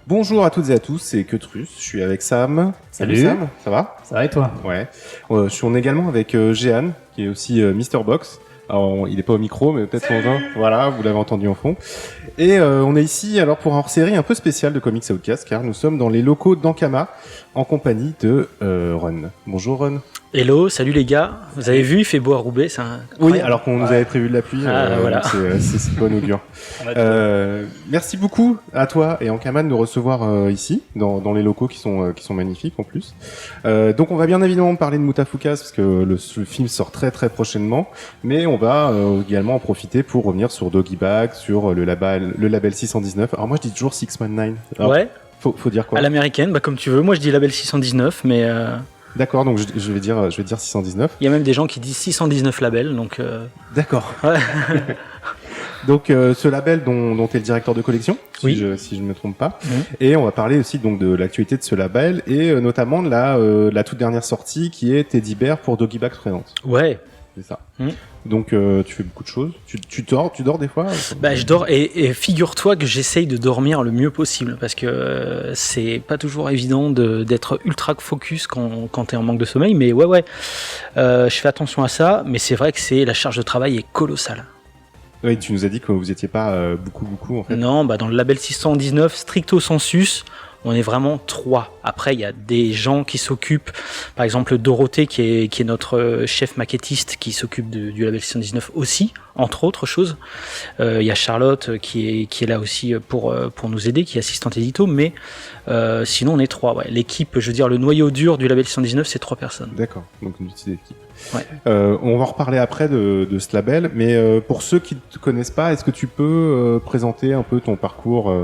Bonjour à toutes et à tous, c'est Quetrus, je suis avec Sam. Salut Sam, ça va? Ça va et toi? Ouais. On est également avec Jehan, qui est aussi Mister Box. Alors, il n'est pas au micro, mais peut-être on va. Voilà, vous l'avez entendu en fond. Et on est ici alors pour un hors-série un peu spécial de Comics Outcast, car nous sommes dans les locaux d'Ankama, en compagnie de Run. Bonjour Run. Hello, salut les gars. Vous avez vu, il fait beau à Roubaix, c'est Oui, alors qu'on nous avait prévu de la pluie, voilà. c'est bon augure. Merci beaucoup à toi et Ankama de nous recevoir ici, dans les locaux qui sont magnifiques en plus. Donc on va bien évidemment parler de Mutafukas, parce que le film sort très très prochainement, mais on va également en profiter pour revenir sur Doggy Bag, sur le label 619. Alors moi je dis toujours 619. Alors, ouais. Faut dire quoi? À l'américaine, comme tu veux. Moi je dis label 619, mais... D'accord, donc je vais dire 619. Il y a même des gens qui disent 619 labels, donc... D'accord. Ouais. Donc ce label dont tu es le directeur de collection, si je ne me trompe pas. Et on va parler aussi donc de l'actualité de ce label et notamment de la toute dernière sortie qui est Teddy Bear pour Doggy Bag Presents. Ouais. C'est ça. Donc tu fais beaucoup de choses. Tu dors des fois? Bah je dors et figure-toi que j'essaye de dormir le mieux possible parce que c'est pas toujours évident d'être ultra focus quand t'es en manque de sommeil. Mais ouais, je fais attention à ça. Mais c'est vrai que la charge de travail est colossale. Oui, tu nous as dit que vous étiez pas beaucoup en fait. Non, bah dans le label 619, stricto sensus, on est vraiment 3. Après, il y a des gens qui s'occupent, par exemple Dorothée qui est notre chef maquettiste qui s'occupe du label 619 aussi, entre autres choses. Il y a Charlotte qui est là aussi pour nous aider, qui est assistante édito, mais sinon on est 3. Ouais. L'équipe, je veux dire, le noyau dur du label 619, c'est 3 personnes. D'accord, donc une petite équipe. Ouais. On va en reparler après de ce label, mais pour ceux qui ne te connaissent pas, est-ce que tu peux présenter un peu ton parcours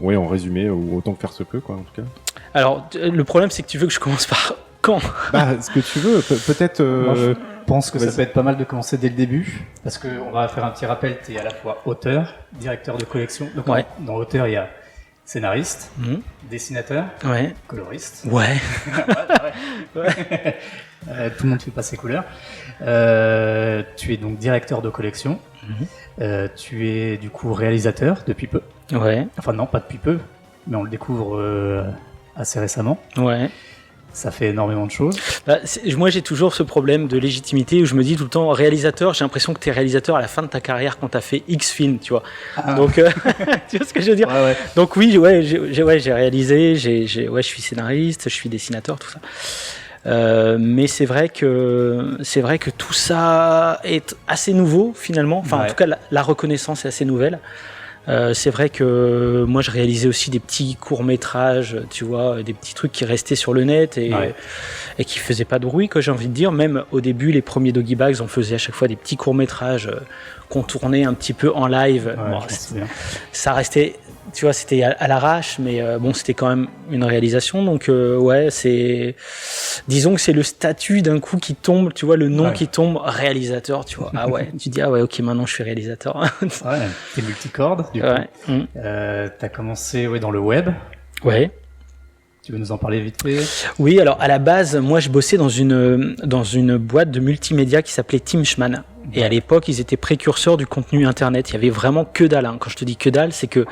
oui, en résumé, ou autant que faire se peut, quoi, en tout cas. Alors, le problème, c'est que tu veux que je commence par quand? Bah, ce que tu veux, peut-être... Moi, je pense que ça peut être pas mal de commencer dès le début, parce qu'on va faire un petit rappel, tu es à la fois auteur, directeur de collection. Donc, dans auteur, il y a scénariste, dessinateur, coloriste. Ouais. Tout le monde fait pas ses couleurs. Tu es donc directeur de collection. Tu es du coup réalisateur depuis peu. Ouais. Enfin non, pas depuis peu, mais on le découvre assez récemment. Ouais. Ça fait énormément de choses. Bah, moi j'ai toujours ce problème de légitimité où je me dis tout le temps réalisateur, j'ai l'impression que t'es réalisateur à la fin de ta carrière quand t'as fait X films, tu vois. Donc tu vois ce que je veux dire? Ouais. Donc oui, j'ai réalisé, je suis scénariste, je suis dessinateur, tout ça. Mais c'est vrai que tout ça est assez nouveau finalement. Enfin, en tout cas, la reconnaissance est assez nouvelle. C'est vrai que moi je réalisais aussi des petits courts-métrages, tu vois, des petits trucs qui restaient sur le net et qui faisaient pas de bruit, quoi, j'ai envie de dire. Même au début, les premiers Doggy Bags, on faisait à chaque fois des petits courts-métrages qu'on tournait un petit peu en live. Bon, ça restait, tu vois, c'était à l'arrache, mais bon, c'était quand même une réalisation. Donc disons que c'est le statut d'un coup qui tombe, tu vois, le nom qui tombe, réalisateur, tu vois. Ah ouais, tu dis ok, maintenant je suis réalisateur. Ouais, t'es multicorde, du coup. T'as commencé dans le web. Ouais. Tu veux nous en parler vite fait? Oui, alors à la base, moi je bossais dans une boîte de multimédia qui s'appelait Teamschman. Et à l'époque, ils étaient précurseurs du contenu internet. Il y avait vraiment que dalle. Quand je te dis que dalle, c'est que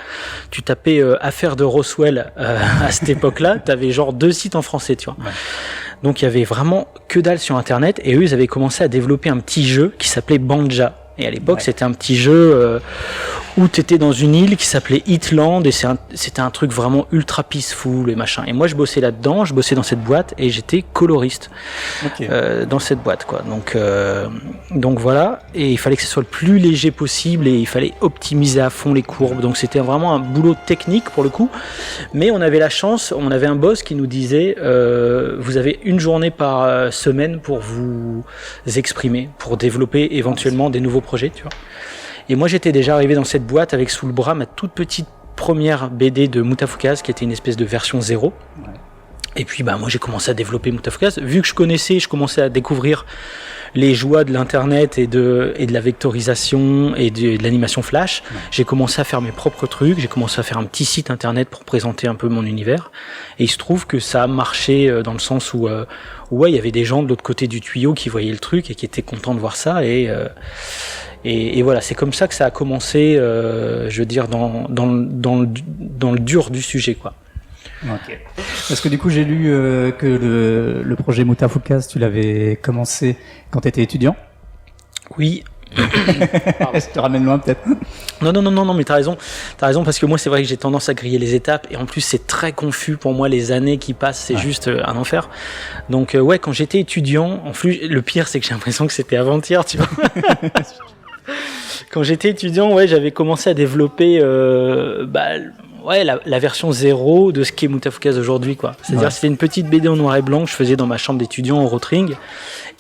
tu tapais affaire de Roswell à cette époque-là, t'avais genre 2 sites en français, tu vois. Ouais. Donc il y avait vraiment que dalle sur internet. Et eux, ils avaient commencé à développer un petit jeu qui s'appelait Banja. Et à l'époque, c'était un petit jeu où tu étais dans une île qui s'appelait Hitland et c'était un truc vraiment ultra peaceful et machin. Et moi, je bossais là-dedans, je bossais dans cette boîte et j'étais coloriste dans cette boîte, quoi. Donc voilà. Et il fallait que ce soit le plus léger possible et il fallait optimiser à fond les courbes. Donc c'était vraiment un boulot technique pour le coup. Mais on avait la chance, on avait un boss qui nous disait vous avez une journée par semaine pour vous exprimer, pour développer éventuellement des nouveaux projets, tu vois. Et moi, j'étais déjà arrivé dans cette boîte avec sous le bras ma toute petite première BD de Mutafukas, qui était une espèce de version 0. Ouais. Et puis, moi, j'ai commencé à développer Mutafukas. Vu que je commençais à découvrir les joies de l'internet et de la vectorisation et de l'animation flash. Ouais. J'ai commencé à faire mes propres trucs. J'ai commencé à faire un petit site internet pour présenter un peu mon univers. Et il se trouve que ça a marché dans le sens où, il y avait des gens de l'autre côté du tuyau qui voyaient le truc et qui étaient contents de voir ça. Et voilà, c'est comme ça que ça a commencé, je veux dire, dans le dur du sujet, quoi. Ok. Parce que du coup, j'ai lu que le projet Mutafukas, tu l'avais commencé quand tu étais étudiant. Oui. Je te ramène loin peut-être. Non, mais t'as raison parce que moi c'est vrai que j'ai tendance à griller les étapes et en plus c'est très confus pour moi, les années qui passent, c'est juste un enfer. Donc ouais, quand j'étais étudiant, en plus le pire c'est que j'ai l'impression que c'était avant-hier, tu vois. Quand j'étais étudiant, ouais, j'avais commencé à développer la version 0 de ce qu'est Mutafukas aujourd'hui, quoi. C'est-à-dire c'était une petite BD en noir et blanc que je faisais dans ma chambre d'étudiant au Rotring.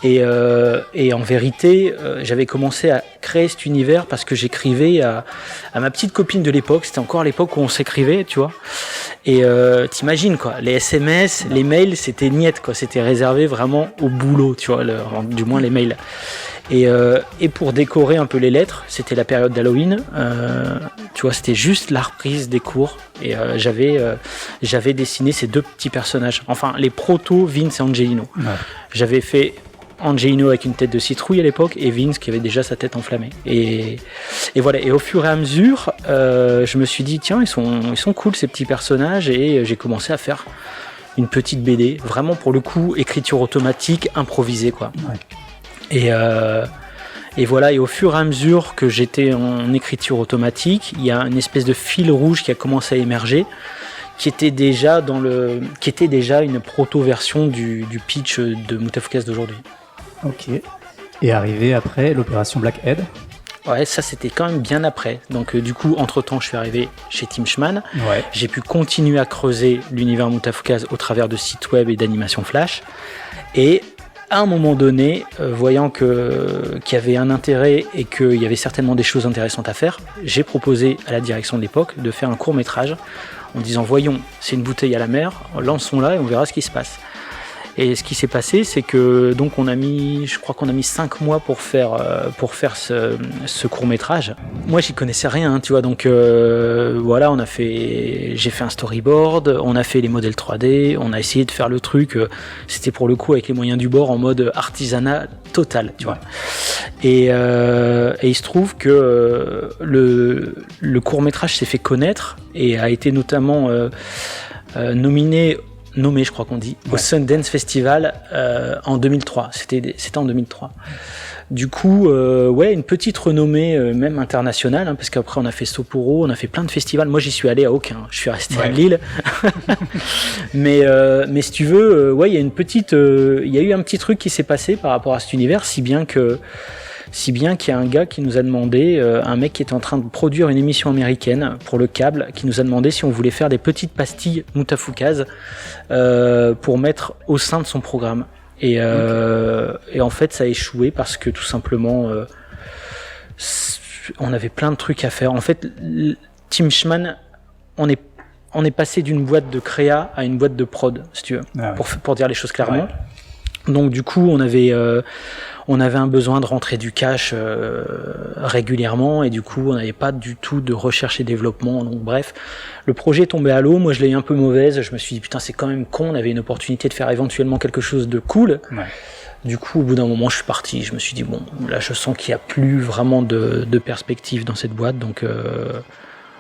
Et en vérité, j'avais commencé à créer cet univers parce que j'écrivais à ma petite copine de l'époque. C'était encore l'époque où on s'écrivait, tu vois. Et t'imagines, quoi, les SMS, les mails, c'était niette, quoi. C'était réservé vraiment au boulot, tu vois, du moins les mails. Et pour décorer un peu les lettres, c'était la période d'Halloween. Tu vois, c'était juste la reprise des cours. Et j'avais dessiné ces deux petits personnages. Enfin, les protos Vince et Angelino. Ouais. J'avais fait Angelino avec une tête de citrouille à l'époque et Vince qui avait déjà sa tête enflammée. Et voilà. Et au fur et à mesure, je me suis dit tiens, ils sont cool ces petits personnages, et j'ai commencé à faire une petite BD, vraiment pour le coup écriture automatique, improvisée, quoi. Ouais. Et voilà. Et au fur et à mesure que j'étais en écriture automatique, il y a une espèce de fil rouge qui a commencé à émerger, qui était déjà une proto-version du pitch de Mutafukas d'aujourd'hui. Ok. Et arrivé après l'opération Blackhead. Ouais, ça c'était quand même bien après. Donc du coup, entre-temps, je suis arrivé chez Tim Schman. Ouais. J'ai pu continuer à creuser l'univers Mutafukas au travers de sites web et d'animations flash. Et à un moment donné, voyant qu'il y avait un intérêt et qu'il y avait certainement des choses intéressantes à faire, j'ai proposé à la direction de l'époque de faire un court-métrage en disant voyons, c'est une bouteille à la mer, lançons-la et on verra ce qui se passe. Et ce qui s'est passé, c'est que donc je crois qu'on a mis 5 mois pour faire ce court-métrage. Moi, j'y connaissais rien, hein, tu vois. Donc voilà, j'ai fait un storyboard, on a fait les modèles 3D, on a essayé de faire le truc. C'était pour le coup avec les moyens du bord en mode artisanat total, tu vois. Et il se trouve que le court-métrage s'est fait connaître et a été notamment nommé, je crois qu'on dit, au Sundance Festival en 2003. C'était en 2003. Du coup, une petite renommée même internationale, hein, parce qu'après on a fait Sapporo, on a fait plein de festivals. Moi, j'y suis allé à aucun. Je suis resté à Lille. mais si tu veux, il y a eu un petit truc qui s'est passé par rapport à cet univers, si bien qu'il y a un gars qui nous a demandé, un mec qui était en train de produire une émission américaine pour le câble, qui nous a demandé si on voulait faire des petites pastilles Mutafukas pour mettre au sein de son programme. Et en fait, ça a échoué parce que tout simplement, on avait plein de trucs à faire. En fait, Tim Schman, on est passé d'une boîte de créa à une boîte de prod, si tu veux, pour dire les choses clairement. Ouais. Donc du coup, on avait un besoin de rentrer du cash régulièrement, et du coup on n'avait pas du tout de recherche et développement. Donc bref, le projet est tombé à l'eau. Moi je l'ai eu un peu mauvaise, je me suis dit putain c'est quand même con, on avait une opportunité de faire éventuellement quelque chose de cool. Ouais. Du coup au bout d'un moment je suis parti, je me suis dit bon là je sens qu'il n'y a plus vraiment de perspective dans cette boîte, donc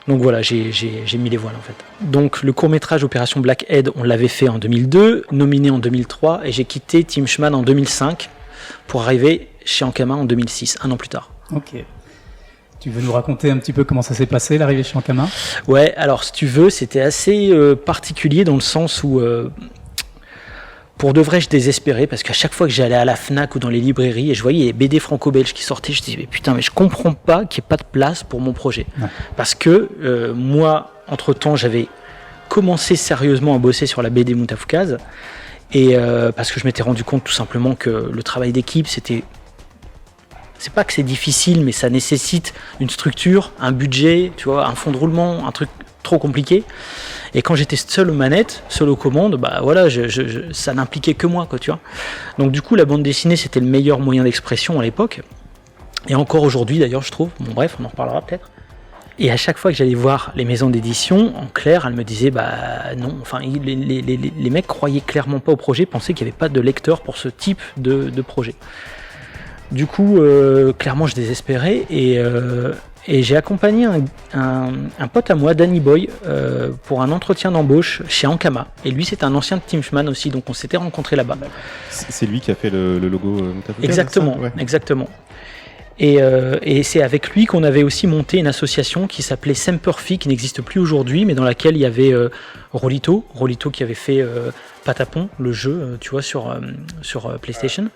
voilà, j'ai mis les voiles en fait. Donc le court-métrage Opération Blackhead, on l'avait fait en 2002, nominé en 2003, et j'ai quitté Tim Schman en 2005 pour arriver chez Ankama en 2006, un an plus tard. Ok. Tu veux nous raconter un petit peu comment ça s'est passé, l'arrivée chez Ankama ? Ouais, alors si tu veux, c'était assez particulier dans le sens où, pour de vrai, je désespérais parce qu'à chaque fois que j'allais à la Fnac ou dans les librairies et je voyais les BD franco-belges qui sortaient, je disais mais je comprends pas qu'il n'y ait pas de place pour mon projet. Ouais. Parce que moi, entre-temps, j'avais commencé sérieusement à bosser sur la BD Mutafukas. Et parce que je m'étais rendu compte tout simplement que le travail d'équipe, c'est pas que c'est difficile, mais ça nécessite une structure, un budget, tu vois, un fond de roulement, un truc trop compliqué. Et quand j'étais seul aux manettes, seul aux commandes, bah voilà, ça n'impliquait que moi, quoi, tu vois. Donc du coup, la bande dessinée, c'était le meilleur moyen d'expression à l'époque. Et encore aujourd'hui, d'ailleurs, je trouve. Bon, bref, on en reparlera peut-être. Et à chaque fois que j'allais voir les maisons d'édition, en clair, elles me disaient non, enfin les mecs croyaient clairement pas au projet, pensaient qu'il n'y avait pas de lecteur pour ce type de projet. Du coup, clairement, je désespérais et j'ai accompagné un pote à moi, Danny Boy, pour un entretien d'embauche chez Ankama. Et lui, c'est un ancien de Team Schman aussi, donc on s'était rencontrés là-bas. C'est lui qui a fait le logo Mutafuka. Exactement, ouais. Exactement. Et c'est avec lui qu'on avait aussi monté une association qui s'appelait Semperfi, qui n'existe plus aujourd'hui, mais dans laquelle il y avait Rolito qui avait fait Patapon, le jeu, tu vois, sur PlayStation.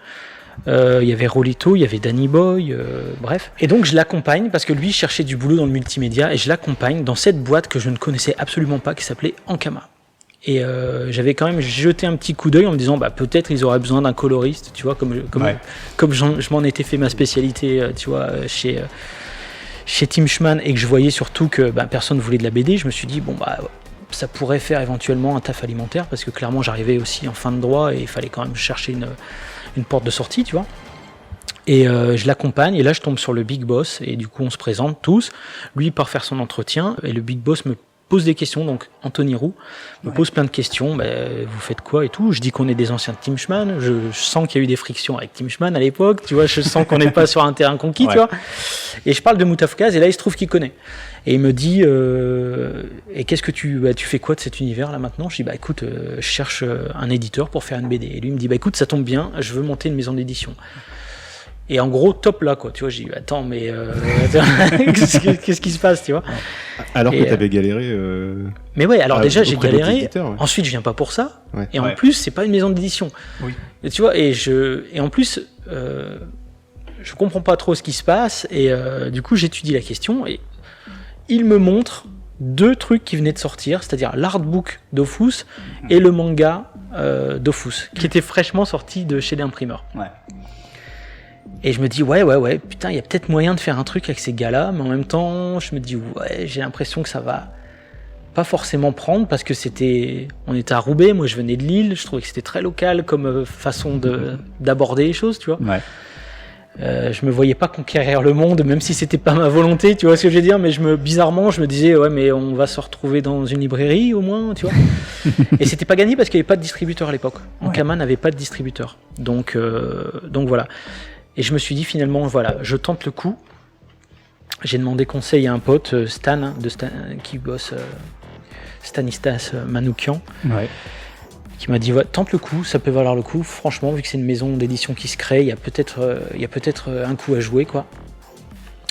Il y avait Rolito, il y avait Danny Boy, bref. Et donc je l'accompagne parce que lui cherchait du boulot dans le multimédia et je l'accompagne dans cette boîte que je ne connaissais absolument pas qui s'appelait Ankama. Et j'avais quand même jeté un petit coup d'œil en me disant peut-être ils auraient besoin d'un coloriste, tu vois, comme je m'en étais fait ma spécialité, tu vois, chez Team Schman, et que je voyais surtout que personne voulait de la BD. Je me suis dit ça pourrait faire éventuellement un taf alimentaire parce que clairement j'arrivais aussi en fin de droit et il fallait quand même chercher une porte de sortie, tu vois. Et je l'accompagne et là je tombe sur le Big Boss et du coup on se présente tous. Lui il part faire son entretien et le Big Boss me pose des questions, donc Anthony Roux me pose plein de questions, vous faites quoi et tout. Je dis qu'on est des anciens de Team Schman, je sens qu'il y a eu des frictions avec Team Schman à l'époque, tu vois, je sens qu'on n'est pas sur un terrain conquis, tu vois. Et je parle de Mutafukaz et là il se trouve qu'il connaît. Et il me dit et qu'est-ce que tu fais quoi de cet univers là maintenant? Je dis écoute, je cherche un éditeur pour faire une BD. Et lui il me dit écoute, ça tombe bien, je veux monter une maison d'édition. Et en gros, top là, quoi. Tu vois, j'ai dit, attends, mais qu'est-ce qui se passe, tu vois? Alors que t'avais galéré. Mais ouais, alors déjà, j'ai galéré. Ensuite, je viens pas pour ça. Ouais. Et en plus, c'est pas une maison d'édition. Oui. Et tu vois, et en plus, je comprends pas trop ce qui se passe. Et du coup, j'étudie la question. Et il me montre 2 trucs qui venaient de sortir, c'est-à-dire l'artbook Dofus et le manga Dofus, qui était fraîchement sorti de chez l'imprimeur. Ouais. Et je me dis ouais, putain, il y a peut-être moyen de faire un truc avec ces gars-là, mais en même temps, je me dis j'ai l'impression que ça va pas forcément prendre parce que on était à Roubaix, moi je venais de Lille, je trouvais que c'était très local comme façon d'aborder les choses, tu vois. Ouais. Je me voyais pas conquérir le monde, même si c'était pas ma volonté, tu vois ce que je veux dire, mais bizarrement, je me disais mais on va se retrouver dans une librairie au moins, tu vois. Et c'était pas gagné parce qu'il y avait pas de distributeur à l'époque. Ankama n'avait pas de distributeur. Donc voilà. Et je me suis dit finalement, je tente le coup. J'ai demandé conseil à un pote, Stan, qui bosse, Stanislas Manoukian, qui m'a dit tente le coup, ça peut valoir le coup. Franchement, vu que c'est une maison d'édition qui se crée, il y a peut-être un coup à jouer, quoi.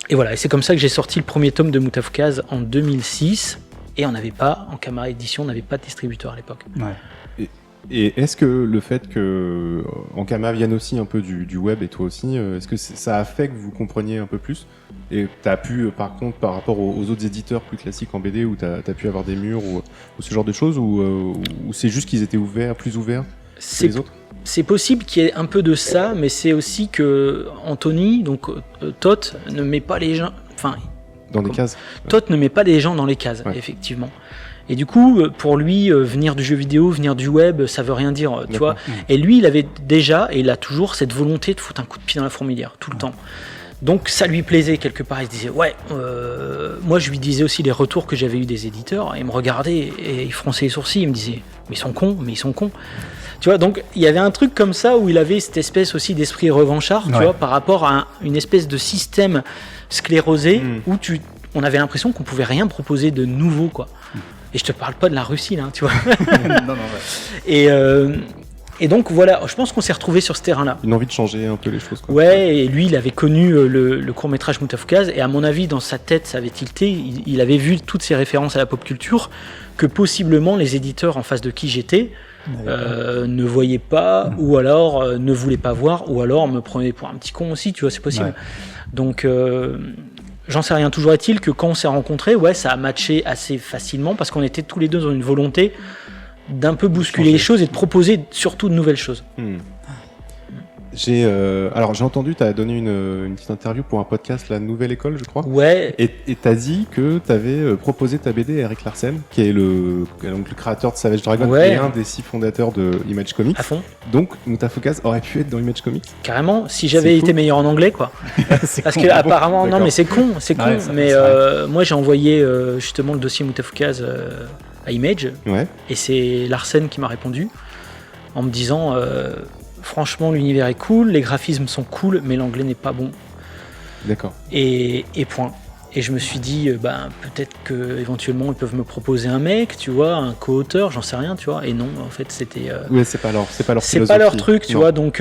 Et voilà, et c'est comme ça que j'ai sorti le premier tome de Mutafukaz en 2006. Et Ankama Édition n'avait pas de distributeur à l'époque. Ouais. Et est-ce que le fait que Ankama vienne aussi un peu du web et toi aussi, est-ce que ça a fait que vous compreniez un peu plus? Et tu as pu, par contre, par rapport aux autres éditeurs plus classiques en BD, où tu as pu avoir des murs ou ce genre de choses, ou c'est juste qu'ils étaient plus ouverts que les autres? C'est possible qu'il y ait un peu de ça, mais c'est aussi que Anthony, donc Tot, ne met pas les gens... Dans des cases. Tot ne met pas les gens dans les cases, effectivement. Et du coup, pour lui, venir du jeu vidéo, venir du web, ça veut rien dire, tu vois. Et lui, il avait déjà, et il a toujours cette volonté de foutre un coup de pied dans la fourmilière, tout le temps. Donc ça lui plaisait quelque part, il se disait moi je lui disais aussi les retours que j'avais eu des éditeurs, et il me regardait et il fronçait les sourcils, il me disait mais ils sont cons. Tu vois, donc il y avait un truc comme ça où il avait cette espèce aussi d'esprit revanchard, tu vois, par rapport à une espèce de système sclérosé où on avait l'impression qu'on pouvait rien proposer de nouveau, quoi. Et je te parle pas de la Russie là, tu vois. Non, Et donc voilà, je pense qu'on s'est retrouvés sur ce terrain-là. Une envie de changer un peu les choses, quoi. Ouais, et lui, il avait connu le court-métrage Mutafukaz, et à mon avis, dans sa tête, ça avait tilté. Il avait vu toutes ces références à la pop culture que possiblement les éditeurs en face de qui j'étais ne voyaient pas, ou alors ne voulaient pas voir, ou alors me prenaient pour un petit con aussi, tu vois, c'est possible. Ouais. Donc, j'en sais rien. Toujours est-il que quand on s'est rencontrés, ça a matché assez facilement parce qu'on était tous les deux dans une volonté d'un peu bousculer les choses et de proposer surtout de nouvelles choses. J'ai entendu, tu as donné une petite interview pour un podcast, La Nouvelle École, je crois. Ouais. Et tu as dit que tu avais proposé ta BD à Eric Larsen, qui est le créateur de Savage Dragon, et un des 6 fondateurs de Image Comics. À fond. Donc Mutafukaz aurait pu être dans Image Comics. Carrément, si j'avais été meilleur en anglais, quoi. Parce que apparemment, non, mais c'est con, mais moi j'ai envoyé justement le dossier Mutafukaz à Image, et c'est Larsen qui m'a répondu en me disant franchement, l'univers est cool, les graphismes sont cool, mais l'anglais n'est pas bon. D'accord. Et point. Et je me suis dit, peut-être qu'éventuellement ils peuvent me proposer un mec, tu vois, un co-auteur, j'en sais rien, tu vois. Et non, en fait, c'était. Ouais, c'est pas leur c'est pas leur truc, tu vois. Donc,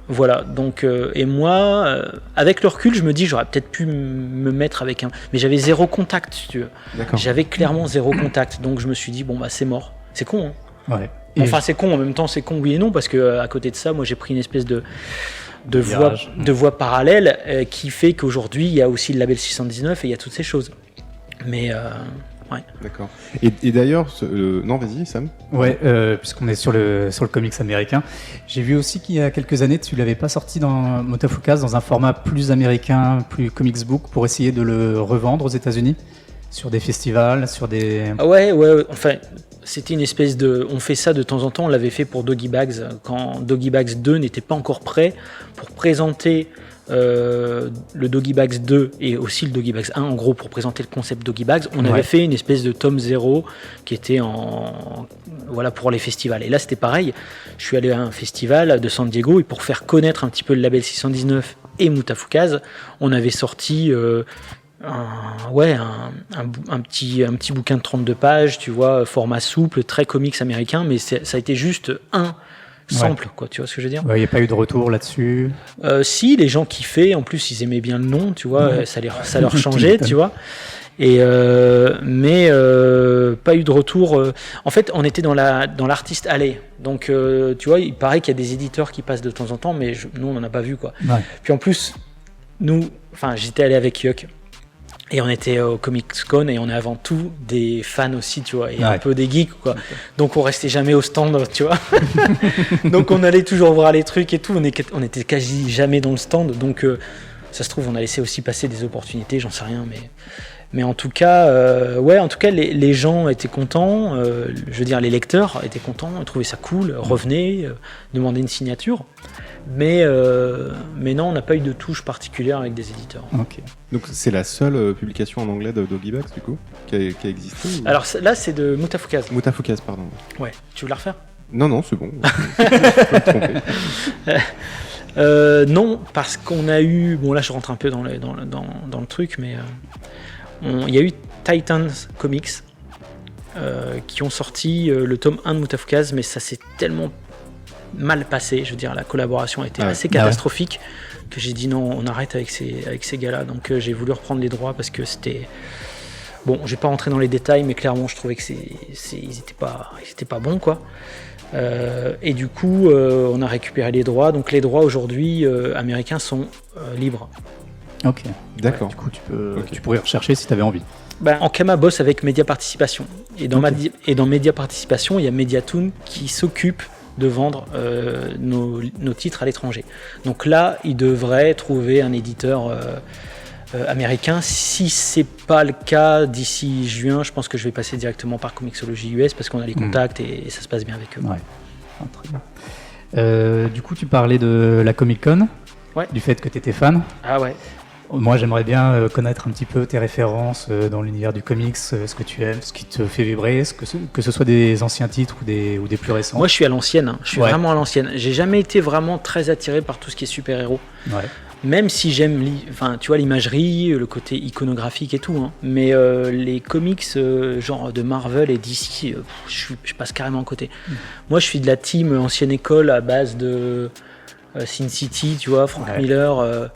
voilà. Donc, et moi, avec le recul, je me dis, j'aurais peut-être pu me mettre avec un. Mais j'avais zéro contact, si tu veux. D'accord. J'avais clairement zéro contact. Donc, je me suis dit, c'est mort. C'est con, hein. Ouais. Enfin, c'est con, en même temps, c'est con, oui et non, parce que à côté de ça, moi, j'ai pris une espèce de voie parallèle qui fait qu'aujourd'hui il y a aussi le label 619 et il y a toutes ces choses. Mais ouais. D'accord. Et d'ailleurs, non, vas-y, Sam. Ouais, puisqu'on est sur le comics américain, j'ai vu aussi qu'il y a quelques années, tu l'avais pas sorti dans Motofukas dans un format plus américain, plus comics book, pour essayer de le revendre aux États-Unis sur des festivals, sur des. Ouais. Enfin. C'était une espèce de... On fait ça de temps en temps, on l'avait fait pour Doggy Bags, quand Doggy Bags 2 n'était pas encore prêt pour présenter le Doggy Bags 2 et aussi le Doggy Bags 1, en gros pour présenter le concept Doggy Bags, on avait fait une espèce de tome 0 qui était pour les festivals. Et là c'était pareil, je suis allé à un festival de San Diego et pour faire connaître un petit peu le label 619 et Motofukas, on avait sorti... un petit bouquin de 32 pages, tu vois, format souple, très comics américain, mais ça a été juste un sample, quoi, tu vois ce que je veux dire ? Il n'y a pas eu de retour là-dessus ? Si, les gens kiffaient, en plus ils aimaient bien le nom, tu vois, ça leur changeait, tu vois. Et mais pas eu de retour. En fait, on était dans l'artiste alley, donc tu vois, il paraît qu'il y a des éditeurs qui passent de temps en temps, mais nous on n'en a pas vu, quoi. Ouais. Puis en plus, j'étais allé avec Yuck. Et on était au Comic-Con et on est avant tout des fans aussi, tu vois, et un peu des geeks, quoi. Okay. Donc on restait jamais au stand, tu vois. Donc on allait toujours voir les trucs et tout. On était quasi jamais dans le stand. Donc ça se trouve, on a laissé aussi passer des opportunités, j'en sais rien. Mais en tout cas, les gens étaient contents. Je veux dire, les lecteurs étaient contents, ils trouvaient ça cool, revenaient, demandaient une signature. Mais non, on n'a pas eu de touche particulière avec des éditeurs. Okay. Donc c'est la seule publication en anglais de Doggy Bags, du coup, qui a existé ou... Alors là, c'est de Motofukas. Motofukas, pardon. Ouais, tu veux la refaire ? Non, c'est bon. Je peux me tromper. Non, parce qu'on a eu... Bon, là, je rentre un peu dans le truc, mais il y a eu Titans Comics qui ont sorti le tome 1 de Motofukas, mais ça s'est tellement mal passé, je veux dire, la collaboration a été assez catastrophique que j'ai dit non, on arrête avec ces gars-là. Donc j'ai voulu reprendre les droits parce que c'était... Bon, je vais pas rentrer dans les détails, mais clairement, je trouvais que ils étaient pas bons, quoi. Et du coup, on a récupéré les droits. Donc les droits aujourd'hui américains sont libres. Ok. D'accord. Du coup, tu pourrais rechercher si tu avais envie. Ankama bosse avec Média Participation. Et dans Média Participation, il y a Mediatoon qui s'occupe de vendre nos titres à l'étranger. Donc là, ils devraient trouver un éditeur américain. Si c'est pas le cas d'ici juin, je pense que je vais passer directement par Comixology US parce qu'on a les contacts et ça se passe bien avec eux. Ouais. Très bien. Du coup, tu parlais de la Comic-Con, du fait que tu étais fan. Ah ouais. Moi, j'aimerais bien connaître un petit peu tes références dans l'univers du comics, ce que tu aimes, ce qui te fait vibrer, que ce soit des anciens titres ou des plus récents. Moi, je suis à l'ancienne. Hein. Je suis vraiment à l'ancienne. J'ai jamais été vraiment très attiré par tout ce qui est super-héros. Ouais. Même si j'aime l'imagerie, le côté iconographique et tout. Hein. Mais les comics genre de Marvel et DC, je passe carrément à côté. Moi, je suis de la team ancienne école à base de Sin City, tu vois, Frank Miller...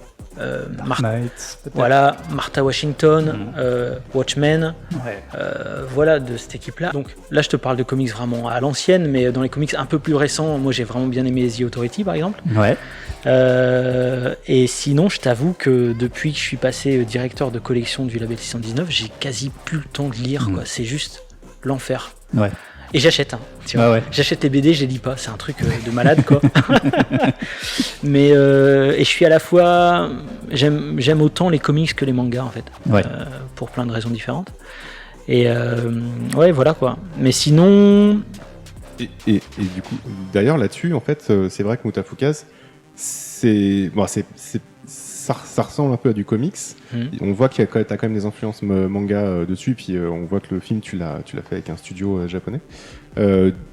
Martha Washington, Watchmen, de cette équipe-là. Donc là, je te parle de comics vraiment à l'ancienne, mais dans les comics un peu plus récents, moi j'ai vraiment bien aimé The Authority par exemple. Ouais. Et sinon, je t'avoue que depuis que je suis passé directeur de collection du label 619, j'ai quasi plus le temps de lire, quoi. C'est juste l'enfer. Ouais. Et j'achète, hein, tu vois. J'achète les BD, je les lis pas, c'est un truc de malade, quoi. Mais et je suis à la fois, j'aime autant les comics que les mangas en fait, pour plein de raisons différentes. Et voilà quoi. Mais sinon. Et du coup, d'ailleurs là-dessus, en fait, c'est vrai que Motofukas, ça ressemble un peu à du comics. On voit qu'il y a t'as quand même des influences manga dessus, puis on voit que le film tu l'as fait avec un studio japonais.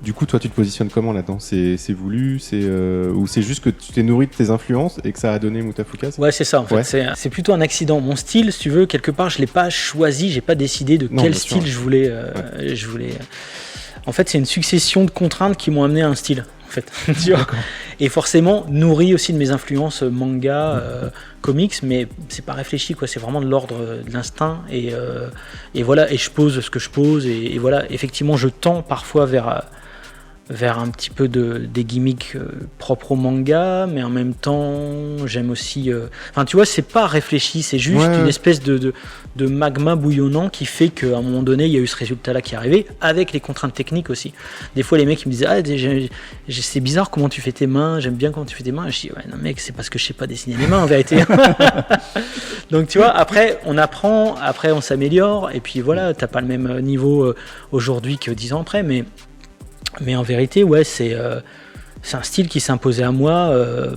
Du coup, toi, tu te positionnes comment là-dedans ? C'est voulu, ou c'est juste que tu t'es nourri de tes influences et que ça a donné Mutafukaze ? Ouais, c'est ça. En fait, c'est plutôt un accident. Mon style, si tu veux, quelque part, je l'ai pas choisi. J'ai pas décidé de quel style je voulais. En fait, c'est une succession de contraintes qui m'ont amené à un style. En fait, tu vois. Et forcément nourri aussi de mes influences manga, comics, mais c'est pas réfléchi, quoi. C'est vraiment de l'ordre de l'instinct et voilà. Et je pose ce que je pose et voilà. Effectivement, je tends parfois vers un petit peu des gimmicks propres au manga, mais en même temps, j'aime aussi. Enfin, tu vois, c'est pas réfléchi, c'est juste une espèce de magma bouillonnant qui fait qu'à un moment donné, il y a eu ce résultat-là qui est arrivé, avec les contraintes techniques aussi. Des fois, les mecs ils me disaient c'est bizarre comment tu fais tes mains, j'aime bien comment tu fais tes mains. Je dis ouais, non mec, c'est parce que je sais pas dessiner les mains en vérité. Donc tu vois, après on apprend, après on s'améliore, et puis voilà, t'as pas le même niveau aujourd'hui que 10 ans après, mais en vérité, ouais, c'est un style qui s'est imposé à moi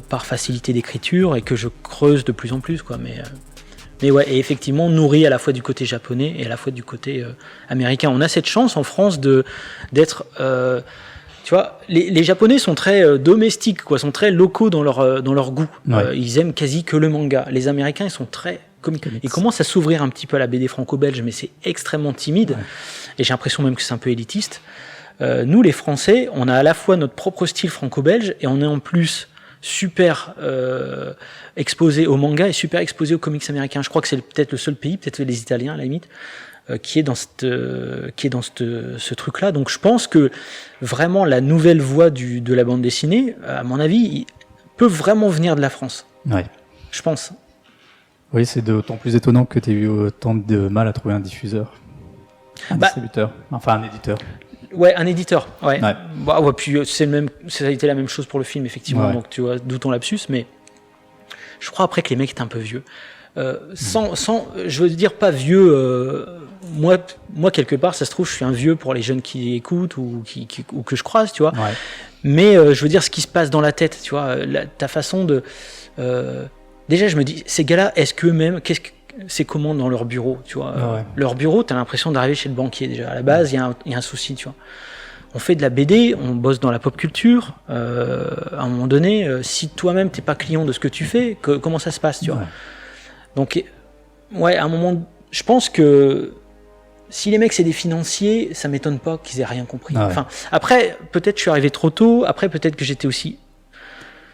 par facilité d'écriture et que je creuse de plus en plus, quoi. Mais ouais, et effectivement, nourri à la fois du côté japonais et à la fois du côté américain. On a cette chance en France d'être... tu vois, les Japonais sont très domestiques, quoi, sont très locaux dans leur goût. Ouais. Ils aiment quasi que le manga. Les Américains, ils sont très comiques. Ils commencent à s'ouvrir un petit peu à la BD franco-belge, mais c'est extrêmement timide. Ouais. Et j'ai l'impression même que c'est un peu élitiste. Nous, les Français, on a à la fois notre propre style franco-belge et on est en plus super exposé au manga et super exposé aux comics américains. Je crois que c'est peut-être le seul pays, peut-être les Italiens à la limite, qui est dans ce truc-là. Donc je pense que vraiment la nouvelle voie de la bande dessinée, à mon avis, peut vraiment venir de la France. Ouais. Je pense. Oui, c'est d'autant plus étonnant que tu aies eu autant de mal à trouver un diffuseur, un distributeur, enfin un éditeur. Ouais, un éditeur. Ouais. Bah, ouais, puis ça a été la même chose pour le film, effectivement. Ouais. Donc tu vois, d'où ton lapsus. Mais je crois après que les mecs étaient un peu vieux. Je veux dire pas vieux. Moi, quelque part, ça se trouve, je suis un vieux pour les jeunes qui écoutent ou que je croise, tu vois. Ouais. Mais je veux dire ce qui se passe dans la tête, tu vois, ta façon de. Déjà, je me dis, ces gars-là, est-ce qu'eux-mêmes, c'est comment dans leur bureau, tu vois. Ouais. Leur bureau, t'as l'impression d'arriver chez le banquier déjà. À la base, il y a un souci, tu vois. On fait de la BD, on bosse dans la pop culture. À un moment donné, si toi-même t'es pas client de ce que tu fais, comment ça se passe, tu vois. Ouais. Donc, ouais, à un moment, je pense que si les mecs c'est des financiers, ça m'étonne pas qu'ils aient rien compris. Ah ouais. Enfin, après, peut-être je suis arrivé trop tôt. Après, peut-être que j'étais aussi.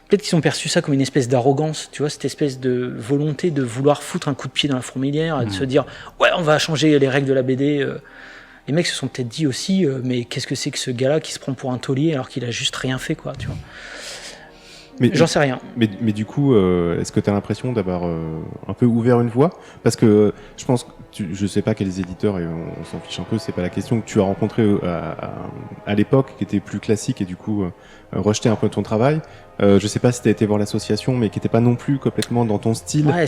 Peut-être qu'ils ont perçu ça comme une espèce d'arrogance, tu vois, cette espèce de volonté de vouloir foutre un coup de pied dans la fourmilière et de se dire ouais, on va changer les règles de la BD. Les mecs se sont peut-être dit aussi mais qu'est-ce que c'est que ce gars-là qui se prend pour un taulier alors qu'il a juste rien fait, quoi, tu vois. J'en sais rien. Mais du coup, est-ce que tu as l'impression d'avoir un peu ouvert une voie ? Parce que je pense que je sais pas quels éditeurs, et on s'en fiche un peu, c'est pas la question, que tu as rencontré à l'époque, qui était plus classique et du coup rejeté un peu ton travail. Je sais pas si tu as été voir l'association, mais qui était pas non plus complètement dans ton style. Ouais,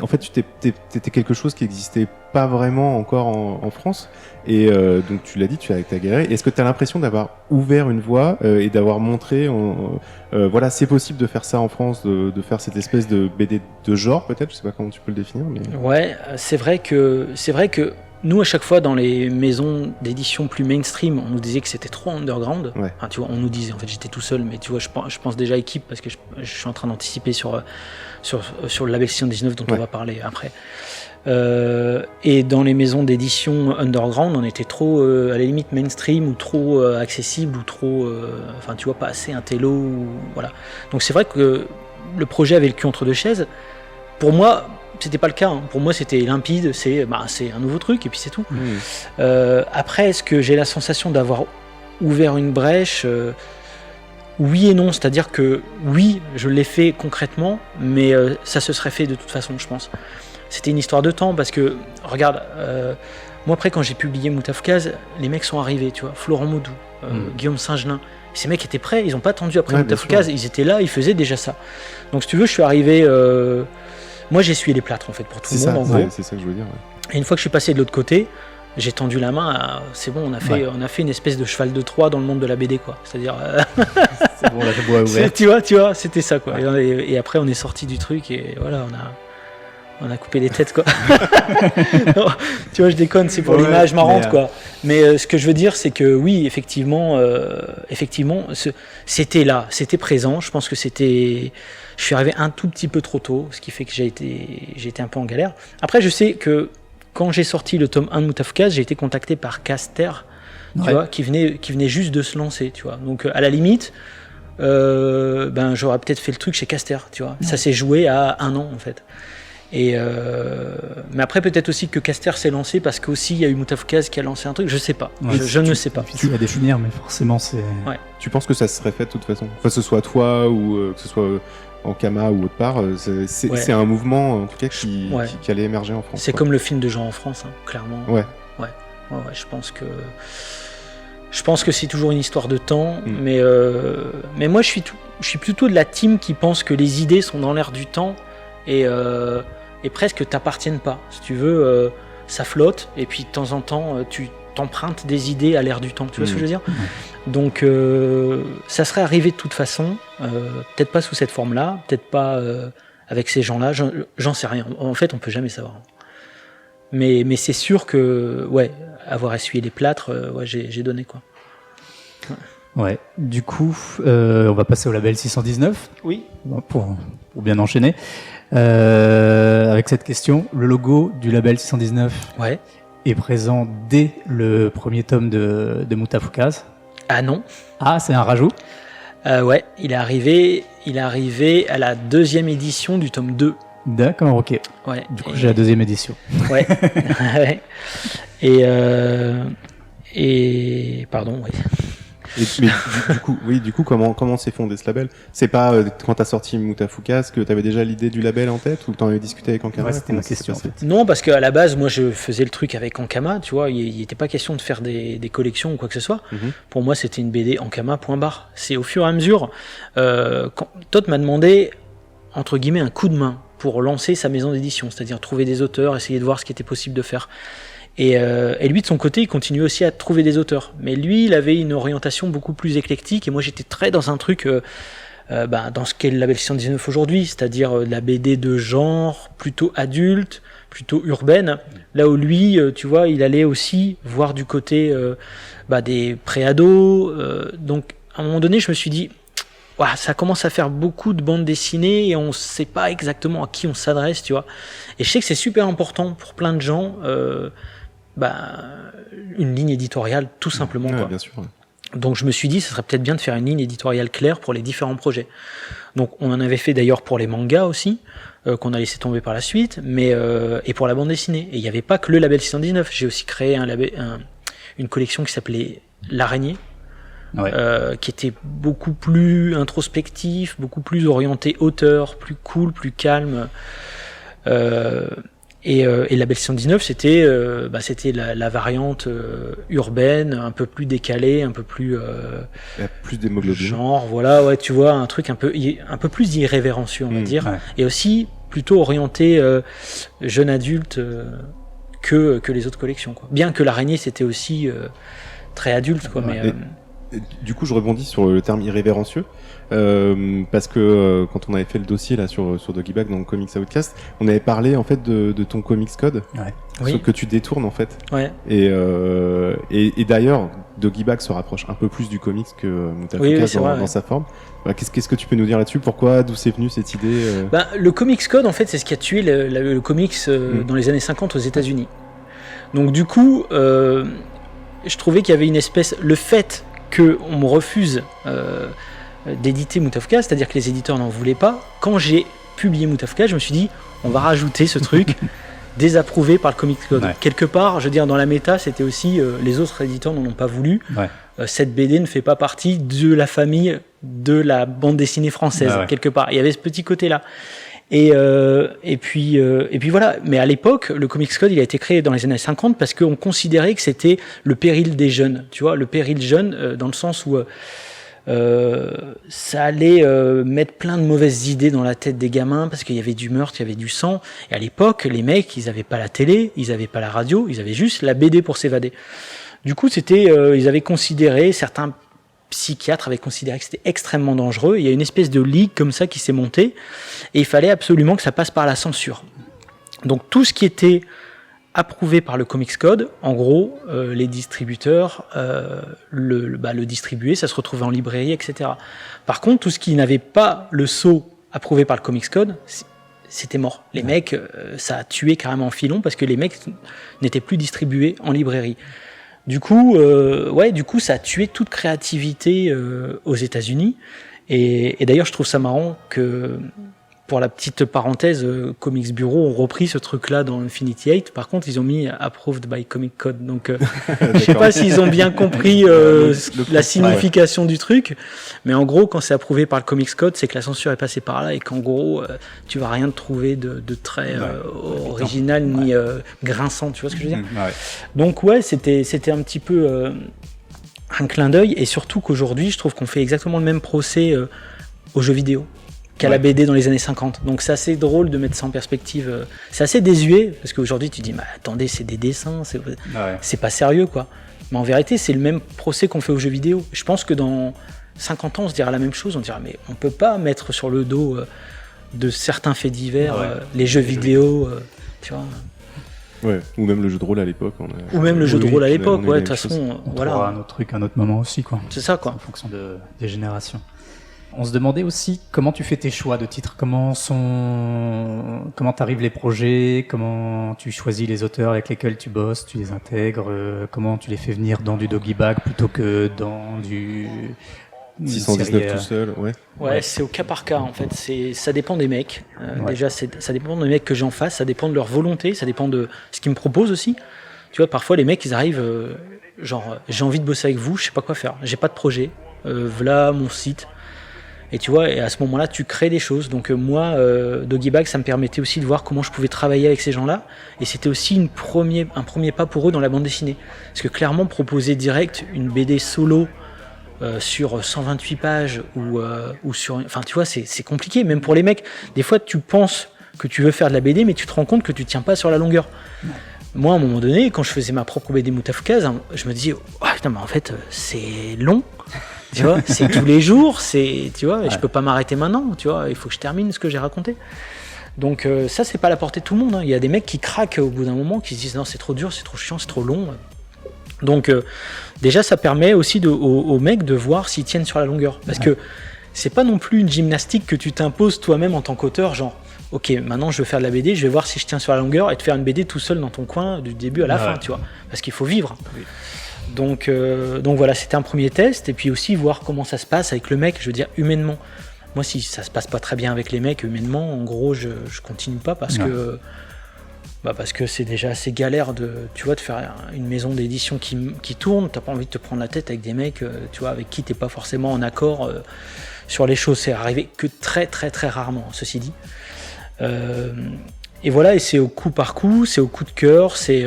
en fait, tu t'étais quelque chose qui existait pas vraiment encore en France. Et donc tu l'as dit, tu as galéré. Est-ce que tu as l'impression d'avoir ouvert une voie et d'avoir montré, voilà, c'est possible de faire ça en France, de faire cette espèce de BD de genre, peut-être, je sais pas comment tu peux le définir. Mais... Ouais, c'est vrai que nous, à chaque fois, dans les maisons d'édition plus mainstream, on nous disait que c'était trop underground. Ouais. Enfin, tu vois, on nous disait, en fait, j'étais tout seul, mais tu vois, je pense déjà équipe, parce que je suis en train d'anticiper sur le label 619 dont on va parler après. Et dans les maisons d'édition underground, on était trop, à la limite, mainstream, ou trop accessible, ou trop, enfin, tu vois, pas assez intello, ou, voilà. Donc c'est vrai que le projet avait le cul entre deux chaises. Pour moi, c'était pas le cas, hein. Pour moi c'était limpide, c'est un nouveau truc et puis c'est tout. Après, est-ce que j'ai la sensation d'avoir ouvert une brèche ? Oui et non, c'est-à-dire que oui, je l'ai fait concrètement, mais ça se serait fait de toute façon, je pense. C'était une histoire de temps, parce que regarde, moi après quand j'ai publié Mutafukaze, les mecs sont arrivés, tu vois, Florent Maudou, Guillaume Saint-Gelin, ces mecs étaient prêts, ils ont pas attendu après Mutafukaze, ils étaient là, ils faisaient déjà ça. Donc si tu veux, je suis arrivé... Moi, j'ai essuyé les plâtres, en fait, pour tout le monde, en gros. C'est ça que je veux dire. Ouais. Et une fois que je suis passé de l'autre côté, j'ai tendu la main. C'est bon, on a fait une espèce de cheval de Troie dans le monde de la BD, quoi. C'est-à-dire, c'est bon, la voie ouverte. Tu vois, c'était ça, quoi. Ouais. Et après, on est sorti du truc et voilà, on a coupé les têtes, quoi. Non, tu vois, je déconne, c'est pour l'image marrante, quoi. Mais ce que je veux dire, c'est que oui, effectivement, c'était là, c'était présent. Je pense que je suis arrivé un tout petit peu trop tôt, ce qui fait que j'ai été un peu en galère. Après, je sais que quand j'ai sorti le tome 1 de Moutafoukaz, j'ai été contacté par Caster, tu vois, qui venait juste de se lancer, tu vois. Donc, à la limite, j'aurais peut-être fait le truc chez Caster, tu vois. Ça s'est joué à 1 an, en fait. Mais après peut-être aussi que Caster s'est lancé parce qu'aussi il y a eu Moutafoukaz qui a lancé un truc, je sais pas, je ne sais pas. Difficile à définir, mais forcément c'est... Ouais. Tu penses que ça serait fait de toute façon, que ce soit toi ou que ce soit Ankama ou autre part, c'est un mouvement en tout cas qui allait émerger en France. C'est comme le film de Jean en France, hein, clairement. Ouais, je pense que c'est toujours une histoire de temps, mais moi je suis plutôt de la team qui pense que les idées sont dans l'air du temps et presque t'appartiennent pas. Si tu veux, ça flotte, et puis de temps en temps, tu t'empruntes des idées à l'air du temps. Tu vois ce que je veux dire ? Donc, ça serait arrivé de toute façon, peut-être pas sous cette forme-là, peut-être pas avec ces gens-là, j'en sais rien. En fait, on peut jamais savoir. Mais c'est sûr que, avoir essuyé les plâtres, j'ai donné, quoi. Ouais, du coup, on va passer au label 619. Oui. Pour bien enchaîner. Avec cette question, le logo du label 619 est présent dès le premier tome de Moutafoukaz. Ah non. Ah, c'est un rajout. Il est arrivé à la 2e édition du tome 2. D'accord, ok. Ouais. Du coup, j'ai la 2e édition. Ouais. Et pardon, oui. Mais du coup, comment s'est fondé ce label ? C'est pas quand t'as sorti Moutafoukaz que t'avais déjà l'idée du label en tête ou que t'en avais discuté avec Ankama ? C'était ma question en fait. Non, parce qu'à la base, moi je faisais le truc avec Ankama, tu vois, il n'était pas question de faire des collections ou quoi que ce soit. Pour moi, c'était une BD Ankama, point barre. C'est au fur et à mesure, quand Todd m'a demandé, entre guillemets, un coup de main pour lancer sa maison d'édition, c'est-à-dire trouver des auteurs, essayer de voir ce qui était possible de faire. Et lui, de son côté, il continuait aussi à trouver des auteurs. Mais lui, il avait une orientation beaucoup plus éclectique. Et moi, j'étais très dans un truc, dans ce qu'est le label 619 aujourd'hui, c'est-à-dire la BD de genre, plutôt adulte, plutôt urbaine. Là où lui, tu vois, il allait aussi voir du côté des pré-ados. Donc, à un moment donné, je me suis dit, ça commence à faire beaucoup de bandes dessinées et on ne sait pas exactement à qui on s'adresse, tu vois. Et je sais que c'est super important pour plein de gens. Une ligne éditoriale tout simplement, quoi. Bien sûr. Donc je me suis dit ce serait peut-être bien de faire une ligne éditoriale claire pour les différents projets. Donc on en avait fait d'ailleurs pour les mangas aussi, qu'on a laissé tomber par la suite, mais et pour la bande dessinée. Et il n'y avait pas que le label 619, j'ai aussi créé une collection qui s'appelait L'Araignée, qui était beaucoup plus introspectif, beaucoup plus orienté auteur, plus cool, plus calme. Et le label 619, c'était la variante urbaine, un peu plus décalée, un peu plus plus d'hémoglobine. Genre, voilà, tu vois, un truc un peu plus irrévérencieux, on va dire, et aussi plutôt orienté jeune adulte que les autres collections, quoi. Bien que l'Araignée, c'était aussi très adulte, quoi. Mais du coup, je rebondis sur le terme irrévérencieux. Parce que quand on avait fait le dossier là sur Doggy Bag dans le Comics Outcast, on avait parlé en fait de ton Comics Code, ce que tu détournes en fait. Et d'ailleurs, Doggy Bag se rapproche un peu plus du comics que Moutafoukaz dans sa forme. Qu'est-ce que tu peux nous dire là-dessus ? Pourquoi, d'où c'est venu cette idée Le Comics Code, en fait, c'est ce qui a tué le comics dans les années 50 aux États-Unis. Donc du coup, je trouvais qu'il y avait une espèce, le fait qu'on me refuse d'éditer Moutafoukaz, c'est-à-dire que les éditeurs n'en voulaient pas. Quand j'ai publié Moutafoukaz, je me suis dit, on va rajouter ce truc désapprouvé par le Comics Code. Quelque part, je veux dire, dans la méta, c'était aussi les autres éditeurs n'en ont pas voulu. Cette BD ne fait pas partie de la famille de la bande dessinée française, quelque part. Il y avait ce petit côté-là. Et puis voilà. Mais à l'époque, le Comics Code, il a été créé dans les années 50 parce qu'on considérait que c'était le péril des jeunes. Tu vois, le péril jeune, dans le sens où ça allait mettre plein de mauvaises idées dans la tête des gamins parce qu'il y avait du meurtre, il y avait du sang. Et à l'époque, les mecs, ils avaient pas la télé, ils avaient pas la radio, ils avaient juste la BD pour s'évader. Du coup, ils avaient considéré, certains psychiatres avaient considéré que c'était extrêmement dangereux. Il y a une espèce de ligue comme ça qui s'est montée et il fallait absolument que ça passe par la censure. Donc tout ce qui était approuvé par le Comics Code, en gros, les distributeurs le distribuaient, ça se retrouvait en librairie, etc. Par contre, tout ce qui n'avait pas le sceau approuvé par le Comics Code, c'était mort. Les mecs, ça a tué carrément en filon parce que les mecs n'étaient plus distribués en librairie. Du coup, ça a tué toute créativité aux États-Unis. Et d'ailleurs, je trouve ça marrant que, pour la petite parenthèse, Comics Bureau ont repris ce truc-là dans Infinity 8. Par contre, ils ont mis Approved by Comic Code. Donc, je sais pas s'ils ont bien compris la signification du truc. Mais en gros, quand c'est approuvé par le Comics Code, c'est que la censure est passée par là et qu'en gros, tu vas rien trouver de très original ni grinçant. Tu vois ce que je veux dire ? Donc, c'était un petit peu un clin d'œil. Et surtout qu'aujourd'hui, je trouve qu'on fait exactement le même procès aux jeux vidéo qu'à la BD dans les années 50. Donc c'est assez drôle de mettre ça en perspective. C'est assez désuet, parce qu'aujourd'hui tu dis, attendez, c'est des dessins, c'est pas sérieux, quoi. Mais en vérité, c'est le même procès qu'on fait aux jeux vidéo. Je pense que dans 50 ans, on se dira la même chose. On dira, mais on peut pas mettre sur le dos de certains faits divers les jeux vidéo, tu vois. Ouais, ou même le jeu de rôle à l'époque. Ou même le jeu de rôle à l'époque, de toute façon. Voilà. Un autre truc, un autre moment aussi, quoi. C'est ça, quoi. En fonction des générations. On se demandait aussi comment tu fais tes choix de titres, comment t'arrivent les projets, comment tu choisis les auteurs avec lesquels tu bosses, tu les intègres, comment tu les fais venir dans du Doggy Bag plutôt que dans du 619 tout seul, ouais, c'est au cas par cas en fait. Ça dépend des mecs. Déjà, ça dépend des mecs que j'en fasse, ça dépend de leur volonté, ça dépend de ce qu'ils me proposent aussi. Tu vois, parfois les mecs ils arrivent, genre j'ai envie de bosser avec vous, je sais pas quoi faire, j'ai pas de projet, voilà mon site. Et tu vois, et à ce moment-là, tu crées des choses. Donc moi, Doggy Bag, ça me permettait aussi de voir comment je pouvais travailler avec ces gens-là. Et c'était aussi un premier pas pour eux dans la bande dessinée. Parce que clairement, proposer direct une BD solo sur 128 pages ou sur... Enfin, tu vois, c'est compliqué, même pour les mecs. Des fois, tu penses que tu veux faire de la BD, mais tu te rends compte que tu tiens pas sur la longueur. Moi, à un moment donné, quand je faisais ma propre BD Moutafoukaz, je me disais, oh, putain, mais en fait, c'est long. Tu vois, c'est tous les jours, tu vois, et je peux pas m'arrêter maintenant, tu vois, il faut que je termine ce que j'ai raconté. Donc ça, c'est pas à la portée de tout le monde, hein. Il y a des mecs qui craquent au bout d'un moment, qui se disent non, c'est trop dur, c'est trop chiant, c'est trop long. Donc déjà, ça permet aussi aux mecs de voir s'ils tiennent sur la longueur, parce que c'est pas non plus une gymnastique que tu t'imposes toi-même en tant qu'auteur, genre ok, maintenant je veux faire de la BD, je vais voir si je tiens sur la longueur et te faire une BD tout seul dans ton coin du début à la fin, tu vois, parce qu'il faut vivre. Oui. Donc voilà, c'était un premier test, et puis aussi voir comment ça se passe avec le mec, je veux dire humainement. Moi, si ça se passe pas très bien avec les mecs humainement, en gros, je continue pas parce que c'est déjà assez galère de faire une maison d'édition qui tourne. T'as pas envie de te prendre la tête avec des mecs, tu vois, avec qui t'es pas forcément en accord sur les choses. C'est arrivé que très très très rarement, ceci dit. Et voilà, et c'est au coup par coup, c'est au coup de cœur, c'est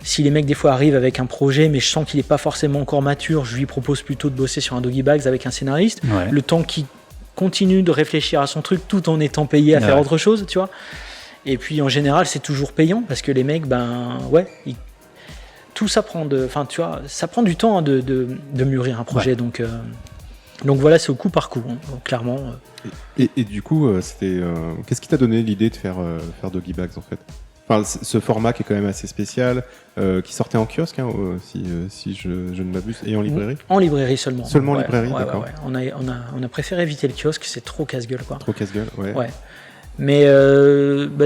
si les mecs des fois arrivent avec un projet mais je sens qu'il est pas forcément encore mature, je lui propose plutôt de bosser sur un Doggy Bags avec un scénariste, le temps qu'il continue de réfléchir à son truc tout en étant payé à faire autre chose, tu vois. Et puis en général c'est toujours payant parce que les mecs, tout ça prend ça prend du temps de mûrir un projet, donc voilà, c'est au coup par coup, hein, donc, clairement. Et du coup, qu'est-ce qui t'a donné l'idée de faire Doggy Bags en fait? Enfin, ce format qui est quand même assez spécial, qui sortait en kiosque, hein, si je ne m'abuse, et en librairie. En librairie seulement. Seulement en librairie, d'accord. Ouais. On a préféré éviter le kiosque, c'est trop casse-gueule, quoi. Trop casse-gueule, ouais. Mais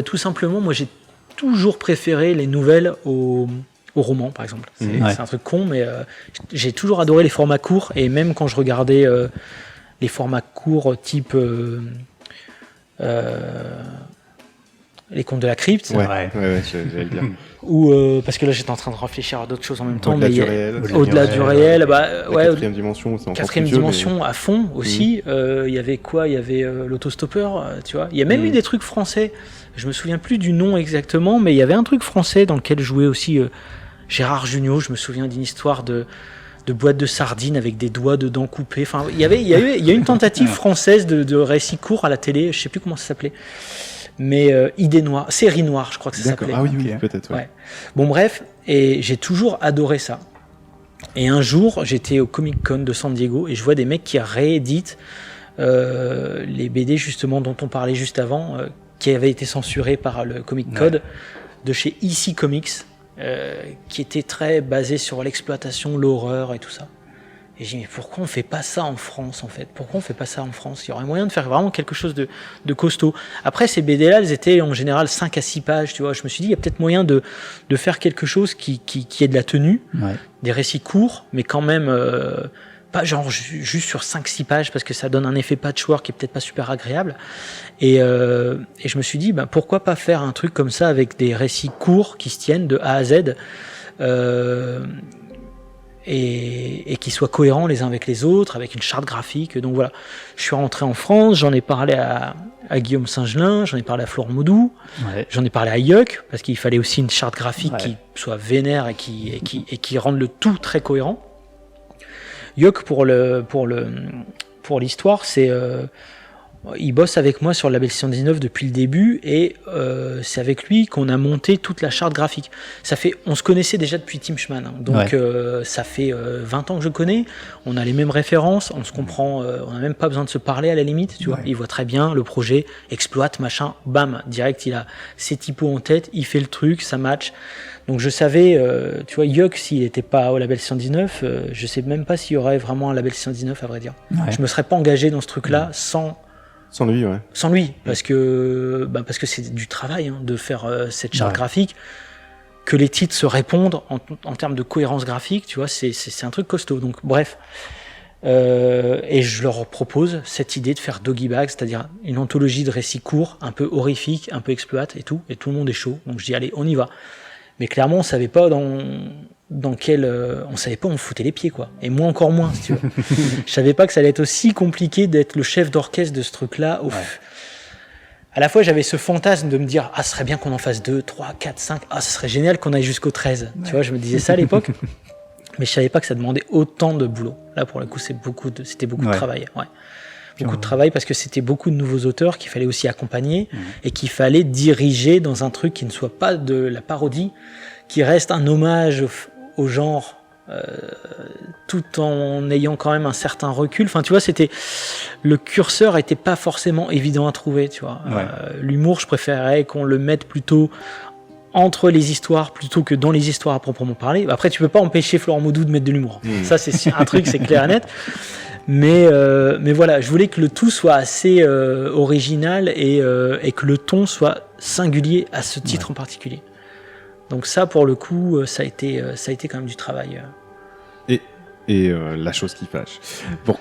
tout simplement, moi j'ai toujours préféré les nouvelles aux romans, par exemple. C'est un truc con, mais j'ai toujours adoré les formats courts, et même quand je regardais les formats courts type les contes de la crypte, j'allais dire. Ou parce que là j'étais en train de réfléchir à d'autres choses en même temps, au-delà du réel, quatrième dimension, c'est quatrième dimension à fond aussi. Il y avait quoi? Il y avait l'autostoppeur, tu vois. Il y a même eu des trucs français. Je me souviens plus du nom exactement, mais il y avait un truc français dans lequel jouait aussi Gérard Jugnot. Je me souviens d'une histoire boîtes de sardines avec des doigts dedans coupés. Enfin, il y a une tentative française de récit court à la télé, je sais plus comment ça s'appelait. Mais Idée Noire, Série Noire, je crois que ça s'appelait. Ah oui, peut-être. Ouais. Bon, bref, et j'ai toujours adoré ça. Et un jour, j'étais au Comic Con de San Diego et je vois des mecs qui rééditent les BD justement dont on parlait juste avant, qui avaient été censurés par le Comic Code de chez EC Comics, qui était très basé sur l'exploitation, l'horreur et tout ça. Et j'ai dit, mais pourquoi on fait pas ça en France, en fait? Pourquoi on fait pas ça en France? Il y aurait moyen de faire vraiment quelque chose de costaud. Après, ces BD-là, elles étaient en général 5 à 6 pages, tu vois. Je me suis dit, il y a peut-être moyen de faire quelque chose qui ait de la tenue, des récits courts, mais quand même, pas genre juste sur 5-6 pages, parce que ça donne un effet patchwork qui est peut-être pas super agréable. Et je me suis dit, pourquoi pas faire un truc comme ça avec des récits courts qui se tiennent de A à Z, et qui soient cohérents les uns avec les autres, avec une charte graphique. Donc voilà, je suis rentré en France, j'en ai parlé à Guillaume Singelin, j'en ai parlé à Florent Maudou, j'en ai parlé à Yuck, parce qu'il fallait aussi une charte graphique qui soit vénère et qui rende le tout très cohérent. Yuck, pour l'histoire, c'est... il bosse avec moi sur le label 619 depuis le début et c'est avec lui qu'on a monté toute la charte graphique. On se connaissait déjà depuis Tim Schman, donc ça fait 20 ans que je connais. On a les mêmes références, on se comprend, on n'a même pas besoin de se parler à la limite. Tu vois, il voit très bien le projet, exploite, machin, bam, direct, il a ses typos en tête, il fait le truc, ça match. Donc je savais, tu vois, Yuck, s'il n'était pas au label 619, je sais même pas s'il y aurait vraiment un label 619 à vrai dire. Je me serais pas engagé dans ce truc-là sans lui, Sans lui, parce que c'est du travail de faire cette charte graphique, que les titres se répondent en termes de cohérence graphique, tu vois, c'est un truc costaud. Donc bref, et je leur propose cette idée de faire Doggy Bag, c'est-à-dire une anthologie de récits courts, un peu horrifiques, un peu exploit et tout le monde est chaud. Donc je dis allez, on y va. Mais clairement, on savait pas on savait pas où on foutait les pieds, quoi. Et moi encore moins, si tu veux. Je savais pas que ça allait être aussi compliqué d'être le chef d'orchestre de ce truc-là. À la fois, j'avais ce fantasme de me dire, ce serait bien qu'on en fasse 2, 3, 4, 5. Ce serait génial qu'on aille jusqu'au 13. Tu vois, je me disais ça à l'époque. Mais je savais pas que ça demandait autant de boulot. Là, pour le coup, c'était beaucoup de travail. Beaucoup de travail parce que c'était beaucoup de nouveaux auteurs qu'il fallait aussi accompagner et qu'il fallait diriger dans un truc qui ne soit pas de la parodie, qui reste un hommage au genre, tout en ayant quand même un certain recul. Enfin, tu vois, le curseur était pas forcément évident à trouver, tu vois. L'humour, je préférais qu'on le mette plutôt entre les histoires plutôt que dans les histoires à proprement parler. Après, tu peux pas empêcher Florent Maudou de mettre de l'humour. Ça, c'est un truc, c'est clair et net. Mais voilà, je voulais que le tout soit assez original et que le ton soit singulier à ce titre en particulier. Donc ça, pour le coup, ça a été quand même du travail. Et la chose qui fâche.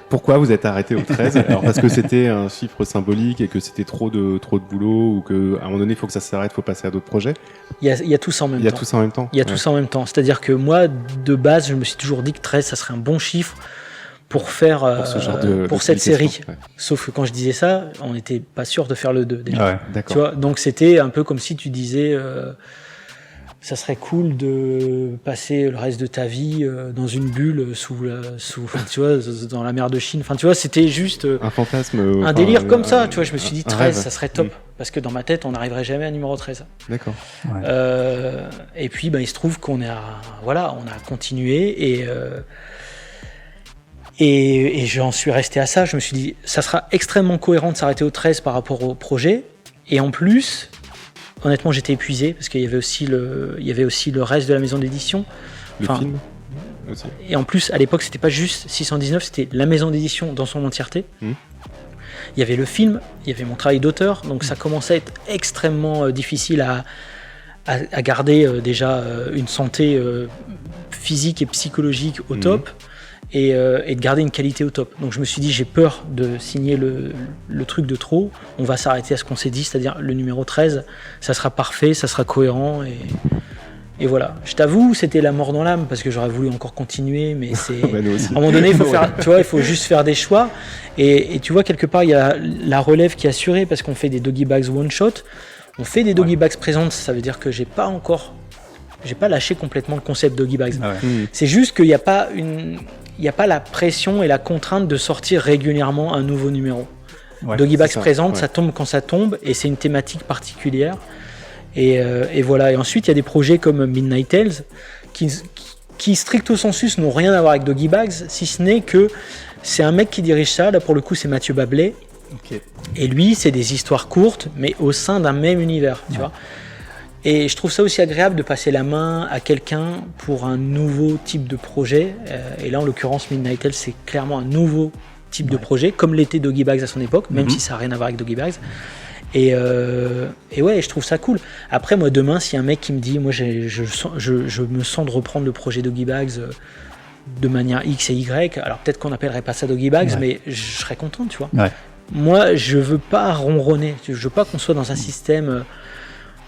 Pourquoi vous êtes arrêté au 13 ? Alors parce que c'était un chiffre symbolique et que c'était trop de boulot ou qu'à un moment donné, il faut que ça s'arrête, il faut passer à d'autres projets ? Il y a tout ça en même temps. Il y a tout ça en même temps ? Il y a tout ça en même temps. C'est-à-dire que moi, de base, je me suis toujours dit que 13, ça serait un bon chiffre pour faire pour cette série. Sauf que quand je disais ça, on n'était pas sûr de faire le 2 déjà. D'accord. Tu vois, donc c'était un peu comme si tu disais ça serait cool de passer le reste de ta vie dans une bulle tu vois, dans la mer de Chine. Enfin, tu vois, c'était juste un fantasme, un délire comme ça. Tu vois, je me suis dit 13, ça serait top. Parce que dans ma tête, on n'arriverait jamais à numéro 13. D'accord. Et puis, il se trouve qu'on on a continué et j'en suis resté à ça. Je me suis dit, ça sera extrêmement cohérent de s'arrêter au 13 par rapport au projet. Et en plus, honnêtement, j'étais épuisé parce qu'il y avait aussi le reste de la maison d'édition. Le film aussi. Et en plus, à l'époque, c'était pas juste 619, c'était la maison d'édition dans son entièreté. Il y avait le film, il y avait mon travail d'auteur, donc ça commençait à être extrêmement difficile à garder déjà une santé physique et psychologique au top. Et de garder une qualité au top. Donc je me suis dit, j'ai peur de signer le truc de trop, on va s'arrêter à ce qu'on s'est dit, c'est-à-dire le numéro 13, ça sera parfait, ça sera cohérent, et voilà. Je t'avoue, c'était la mort dans l'âme, parce que j'aurais voulu encore continuer, mais c'est... à un moment donné, il faut juste faire des choix, et tu vois, quelque part, il y a la relève qui est assurée, parce qu'on fait des Doggy Bags one-shot, on fait des Doggy Bags présentes, ça veut dire que j'ai pas encore j'ai pas lâché complètement le concept Doggy Bags. C'est juste qu'il n'y a pas la pression et la contrainte de sortir régulièrement un nouveau numéro. Doggy Bags présente, ça tombe quand ça tombe, et c'est une thématique particulière. Et voilà. Et ensuite, il y a des projets comme Midnight Tales qui stricto sensus n'ont rien à voir avec Doggy Bags, si ce n'est que c'est un mec qui dirige ça. Là, pour le coup, c'est Mathieu Bablet. Et lui, c'est des histoires courtes, mais au sein d'un même univers, tu vois. Et je trouve ça aussi agréable de passer la main à quelqu'un pour un nouveau type de projet. Et là, en l'occurrence, Midnight Tales, c'est clairement un nouveau type de projet, comme l'était Doggy Bags à son époque, même si ça n'a rien à voir avec Doggy Bags. Et ouais, je trouve ça cool. Après, moi, demain, s'il y a un mec qui me dit, moi, je me sens de reprendre le projet Doggy Bags de manière X et Y, alors peut-être qu'on n'appellerait pas ça Doggy Bags, mais je serais content, tu vois. Moi, je veux pas ronronner. Je veux pas qu'on soit dans un système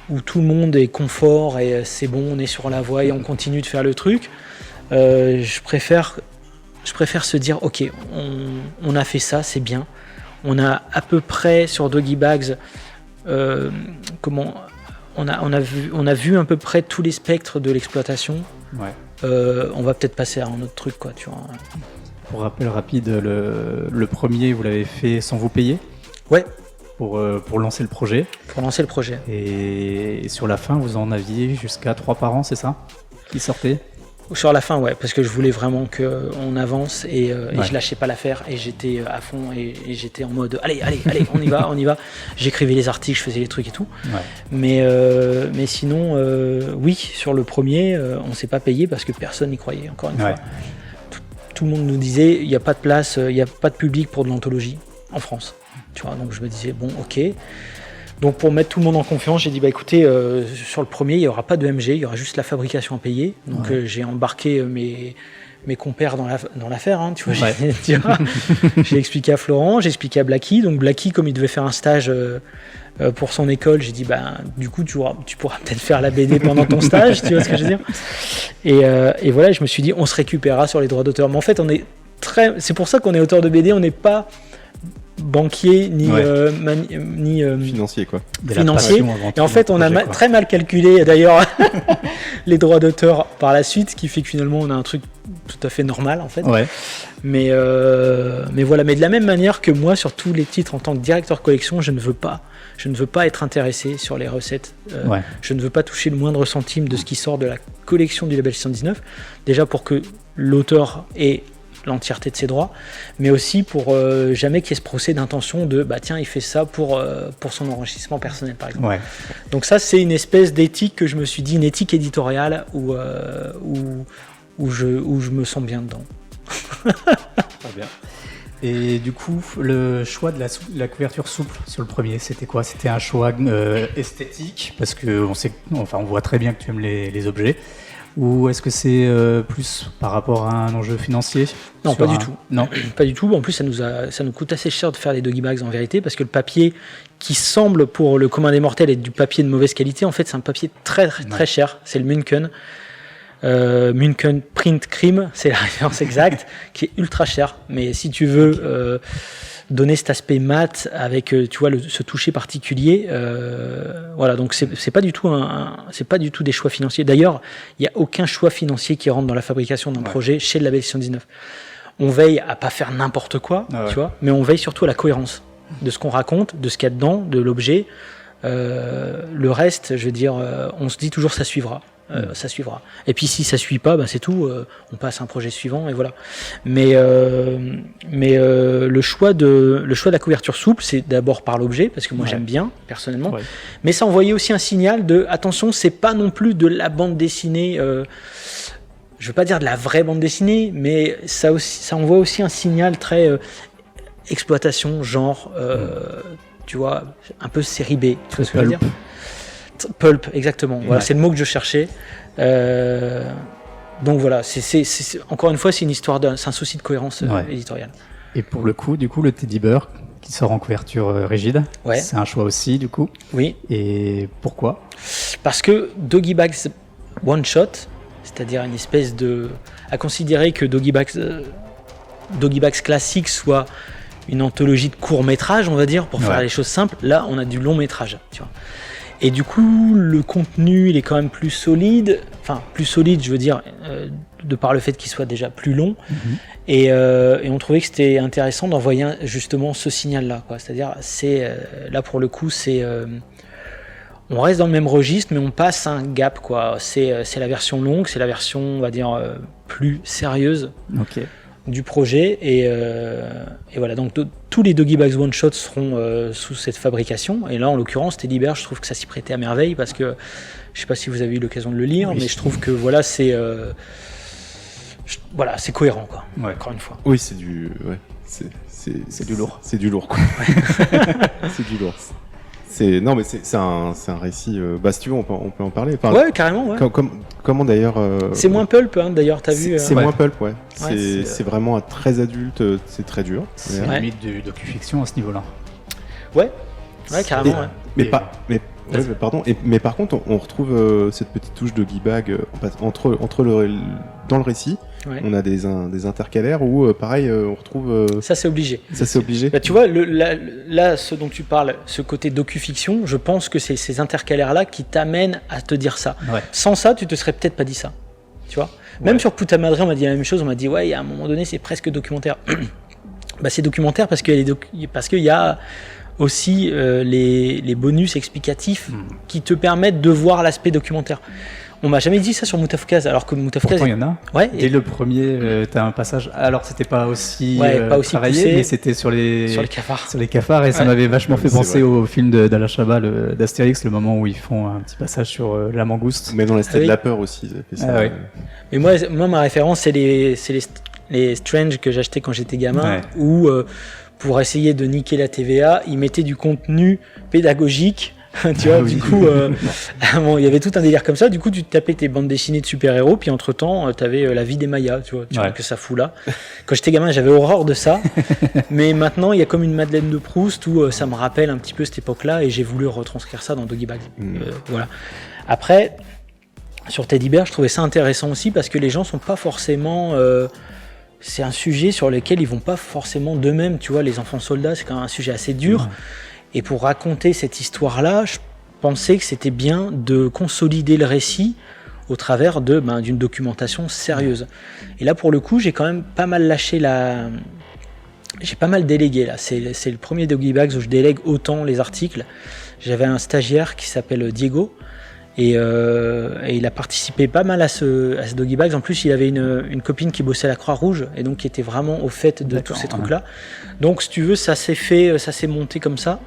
où tout le monde est confort et c'est bon, on est sur la voie et on continue de faire le truc. Je préfère se dire, ok, on a fait ça, c'est bien. On a à peu près sur Doggy Bags, on a vu à peu près tous les spectres de l'exploitation. On va peut-être passer à un autre truc, quoi, tu vois. Pour rappel rapide, le premier, vous l'avez fait sans vous payer ? Ouais. Pour lancer le projet. Pour lancer le projet. Et sur la fin, vous en aviez jusqu'à 3 par an, c'est ça ? Qui sortaient ? Sur la fin, ouais, parce que je voulais vraiment qu'on avance et je lâchais pas l'affaire et j'étais à fond et j'étais en mode allez, on y va. J'écrivais les articles, je faisais les trucs et tout. Mais sinon, oui, sur le premier, on s'est pas payé parce que personne n'y croyait, encore une fois. Tout le monde nous disait il n'y a pas de place, il n'y a pas de public pour de l'anthologie en France. Tu vois, donc je me disais bon, ok. Donc pour mettre tout le monde en confiance, j'ai dit bah écoutez, sur le premier, il n'y aura pas de MG, il y aura juste la fabrication à payer. Donc j'ai embarqué mes compères dans l'affaire, hein, tu vois. J'ai expliqué à Florent, j'ai expliqué à Blacky. Donc Blacky, comme il devait faire un stage pour son école, j'ai dit bah du coup tu pourras peut-être faire la BD pendant ton stage, tu vois ce que je veux dire. Et voilà, je me suis dit on se récupérera sur les droits d'auteur. Mais en fait, c'est pour ça qu'on est auteur de BD, on n'est pas banquier ni financier, quoi. Financier. Et en fait, on a très mal calculé d'ailleurs les droits d'auteur par la suite, ce qui fait que finalement on a un truc tout à fait normal en fait. Mais voilà. Mais de la même manière que moi, sur tous les titres en tant que directeur collection, je ne veux pas être intéressé sur les recettes. Je ne veux pas toucher le moindre centime de ce qui sort de la collection du label 619. Déjà pour que l'auteur ait l'entièreté de ses droits, mais aussi pour jamais qu'il y ait ce procès d'intention de bah tiens, il fait ça pour son enrichissement personnel par exemple. Donc ça, c'est une espèce d'éthique que je me suis dit, une éthique éditoriale où je me sens bien dedans. Très bien. Et du coup, le choix de la couverture souple sur le premier, c'était quoi ? C'était un choix esthétique, parce que on voit très bien que tu aimes les objets. Ou est-ce que c'est plus par rapport à un enjeu financier ? Non, pas du tout. Non, pas du tout. En plus, ça nous coûte assez cher de faire des Doggy Bags en vérité, parce que le papier qui semble pour le commun des mortels être du papier de mauvaise qualité, en fait, c'est un papier très très cher. C'est le Munken. Munken Print Cream, c'est la référence exacte, qui est ultra cher. Mais si tu veux donner cet aspect mat avec, tu vois, ce toucher particulier, voilà. Donc c'est pas du tout des choix financiers. D'ailleurs, il y a aucun choix financier qui rentre dans la fabrication d'un projet chez le label 619. On veille à pas faire n'importe quoi, tu vois, mais on veille surtout à la cohérence de ce qu'on raconte, de ce qu'il y a dedans, de l'objet. Le reste, je veux dire, on se dit toujours ça suivra. Ça suivra. Et puis si ça suit pas, bah c'est tout. On passe à un projet suivant et voilà. Mais le choix de la couverture souple, c'est d'abord par l'objet parce que moi j'aime bien personnellement. Mais ça envoyait aussi un signal de attention, c'est pas non plus de la bande dessinée. Je veux pas dire de la vraie bande dessinée, mais ça envoie aussi un signal très exploitation, genre, tu vois, un peu série B. Tu vois ce que je veux dire ? Pulp, exactement. Voilà, c'est le mot que je cherchais. Donc voilà, c'est encore une fois, c'est une histoire c'est un souci de cohérence éditoriale. Et pour le coup, le Teddy Bear qui sort en couverture rigide, c'est un choix aussi, du coup. Oui. Et pourquoi ? Parce que Doggy Bags One Shot, c'est-à-dire une espèce à considérer que Doggy Bags classique soit une anthologie de court métrage, on va dire, pour faire les choses simples. Là, on a du long métrage, tu vois. Et du coup, le contenu, il est quand même plus solide. Enfin, plus solide, je veux dire, de par le fait qu'il soit déjà plus long. Et on trouvait que c'était intéressant d'envoyer justement ce signal-là, quoi. C'est-à-dire, là pour le coup, on reste dans le même registre, mais on passe un gap, quoi. C'est la version longue, c'est la version, on va dire, plus sérieuse du projet. Et voilà, donc tous les Doggy Bags One Shot seront sous cette fabrication. Et là, en l'occurrence, Teddy Bear, je trouve que ça s'y prêtait à merveille parce que, je sais pas si vous avez eu l'occasion de le lire, mais je trouve que voilà, c'est cohérent, quoi. Ouais. Encore une fois. Oui, c'est du lourd. C'est du lourd, quoi. C'est du lourd. Non, mais c'est un récit. Si tu veux, on peut en parler. Enfin, ouais, carrément. Ouais. Comment d'ailleurs. C'est moins pulp, hein, d'ailleurs, t'as vu. C'est moins pulp, ouais. C'est vraiment très adulte, c'est très dur. C'est limite du docu-fiction à ce niveau-là. Ouais, carrément. Mais par contre, on retrouve cette petite touche de Doggy Bag dans le récit. Ouais. On a des intercalaires où, pareil, on retrouve. Ça, c'est obligé. Bah, tu vois, là, ce dont tu parles, ce côté docu-fiction, je pense que c'est ces intercalaires-là qui t'amènent à te dire ça. Ouais. Sans ça, tu te serais peut-être pas dit ça. Tu vois. Même sur Puta Madre, on m'a dit la même chose. On m'a dit, ouais, à un moment donné, c'est presque documentaire. C'est documentaire parce qu'il y a aussi les bonus explicatifs qui te permettent de voir l'aspect documentaire. On m'a jamais dit ça sur Moutafoukaz, alors que Moutafoukaz... Pourtant, il y en a. Ouais, dès le premier, t'as un passage... Alors, c'était pas aussi, pas aussi travaillé, poussé, mais c'était sur les cafards. Sur les cafards, et ça m'avait vachement fait penser au film d'Alain Chabat, d'Astérix, le moment où ils font un petit passage sur la mangouste. Mais dans la Cité de la Peur aussi, ils fait ça. Mais moi, ma référence, c'est les Strange que j'achetais quand j'étais gamin, où, pour essayer de niquer la TVA, ils mettaient du contenu pédagogique. Tu vois, du coup, il y avait tout un délire comme ça. Du coup, tu te tapais tes bandes dessinées de super-héros, puis entre-temps, t'avais la vie des Mayas, tu vois que ça fout là. Quand j'étais gamin, j'avais horreur de ça. Mais maintenant, il y a comme une Madeleine de Proust où ça me rappelle un petit peu cette époque-là, et j'ai voulu retranscrire ça dans Doggy Bags. Voilà. Après, sur Teddy Bear, je trouvais ça intéressant aussi parce que les gens sont pas forcément... c'est un sujet sur lequel ils vont pas forcément d'eux-mêmes, tu vois. Les enfants soldats, c'est quand même un sujet assez dur. Et pour raconter cette histoire-là, je pensais que c'était bien de consolider le récit au travers d'une documentation sérieuse. Et là, pour le coup, j'ai quand même pas mal j'ai pas mal délégué, là. C'est le premier Doggy Bags où je délègue autant les articles. J'avais un stagiaire qui s'appelle Diego, et il a participé pas mal à ce Doggy Bags. En plus, il avait une copine qui bossait à la Croix-Rouge, et donc qui était vraiment au fait de tous ces trucs-là. Donc, si tu veux, ça s'est monté comme ça.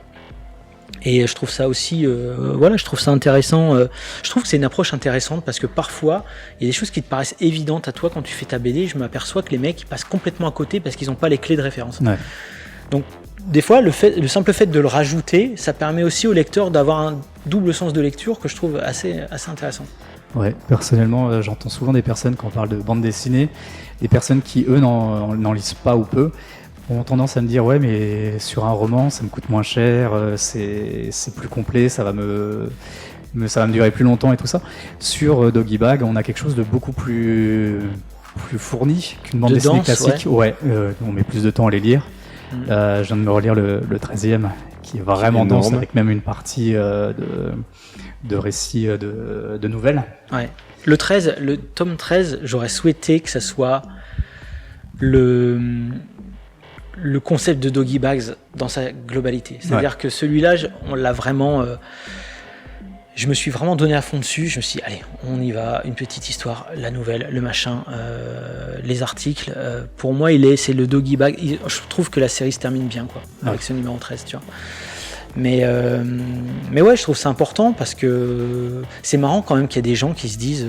Et je trouve ça aussi, je trouve ça intéressant. Je trouve que c'est une approche intéressante parce que parfois, il y a des choses qui te paraissent évidentes à toi quand tu fais ta BD. Je m'aperçois que les mecs, ils passent complètement à côté parce qu'ils n'ont pas les clés de référence. Ouais. Donc, des fois, le simple fait de le rajouter, ça permet aussi au lecteur d'avoir un double sens de lecture que je trouve assez intéressant. Ouais, personnellement, j'entends souvent des personnes, quand on parle de bande dessinée, des personnes qui, eux, n'en lisent pas ou peu, ont tendance à me dire, ouais, mais sur un roman, ça me coûte moins cher, c'est plus complet, ça va me durer plus longtemps et tout ça. Sur Doggy Bag, on a quelque chose de beaucoup plus fourni qu'une bande dessinée classique. Ouais, on met plus de temps à les lire. Je viens de me relire le 13e, qui est vraiment dense, avec même une partie de récits de nouvelles. Ouais. Le tome 13, j'aurais souhaité que ça soit le concept de Doggy Bags dans sa globalité. C'est-à-dire que celui-là, on l'a vraiment... je me suis vraiment donné à fond dessus. Je me suis dit, allez, on y va, une petite histoire, la nouvelle, le machin, les articles. Pour moi, c'est le Doggy Bag. Je trouve que la série se termine bien, quoi, avec ce numéro 13, tu vois. Mais ouais, je trouve ça important parce que c'est marrant quand même qu'il y a des gens qui se disent...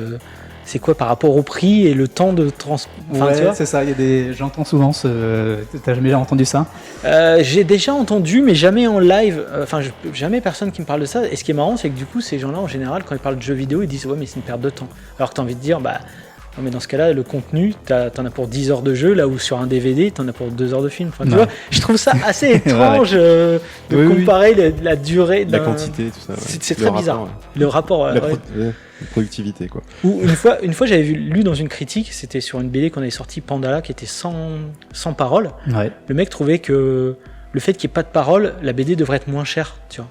c'est quoi par rapport au prix et le temps de ouais, c'est ça, j'entends souvent t'as jamais entendu ça? J'ai déjà entendu, mais jamais en live, jamais personne qui me parle de ça. Et ce qui est marrant, c'est que du coup, ces gens-là, en général, quand ils parlent de jeux vidéo, ils disent ouais, mais c'est une perte de temps. Alors que t'as envie de dire, non, mais dans ce cas-là, le contenu, t'en as pour 10 heures de jeu, là où sur un DVD, t'en as pour 2 heures de film. Tu vois, je trouve ça assez étrange de comparer la durée la quantité, tout ça. Ouais. C'est très bizarre. Le rapport. La productivité, quoi. Ou une fois j'avais lu dans une critique, c'était sur une BD qu'on avait sortie, Pandala, qui était sans parole. Ouais. Le mec trouvait que le fait qu'il n'y ait pas de parole, la BD devrait être moins chère, tu vois.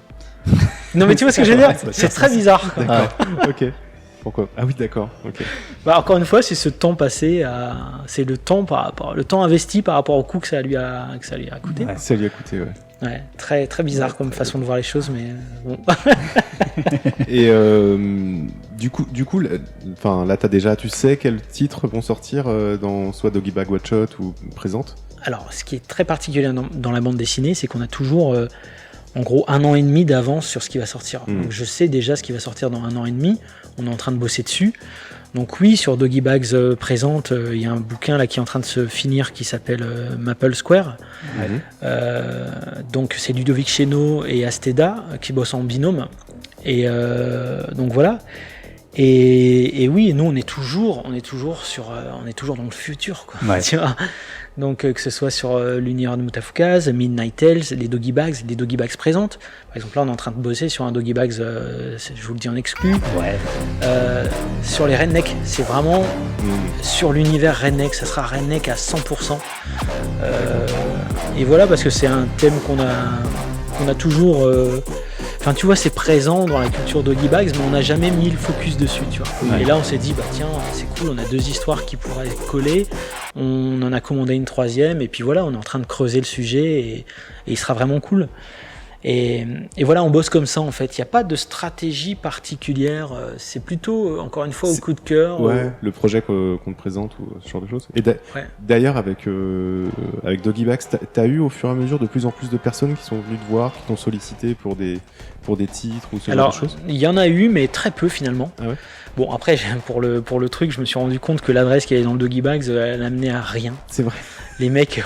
Non mais tu vois ce que je veux dire ? C'est très bizarre. D'accord. Ok. Pourquoi ? Ah oui, d'accord. Ok. Bah, encore une fois, c'est ce temps passé, c'est le temps investi par rapport au coût que ça lui a coûté. Ouais, ça lui a coûté, ouais. Ouais, très très bizarre comme façon de voir les choses, mais bon. Et du coup, là, tu sais quels titres vont sortir dans soit Doggy Bag Watch Shot ou Présente ? Alors, ce qui est très particulier dans la bande dessinée, c'est qu'on a toujours, en gros, 1 an et demi d'avance sur ce qui va sortir. Donc, je sais déjà ce qui va sortir dans 1 an et demi. On est en train de bosser dessus. Donc oui, sur Doggy Bags Présente, il y a un bouquin là qui est en train de se finir qui s'appelle Maple Square. Donc c'est Ludovic Chénaud et Asteda qui bossent en binôme. Et donc voilà. Et oui, nous on est toujours dans le futur, quoi. Ouais. Tu vois, donc que ce soit sur l'univers de Mutafukaz, Midnight Tales, les Doggy Bags Présentes. Par exemple, là on est en train de bosser sur un Doggy Bags, je vous le dis en exclu. Ouais. Sur les rednecks, c'est vraiment sur l'univers redneck, ça sera redneck à 100%. Et voilà, parce que c'est un thème qu'on a toujours. Enfin, tu vois, c'est présent dans la culture Doggy Bags, mais on n'a jamais mis le focus dessus, tu vois. Ouais. Et là, on s'est dit, bah tiens, c'est cool, on a 2 histoires qui pourraient coller. On en a commandé une 3e, et puis voilà, on est en train de creuser le sujet, et il sera vraiment cool. Et voilà, on bosse comme ça, en fait. Il n'y a pas de stratégie particulière. C'est plutôt, encore une fois, au coup de cœur. Ouais, le projet qu'on te présente ou ce genre de choses. Et d'ailleurs, avec Doggy Bags, t'as eu au fur et à mesure de plus en plus de personnes qui sont venues te voir, qui t'ont sollicité pour des titres ou ce genre de choses. Il y en a eu, mais très peu finalement. Ah ouais. Bon, après, pour le truc, je me suis rendu compte que l'adresse qui est dans le Doggy Bags, elle amenait à rien. C'est vrai. Les mecs.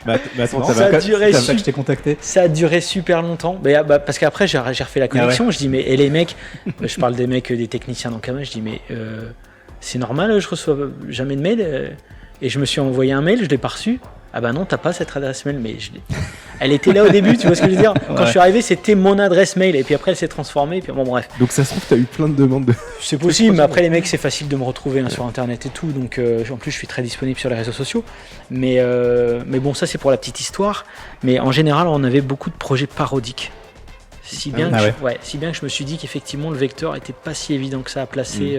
Bah attends, ça a duré que je t'ai contacté. Ça a duré super longtemps. Parce qu'après, j'ai refait la connexion. Ah ouais. Je dis, mais et les mecs, je parle des mecs, des techniciens d'Ankama, je dis, mais c'est normal, je reçois jamais de mail. Et je me suis envoyé un mail, je l'ai pas reçu. Ah bah non, t'as pas cette adresse mail, mais elle était là au début, tu vois ce que je veux dire. Quand je suis arrivé, c'était mon adresse mail, et puis après elle s'est transformée, et puis bon bref. Donc ça se trouve, t'as eu plein de demandes de... C'est possible, mais après les mecs, c'est facile de me retrouver sur internet et tout, donc en plus je suis très disponible sur les réseaux sociaux. Mais bon, ça c'est pour la petite histoire. Mais en général, on avait beaucoup de projets parodiques. Si bien que je me suis dit qu'effectivement le vecteur était pas si évident que ça à placer.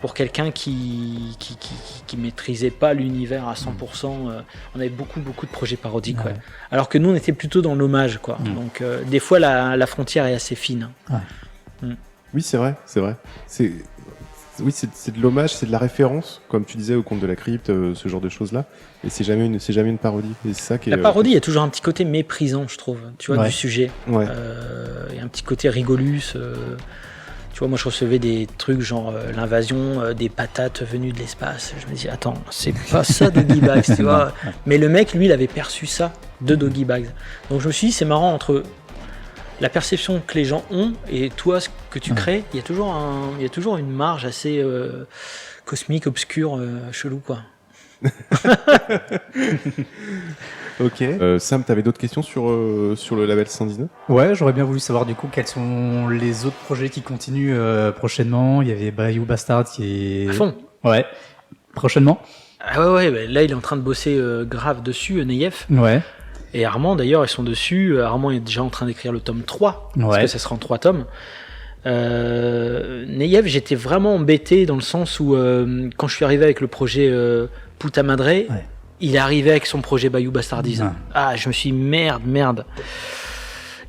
Pour quelqu'un qui maîtrisait pas l'univers à 100%, on avait beaucoup de projets parodiques, ouais. Alors que nous on était plutôt dans l'hommage, quoi. Donc des fois la frontière est assez fine. Oui, c'est vrai. C'est de l'hommage, c'est de la référence, comme tu disais au Conte de la Crypte, ce genre de choses là. Et c'est jamais une parodie. Et c'est ça qui est, la parodie, il y a toujours un petit côté méprisant, je trouve. Tu vois, du sujet. Ouais. Il y a un petit côté rigolus. Tu vois, moi je recevais des trucs genre l'invasion des patates venues de l'espace. Je me dis, attends, c'est pas ça Doggy Bags, tu vois. Mais le mec, lui, il avait perçu ça de Doggy Bags. Donc je me suis dit, c'est marrant entre la perception que les gens ont et toi, ce que tu crées, il y a toujours une marge assez cosmique, obscure, chelou, quoi. Ok. Sam, t'avais d'autres questions sur le label 119 ? Ouais, j'aurais bien voulu savoir du coup quels sont les autres projets qui continuent prochainement. Il y avait Bayou Bastard qui est... À fond. Ouais. Prochainement. Ah ouais, bah, là il est en train de bosser grave dessus, Neyef. Ouais. Et Armand d'ailleurs, ils sont dessus. Armand est déjà en train d'écrire le tome 3, parce que ça sera en 3 tomes. Neyef, j'étais vraiment embêté dans le sens où quand je suis arrivé avec le projet Puta Madre, il est arrivé avec son projet Bayou Bastardise. Ah, je me suis dit, merde.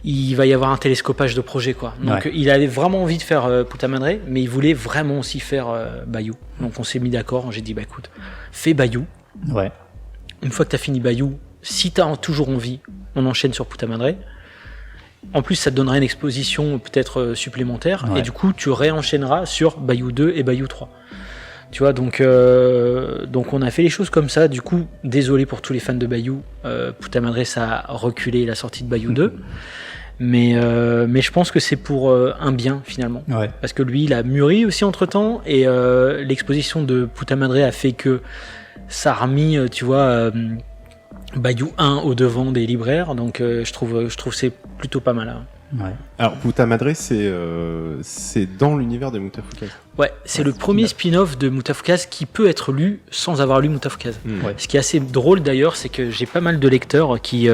Il va y avoir un télescopage de projet, quoi. Donc, il avait vraiment envie de faire Puta Madre, mais il voulait vraiment aussi faire Bayou. Donc, on s'est mis d'accord. J'ai dit, bah écoute, fais Bayou. Ouais. Une fois que t'as fini Bayou, si t'as toujours envie, on enchaîne sur Puta Madre. En plus, ça te donnera une exposition peut-être supplémentaire. Et du coup, tu réenchaîneras sur Bayou 2 et Bayou 3. Tu vois, donc on a fait les choses comme ça. Du coup, désolé pour tous les fans de Bayou. Puta Madre, ça a reculé la sortie de Bayou 2. Mais je pense que c'est pour un bien, finalement. Ouais. Parce que lui, il a mûri aussi entre-temps. Et l'exposition de Puta Madre a fait que ça a remis, tu vois, Bayou 1 au devant des libraires. Donc je trouve c'est plutôt pas mal. Hein. Ouais. Alors Puta Madre, c'est dans l'univers de Mutafukaz. Ouais, c'est le premier spin-off de Mutafukaz qui peut être lu sans avoir lu Mutafukaz. Ce qui est assez drôle d'ailleurs, c'est que j'ai pas mal de lecteurs qui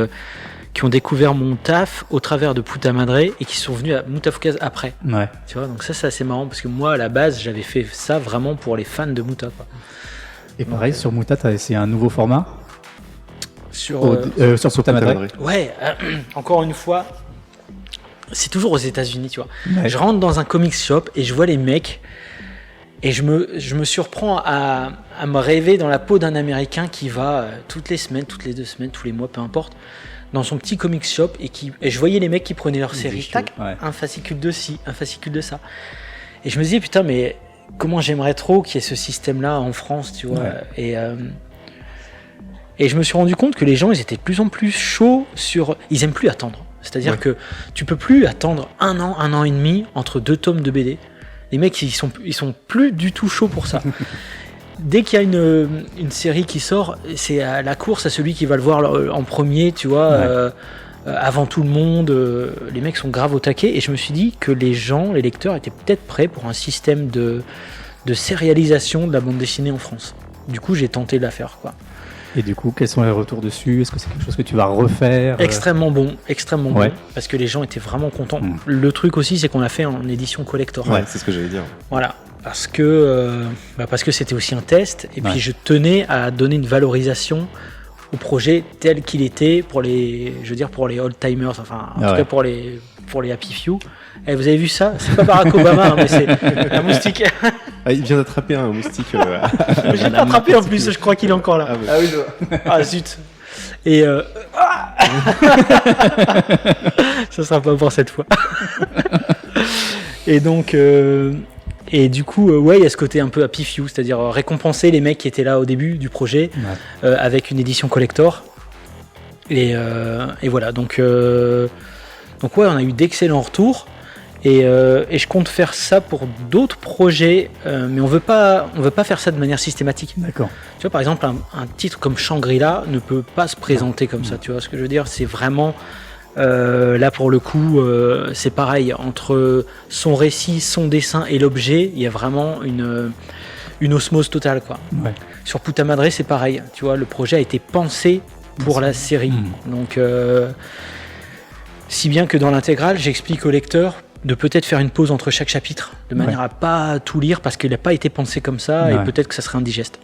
qui ont découvert mon taf au travers de Puta Madre et qui sont venus à Mutafukaz après. Ouais. Tu vois, donc ça c'est assez marrant parce que moi à la base j'avais fait ça vraiment pour les fans de Muta, quoi. Et pareil, sur Muta, tu as essayé un nouveau format sur Puta Madre. Ouais, encore une fois, c'est toujours aux États-Unis, tu vois. Ouais. Je rentre dans un comics shop et je vois les mecs et je me surprends à me rêver dans la peau d'un Américain qui va toutes les semaines, toutes les 2 semaines, tous les mois, peu importe, dans son petit comics shop et je voyais les mecs qui prenaient leur série, tac, un fascicule de ci, un fascicule de ça. Et je me disais, putain, mais comment j'aimerais trop qu'il y ait ce système-là en France, tu vois. Ouais. Et je me suis rendu compte que les gens, ils étaient de plus en plus chauds ils aiment plus attendre. C'est-à-dire que tu peux plus attendre 1 an et demi entre 2 tomes de BD. Les mecs, ils sont plus du tout chauds pour ça. Dès qu'il y a une série qui sort, c'est à la course à celui qui va le voir en premier, tu vois, avant tout le monde. Les mecs sont grave au taquet. Et je me suis dit que les lecteurs étaient peut-être prêts pour un système de sérialisation de la bande dessinée en France. Du coup, j'ai tenté de la faire, quoi. Et du coup, quels sont les retours dessus ? Est-ce que c'est quelque chose que tu vas refaire ? Extrêmement bon, parce que les gens étaient vraiment contents. Le truc aussi, c'est qu'on l'a fait en édition collector. Ouais, c'est ce que j'allais dire. Voilà, parce que c'était aussi un test, et puis je tenais à donner une valorisation au projet tel qu'il était pour les old-timers, enfin, en tout cas pour les Happy Few. Et vous avez vu ça ? C'est pas Barack Obama, mais c'est un moustique. Il vient d'attraper un moustique. J'ai pas attrapé en plus, je crois qu'il est encore là. Ah oui, je vois. Ah zut. Et ça sera pas pour cette fois. Et donc, et du coup, il y a ce côté un peu Happy Few, c'est-à-dire récompenser les mecs qui étaient là au début du projet avec une édition collector. Et voilà, donc on a eu d'excellents retours. Et je compte faire ça pour d'autres projets, mais on veut pas faire ça de manière systématique. D'accord. Tu vois, par exemple, un titre comme Shangri-La ne peut pas se présenter comme ça. Tu vois ce que je veux dire ? C'est vraiment là pour le coup, c'est pareil entre son récit, son dessin et l'objet. Il y a vraiment une osmose totale, quoi. Ouais. Sur Puta Madre, c'est pareil. Tu vois, le projet a été pensé pour la série. Donc, si bien que dans l'intégrale, j'explique au lecteur de peut-être faire une pause entre chaque chapitre, de manière à pas tout lire parce qu'il n'a pas été pensé comme ça et peut-être que ça serait indigeste.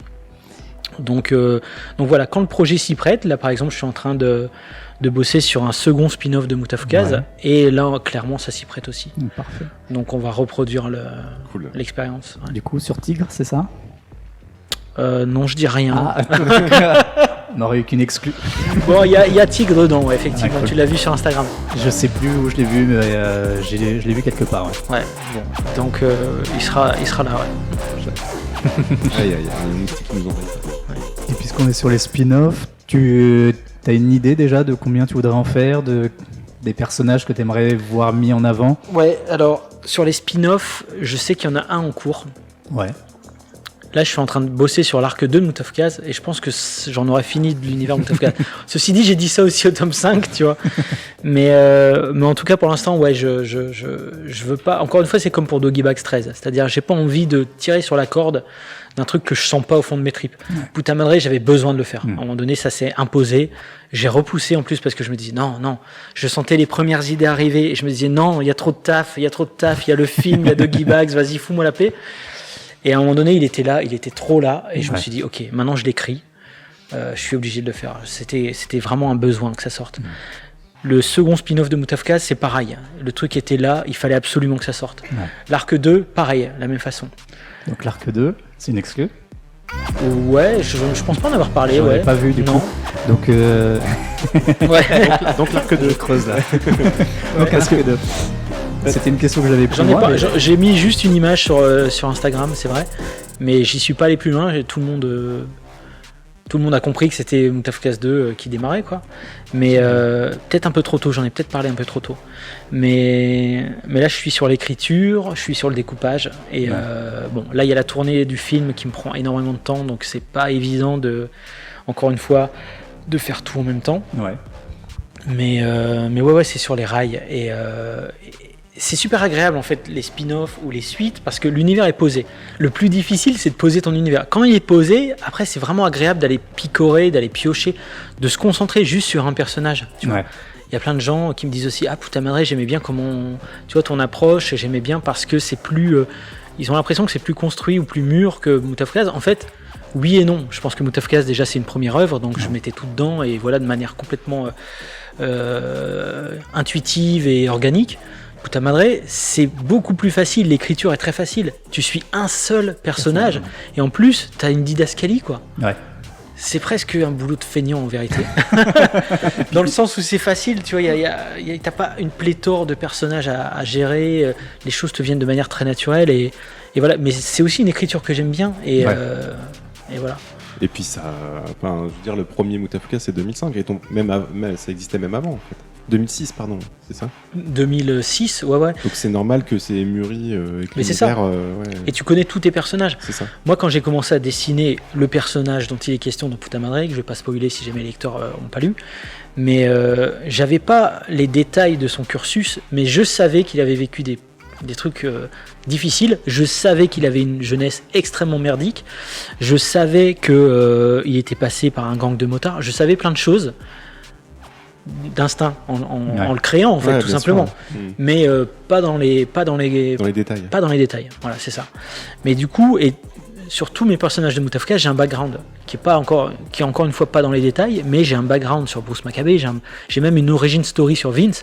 Donc voilà, quand le projet s'y prête, là par exemple je suis en train de bosser sur un second spin-off de Mutafukaz et là clairement ça s'y prête aussi. Parfait. Donc on va reproduire l'expérience. Du coup sur Tigre, c'est ça ? Non, je dis rien. On n'aurait eu qu'une exclue. Bon, il y a Tigre dedans, effectivement. Cool. Tu l'as vu sur Instagram. Je sais plus où je l'ai vu, mais je l'ai vu quelque part. Ouais, bon. Donc il sera là, Aïe, les moustiques nous embêtent. Et puisqu'on est sur les spin-offs, tu as une idée déjà de combien tu voudrais en faire, des personnages que tu aimerais voir mis en avant ? Ouais, alors sur les spin-offs, je sais qu'il y en a un en cours. Ouais. Là, je suis en train de bosser sur l'arc 2 de Mutafukaz et je pense que j'en aurais fini de l'univers Mutafukaz. Ceci dit, j'ai dit ça aussi au tome 5, tu vois. Mais en tout cas, pour l'instant, je veux pas. Encore une fois, c'est comme pour Doggy Bags 13. C'est-à-dire, j'ai pas envie de tirer sur la corde d'un truc que je sens pas au fond de mes tripes. Puta Madre, j'avais besoin de le faire. À un moment donné, ça s'est imposé. J'ai repoussé en plus parce que je me disais non. Je sentais les premières idées arriver et je me disais non, il y a trop de taf, il y a le film, il y a Doggy Bags, vas-y, fous-moi la paix. Et à un moment donné, il était trop là, et je me suis dit, ok, maintenant je l'écris, je suis obligé de le faire. C'était vraiment un besoin que ça sorte. Le second spin-off de Mutafukaz, c'est pareil. Le truc était là, il fallait absolument que ça sorte. L'arc 2, pareil, la même façon. Donc l'arc 2, c'est une exclue ? Ouais, je pense pas en avoir parlé. Je l'avais pas vu du coup. Donc, donc l'arc 2 creuse là. Donc l'arc 2. C'était une question que j'avais pour moi. J'ai mis juste une image sur Instagram, c'est vrai, mais j'y suis pas allé plus loin. Tout le monde a compris que c'était Mutafukaz 2 qui démarrait, quoi. Mais peut-être un peu trop tôt, j'en ai peut-être parlé un peu trop tôt. Mais là, je suis sur l'écriture, je suis sur le découpage. Et là, il y a la tournée du film qui me prend énormément de temps, donc c'est pas évident encore une fois, de faire tout en même temps. Ouais. Mais c'est sur les rails. Et c'est super agréable en fait les spin-offs ou les suites parce que l'univers est posé. Le plus difficile c'est de poser ton univers. Quand il est posé, après c'est vraiment agréable d'aller picorer, d'aller piocher, de se concentrer juste sur un personnage. Tu vois. il y a plein de gens qui me disent aussi puta madre, j'aimais bien comment tu vois ton approche, j'aimais bien parce que c'est plus ils ont l'impression que c'est plus construit ou plus mûr que Moutafoukaz. En fait, oui et non. Je pense que Moutafoukaz déjà c'est une première œuvre, donc je mettais tout dedans et voilà, de manière complètement intuitive et organique. Puta madre, c'est beaucoup plus facile, l'écriture est très facile. Tu suis un seul personnage et en plus t'as une didascalie quoi. Ouais. C'est presque un boulot de feignant en vérité. Dans le sens où c'est facile, tu vois, t'as pas une pléthore de personnages à gérer, les choses te viennent de manière très naturelle et voilà. Mais c'est aussi une écriture que j'aime bien et voilà. Et puis ça, enfin, je veux dire, le premier Moutafoukaz c'est 2005, et donc ça existait même avant en fait. 2006, pardon, c'est ça ? 2006, ouais. Donc c'est normal que c'est mûri et que mais c'est ça. Et tu connais tous tes personnages. C'est ça. Moi, quand j'ai commencé à dessiner le personnage dont il est question dans Puta Madre, je vais pas spoiler si jamais les lecteurs n'ont pas lu, mais j'avais pas les détails de son cursus, mais je savais qu'il avait vécu des trucs difficiles. Je savais qu'il avait une jeunesse extrêmement merdique. Je savais qu'il était passé par un gang de motards. Je savais plein de choses. D'instinct en le créant en fait tout simplement mais pas dans les détails, pas dans les détails, voilà, c'est ça. Mais du coup, et sur tous mes personnages de Moutafoukaz, j'ai un background qui est encore une fois pas dans les détails, mais j'ai un background sur Bruce Maccabée, j'ai même une origin story sur Vince.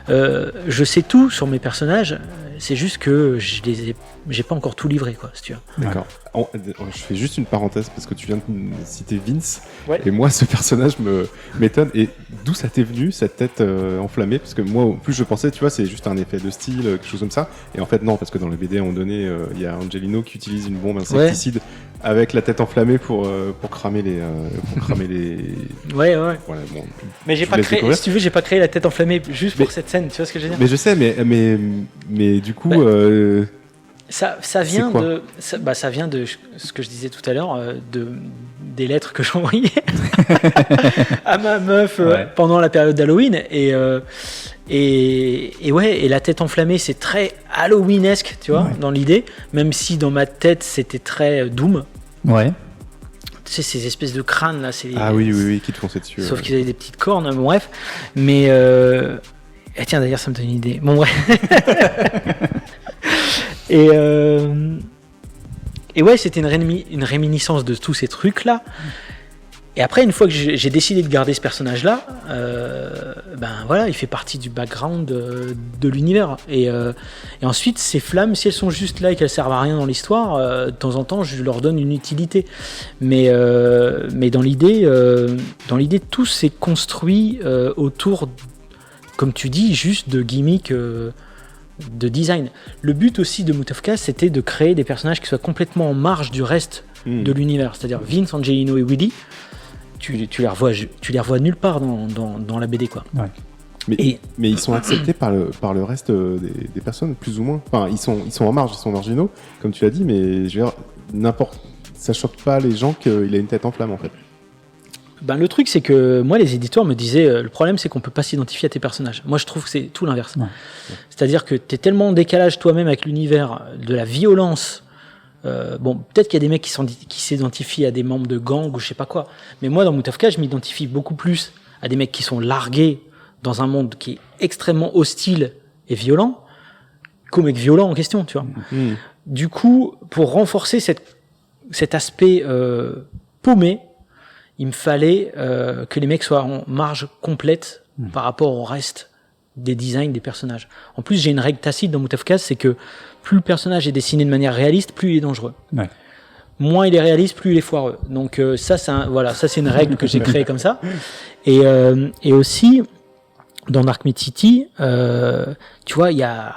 Je sais tout sur mes personnages, c'est juste que j'ai pas encore tout livré quoi, si tu veux. D'accord. Je fais juste une parenthèse parce que tu viens de citer Vince, et moi ce personnage m'étonne. Et d'où ça t'est venu, cette tête enflammée? Parce que moi, en plus, je pensais, tu vois, c'est juste un effet de style, quelque chose comme ça. Et en fait, non, parce que dans le BD, à un moment donné, il y a Angelino qui utilise une bombe insecticide avec la tête enflammée pour cramer les. Ouais. Voilà, bon, mais j'ai pas créé, si tu veux, j'ai pas créé la tête enflammée juste pour cette scène. Tu vois ce que je veux dire? Mais je sais, mais du coup. Ça vient de ce que je disais tout à l'heure, des lettres que j'envoyais à ma meuf pendant la période d'Halloween et la tête enflammée, c'est très Halloweenesque, tu vois, dans l'idée, même si dans ma tête c'était très Doom. Ouais. Tu sais, ces espèces de crânes là, c'est oui, qui te fonçaient dessus. Sauf qu'ils avaient des petites cornes, bref. Mais tiens, d'ailleurs, ça me donne une idée. Bon, bref. Et ouais, c'était une réminiscence de tous ces trucs-là. Et après, une fois que j'ai décidé de garder ce personnage-là, voilà, il fait partie du background de l'univers. Et ensuite, ces flammes, si elles sont juste là et qu'elles servent à rien dans l'histoire, de temps en temps, je leur donne une utilité. Mais dans l'idée, tout s'est construit autour, comme tu dis, juste de gimmicks. De design. Le but aussi de Moutafoukaz, c'était de créer des personnages qui soient complètement en marge du reste de l'univers. C'est-à-dire Vince, Angelino et Willy, tu les revois nulle part dans la BD, quoi. Ouais. Mais ils sont acceptés par le reste des personnes, plus ou moins. Enfin, ils sont en marge, ils sont marginaux, comme tu l'as dit, mais je veux dire, ça choque pas les gens qu'il a une tête en flamme, en fait. Le truc, c'est que moi, les éditeurs me disaient le problème, c'est qu'on peut pas s'identifier à tes personnages. Moi, je trouve que c'est tout l'inverse. Ouais. C'est-à-dire que tu es tellement en décalage toi-même avec l'univers de la violence. Peut-être qu'il y a des mecs qui s'identifient à des membres de gangs ou je sais pas quoi. Mais moi, dans Moutafoukaz, je m'identifie beaucoup plus à des mecs qui sont largués dans un monde qui est extrêmement hostile et violent qu'aux mecs violents en question, tu vois. Du coup, pour renforcer cet aspect paumé, il me fallait que les mecs soient en marge complète par rapport au reste des designs des personnages. En plus, j'ai une règle tacite dans Moutafoukaz, c'est que plus le personnage est dessiné de manière réaliste, plus il est dangereux. Ouais. Moins il est réaliste, plus il est foireux. Donc ça c'est une règle que j'ai créée comme ça. Et aussi, dans Dark Mid City, tu vois, il y a...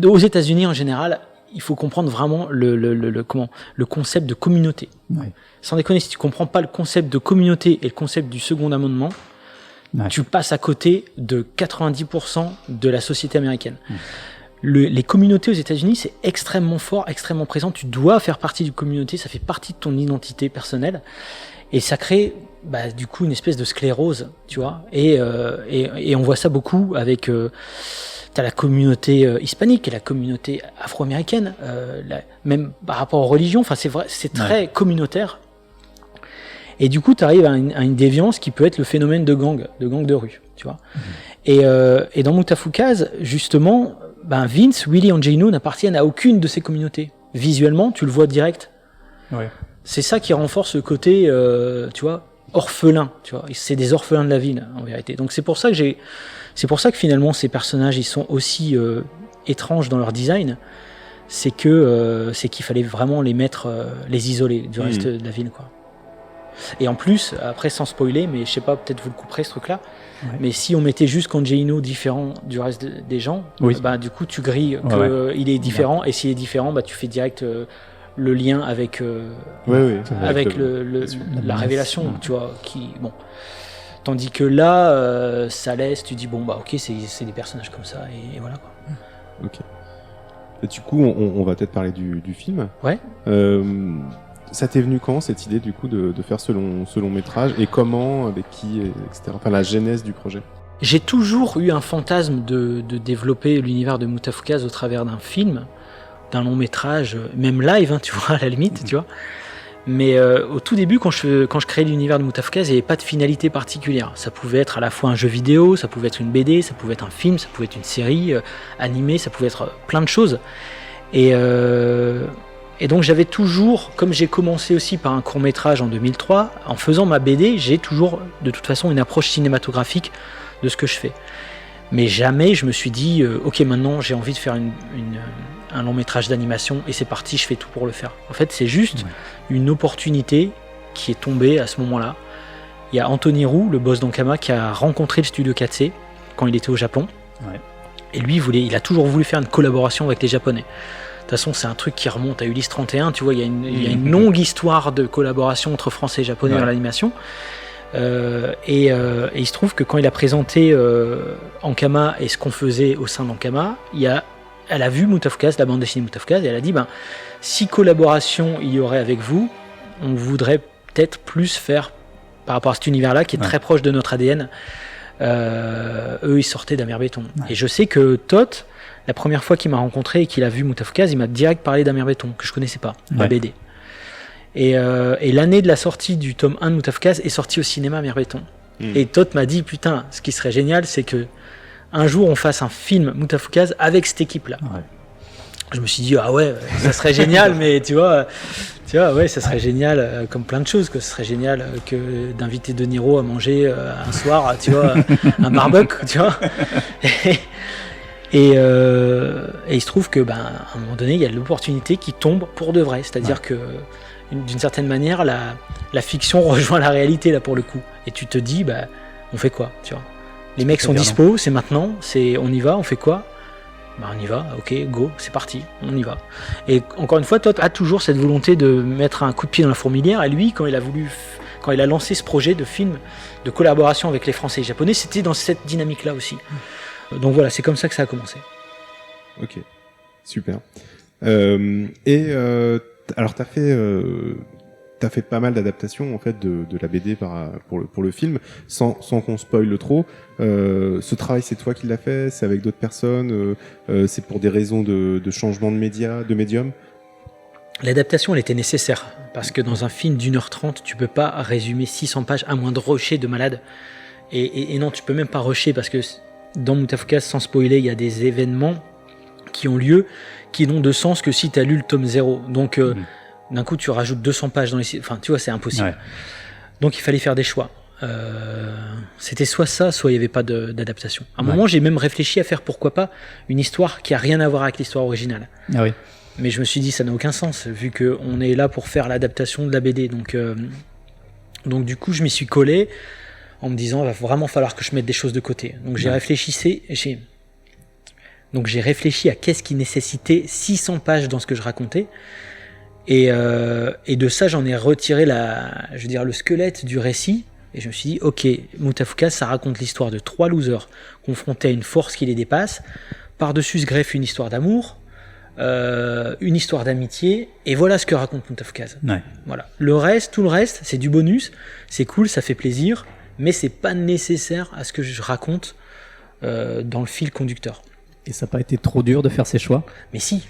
Aux États-Unis en général, il faut comprendre vraiment le concept de communauté. Ouais. Sans déconner, si tu comprends pas le concept de communauté et le concept du second amendement, tu passes à côté de 90% de la société américaine. Les communautés aux États-Unis, c'est extrêmement fort, extrêmement présent. Tu dois faire partie d'une communauté, ça fait partie de ton identité personnelle. Et ça crée du coup une espèce de sclérose, tu vois. Et on voit ça beaucoup avec... T'as la communauté hispanique et la communauté afro-américaine, même par rapport aux religions. Enfin, c'est vrai, c'est très communautaire. Et du coup, tu arrives à une déviance qui peut être le phénomène de gang de rue, tu vois. Et dans Mutafukaz, justement, Vince, Willy et Gino n'appartiennent à aucune de ces communautés. Visuellement, tu le vois direct. Ouais. C'est ça qui renforce le côté, tu vois, orphelin, tu vois. C'est des orphelins de la ville, en vérité. Donc c'est pour ça que finalement ces personnages, ils sont aussi étranges dans leur design. C'est qu'il fallait vraiment les isoler du reste de la ville, quoi. Et en plus, après sans spoiler, mais je sais pas, peut-être vous le couperez ce truc-là, mais si on mettait juste Kangeino différent du reste des gens, du coup tu grilles qu'il est différent, et s'il est différent, tu fais direct le lien avec la révélation, tu vois, tandis que là, ça laisse, tu dis ok, c'est des personnages comme ça, et voilà, quoi. Ok. Et du coup, on va peut-être parler du film. Ouais. Ça t'est venu quand, cette idée du coup de faire ce long métrage, et comment, avec qui, etc. Enfin, la genèse du projet. J'ai toujours eu un fantasme de développer l'univers de Mutafukaz au travers d'un film, d'un long métrage, même live, tu vois, à la limite, tu vois. Mais au tout début, quand je créais l'univers de Mutafukaz, il n'y avait pas de finalité particulière. Ça pouvait être à la fois un jeu vidéo, ça pouvait être une BD, ça pouvait être un film, ça pouvait être une série animée, ça pouvait être plein de choses. Et donc j'avais toujours, comme j'ai commencé aussi par un court-métrage en 2003, en faisant ma BD, j'ai toujours de toute façon une approche cinématographique de ce que je fais. Mais jamais je me suis dit, ok, maintenant j'ai envie de faire un long-métrage d'animation et c'est parti, je fais tout pour le faire. En fait, c'est juste une opportunité qui est tombée à ce moment-là. Il y a Anthony Roux, le boss d'Ankama, qui a rencontré le studio 4C quand il était au Japon. Ouais. Et lui, il a toujours voulu faire une collaboration avec les Japonais. De toute façon, c'est un truc qui remonte à Ulysse 31, tu vois, il y a une longue histoire de collaboration entre Français et Japonais dans l'animation. Et il se trouve que quand il a présenté Ankama et ce qu'on faisait au sein d'Ankama, elle a vu Mutafukaz, la bande dessinée Mutafukaz, et elle a dit, si collaboration il y aurait avec vous, on voudrait peut-être plus faire par rapport à cet univers-là qui est très proche de notre ADN. Eux, ils sortaient d'Amer Béton. Ouais. Et je sais que Tot, la première fois qu'il m'a rencontré et qu'il a vu Mutafukaz, il m'a direct parlé d'Amer Béton, que je connaissais pas, la BD. Et l'année de la sortie du tome 1 de Mutafukaz est sorti au cinéma Amer Béton. Et Tot m'a dit, putain, ce qui serait génial, c'est que un jour on fasse un film Mutafukaz avec cette équipe-là. Ouais. Je me suis dit, ah ouais, ça serait génial, mais tu vois, ouais, ça serait génial, comme plein de choses, que ce serait génial que d'inviter De Niro à manger un soir, tu vois, un barbecue, tu vois. Et il se trouve que, à un moment donné, il y a l'opportunité qui tombe pour de vrai, c'est-à-dire que d'une certaine manière, la fiction rejoint la réalité là pour le coup. Et tu te dis, on fait quoi, tu vois. Les mecs sont dispo, c'est maintenant, on y va, on fait quoi? On y va, ok, go, c'est parti, on y va. Et encore une fois, Tot a toujours cette volonté de mettre un coup de pied dans la fourmilière. Et lui, quand il a lancé ce projet de film de collaboration avec les Français et les Japonais, c'était dans cette dynamique-là aussi. Donc voilà, c'est comme ça que ça a commencé. Ok, super. Alors t'as fait pas mal d'adaptations en fait de la BD pour le film, sans qu'on spoile trop. Ce travail, c'est toi qui l'as fait, c'est avec d'autres personnes, c'est pour des raisons de changement de médium. L'adaptation, elle était nécessaire parce que dans un film d'1h30, tu peux pas résumer 600 pages à moins de rusher de malade. Et non, tu peux même pas rusher parce que dans Mutafukaz, sans spoiler, il y a des événements qui ont lieu qui n'ont de sens que si tu as lu le tome 0. Donc d'un coup, tu rajoutes 200 pages dans les... Enfin, tu vois, c'est impossible. Ouais. Donc, il fallait faire des choix. C'était soit ça, soit il n'y avait pas d'adaptation. À un moment, j'ai même réfléchi à faire, pourquoi pas, une histoire qui n'a rien à voir avec l'histoire originale. Ah oui. Mais je me suis dit, ça n'a aucun sens, vu qu'on est là pour faire l'adaptation de la BD. Donc du coup, je m'y suis collé en me disant, il va vraiment falloir que je mette des choses de côté. Donc, j'ai réfléchi à qu'est-ce qui nécessitait 600 pages dans ce que je racontais. Et de ça, j'en ai retiré le squelette du récit. Et je me suis dit, ok, Mutafukaz, ça raconte l'histoire de 3 losers confrontés à une force qui les dépasse. Par-dessus se greffe une histoire d'amour, une histoire d'amitié. Et voilà ce que raconte Mutafukaz. Ouais. Voilà. Tout le reste, c'est du bonus. C'est cool, ça fait plaisir. Mais c'est pas nécessaire à ce que je raconte dans le fil conducteur. Et ça n'a pas été trop dur de faire ces choix? Mais si,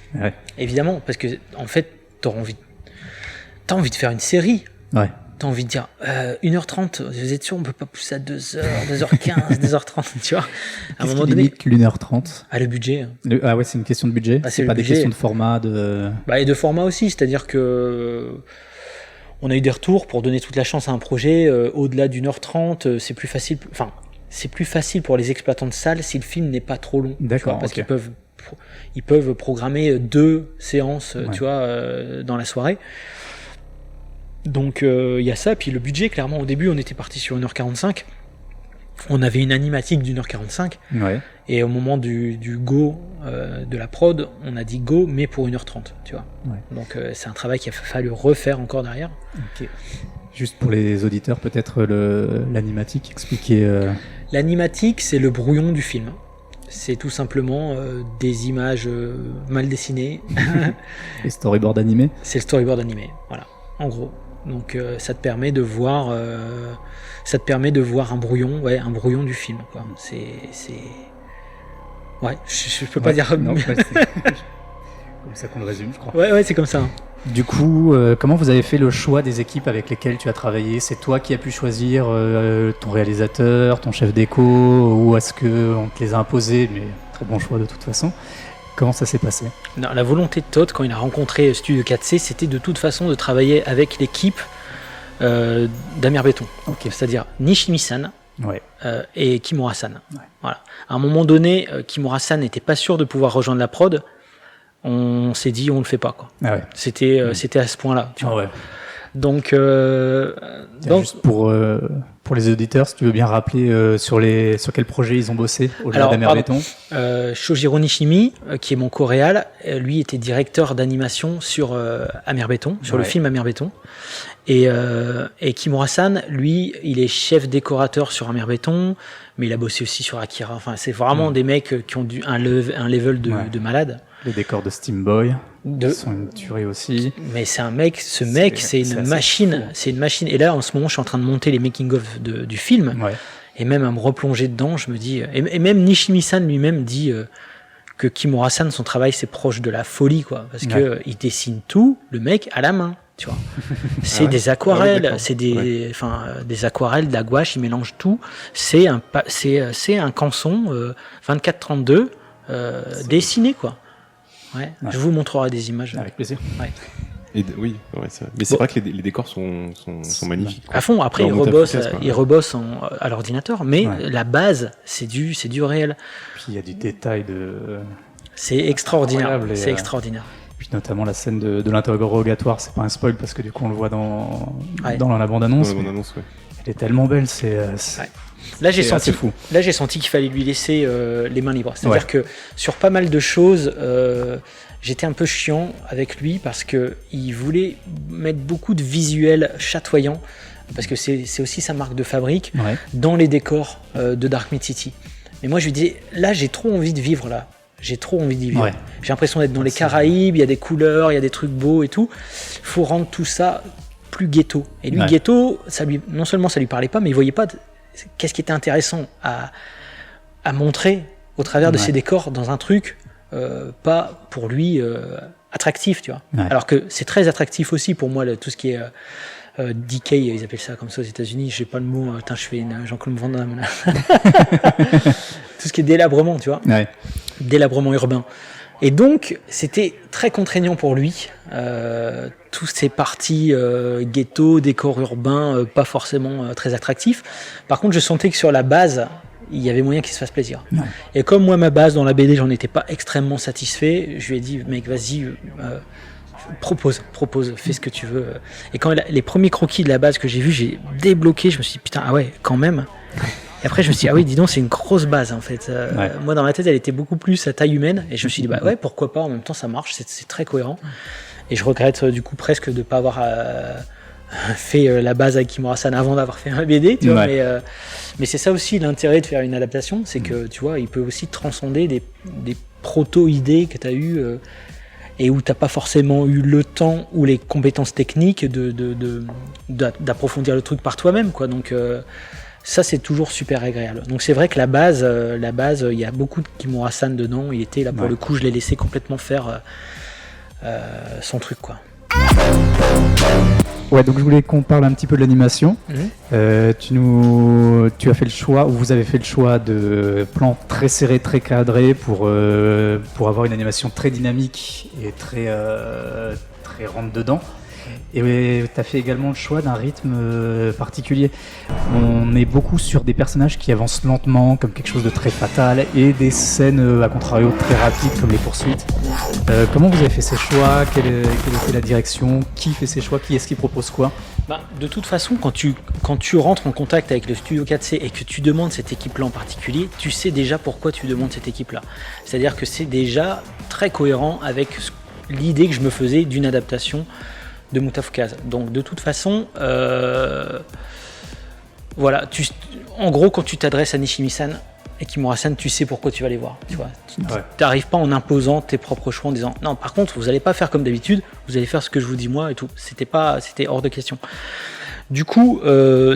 évidemment. Parce que, en fait, t'as envie de faire une série. Ouais. t'as envie de dire 1h30, vous êtes sûr, on peut pas pousser à 2h, 2h15, 2h30, tu vois. À un moment donné, l'1h30. Le budget. Ah ouais, c'est une question de budget. C'est pas des questions de format, et de format aussi, c'est-à-dire que on a eu des retours pour donner toute la chance à un projet. Au-delà d'1h30, c'est plus facile. Enfin, c'est plus facile pour les exploitants de salles si le film n'est pas trop long. D'accord. Parce qu'ils peuvent programmer 2 séances, tu vois, dans la soirée. Donc il y a ça, puis le budget, clairement au début on était parti sur 1h45, on avait une animatique d'1h45, et au moment du go de la prod, on a dit go mais pour 1h30, tu vois. Donc c'est un travail qu'il a fallu refaire encore derrière. Juste pour les auditeurs, peut-être l'animatique, expliquer... L'animatique, c'est le brouillon du film. C'est tout simplement des images mal dessinées. Et storyboard animé. C'est le storyboard animé, voilà, en gros. Donc ça te permet de voir un brouillon, un brouillon du film, quoi. Ouais, je peux pas dire. Non, c'est comme ça qu'on le résume, je crois. Ouais, c'est comme ça. Du coup, comment vous avez fait le choix des équipes avec lesquelles tu as travaillé? C'est toi qui as pu choisir ton réalisateur, ton chef déco, ou est-ce qu'on te les a imposés? Mais très bon choix de toute façon. Comment ça s'est passé? Non, la volonté de Todd, quand il a rencontré Studio 4C, c'était de toute façon de travailler avec l'équipe d'Amir Béton. C'est-à-dire Nishimi-san et Kimura-san. Voilà. À un moment donné, Kimura-san n'était pas sûr de pouvoir rejoindre la prod. On s'est dit, on le fait pas, quoi. C'était à ce point-là. Tu vois. Donc, juste pour les auditeurs, si tu veux bien rappeler sur quel projet ils ont bossé au-delà d'Amir Béton. Shojiro Nishimi, qui est mon co-réal, lui était directeur d'animation sur Amir Béton, sur le film Amir Béton. Et Kimura-san, lui, il est chef décorateur sur Amir Béton, mais il a bossé aussi sur Akira. Enfin, c'est vraiment des mecs qui ont un level de malade. Les décors de Steam Boy sont une tuerie aussi. Mais c'est une machine. C'est une machine. Et là, en ce moment, je suis en train de monter les making-of du film. Et même à me replonger dedans, je me dis... Et même Nishimi-san lui-même dit que Kimura-san, son travail, c'est proche de la folie, quoi. Parce que il dessine tout, le mec, à la main. Tu vois. C'est des aquarelles, des aquarelles, de la gouache, il mélange tout. C'est un canson 24-32 dessiné, quoi. Je vous montrerai des images. Avec plaisir. Oui, mais c'est vrai que les décors sont magnifiques. À fond, après ils rebossent à l'ordinateur, mais la base, c'est du réel. Puis il y a du détail c'est extraordinaire. C'est extraordinaire. Puis notamment la scène de l'interrogatoire, c'est pas un spoil parce que du coup on le voit dans la bande-annonce. Elle est tellement belle, Là, j'ai senti qu'il fallait lui laisser les mains libres. C'est-à-dire que sur pas mal de choses, j'étais un peu chiant avec lui parce qu'il voulait mettre beaucoup de visuels chatoyants, parce que c'est aussi sa marque de fabrique, dans les décors de Dark Mid City. Mais moi, je lui disais, là, j'ai trop envie de vivre là. J'ai trop envie d'y vivre. J'ai l'impression d'être dans les Caraïbes, il y a des couleurs, il y a des trucs beaux et tout. Il faut rendre tout ça plus ghetto. Et lui, ghetto, non seulement ça lui parlait pas, mais il voyait pas qu'est-ce qui était intéressant à montrer au travers de ces décors dans un truc pas pour lui attractif, tu vois. Alors que c'est très attractif aussi pour moi, tout ce qui est DK, ils appellent ça comme ça aux États-Unis. J'ai pas le mot. Je fais une Jean-Claude Van Damme là. Tout ce qui est délabrement, tu vois. Délabrement urbain. Et donc, c'était très contraignant pour lui. Tous ces parties ghetto, décor urbain, pas forcément très attractifs. Par contre, je sentais que sur la base, il y avait moyen qu'il se fasse plaisir. Et comme moi, ma base dans la BD, j'en étais pas extrêmement satisfait, je lui ai dit, mec, vas-y, propose, fais ce que tu veux. Et quand les premiers croquis de la base que j'ai vus, j'ai débloqué, je me suis dit, putain, ah ouais, quand même. Et après, je me suis dit, ah oui, dis donc, c'est une grosse base, en fait. Moi, dans ma tête, elle était beaucoup plus à taille humaine. Et je me suis dit, bah ouais, pourquoi pas, en même temps, ça marche, c'est très cohérent. Et je regrette, du coup, presque de ne pas avoir fait la base avec Kimura-san avant d'avoir fait un BD, tu vois. Mais c'est ça aussi l'intérêt de faire une adaptation, c'est que, tu vois, il peut aussi transcender des proto-idées que tu as eues et où tu n'as pas forcément eu le temps ou les compétences techniques d'approfondir le truc par toi-même, quoi. Donc, ça, c'est toujours super agréable. Donc, c'est vrai que la base, il y a beaucoup de Kimura-san dedans. Il était là, pour le coup, je l'ai laissé complètement faire son truc, quoi. Ouais, donc je voulais qu'on parle un petit peu de l'animation. Tu as fait le choix, ou vous avez fait le choix de plans très serrés, très cadrés pour avoir une animation très dynamique et très rentre dedans. Et tu as fait également le choix d'un rythme particulier. On est beaucoup sur des personnages qui avancent lentement, comme quelque chose de très fatal, et des scènes à contrario très rapides, comme les poursuites. Comment vous avez fait ces choix? Quelle était la direction? Qui fait ces choix? Qui est-ce qui propose quoi? De toute façon, quand tu rentres en contact avec le studio 4C et que tu demandes cette équipe-là en particulier, tu sais déjà pourquoi tu demandes cette équipe-là. C'est-à-dire que c'est déjà très cohérent avec l'idée que je me faisais d'une adaptation de Mutafukaz. Donc de toute façon, voilà, en gros, quand tu t'adresses à Nishimi-san et Kimura-san, tu sais pourquoi tu vas les voir. Tu vois, tu n'arrives pas en imposant tes propres choix en disant non, par contre, vous n'allez pas faire comme d'habitude, vous allez faire ce que je vous dis moi et tout. C'était hors de question. Du coup,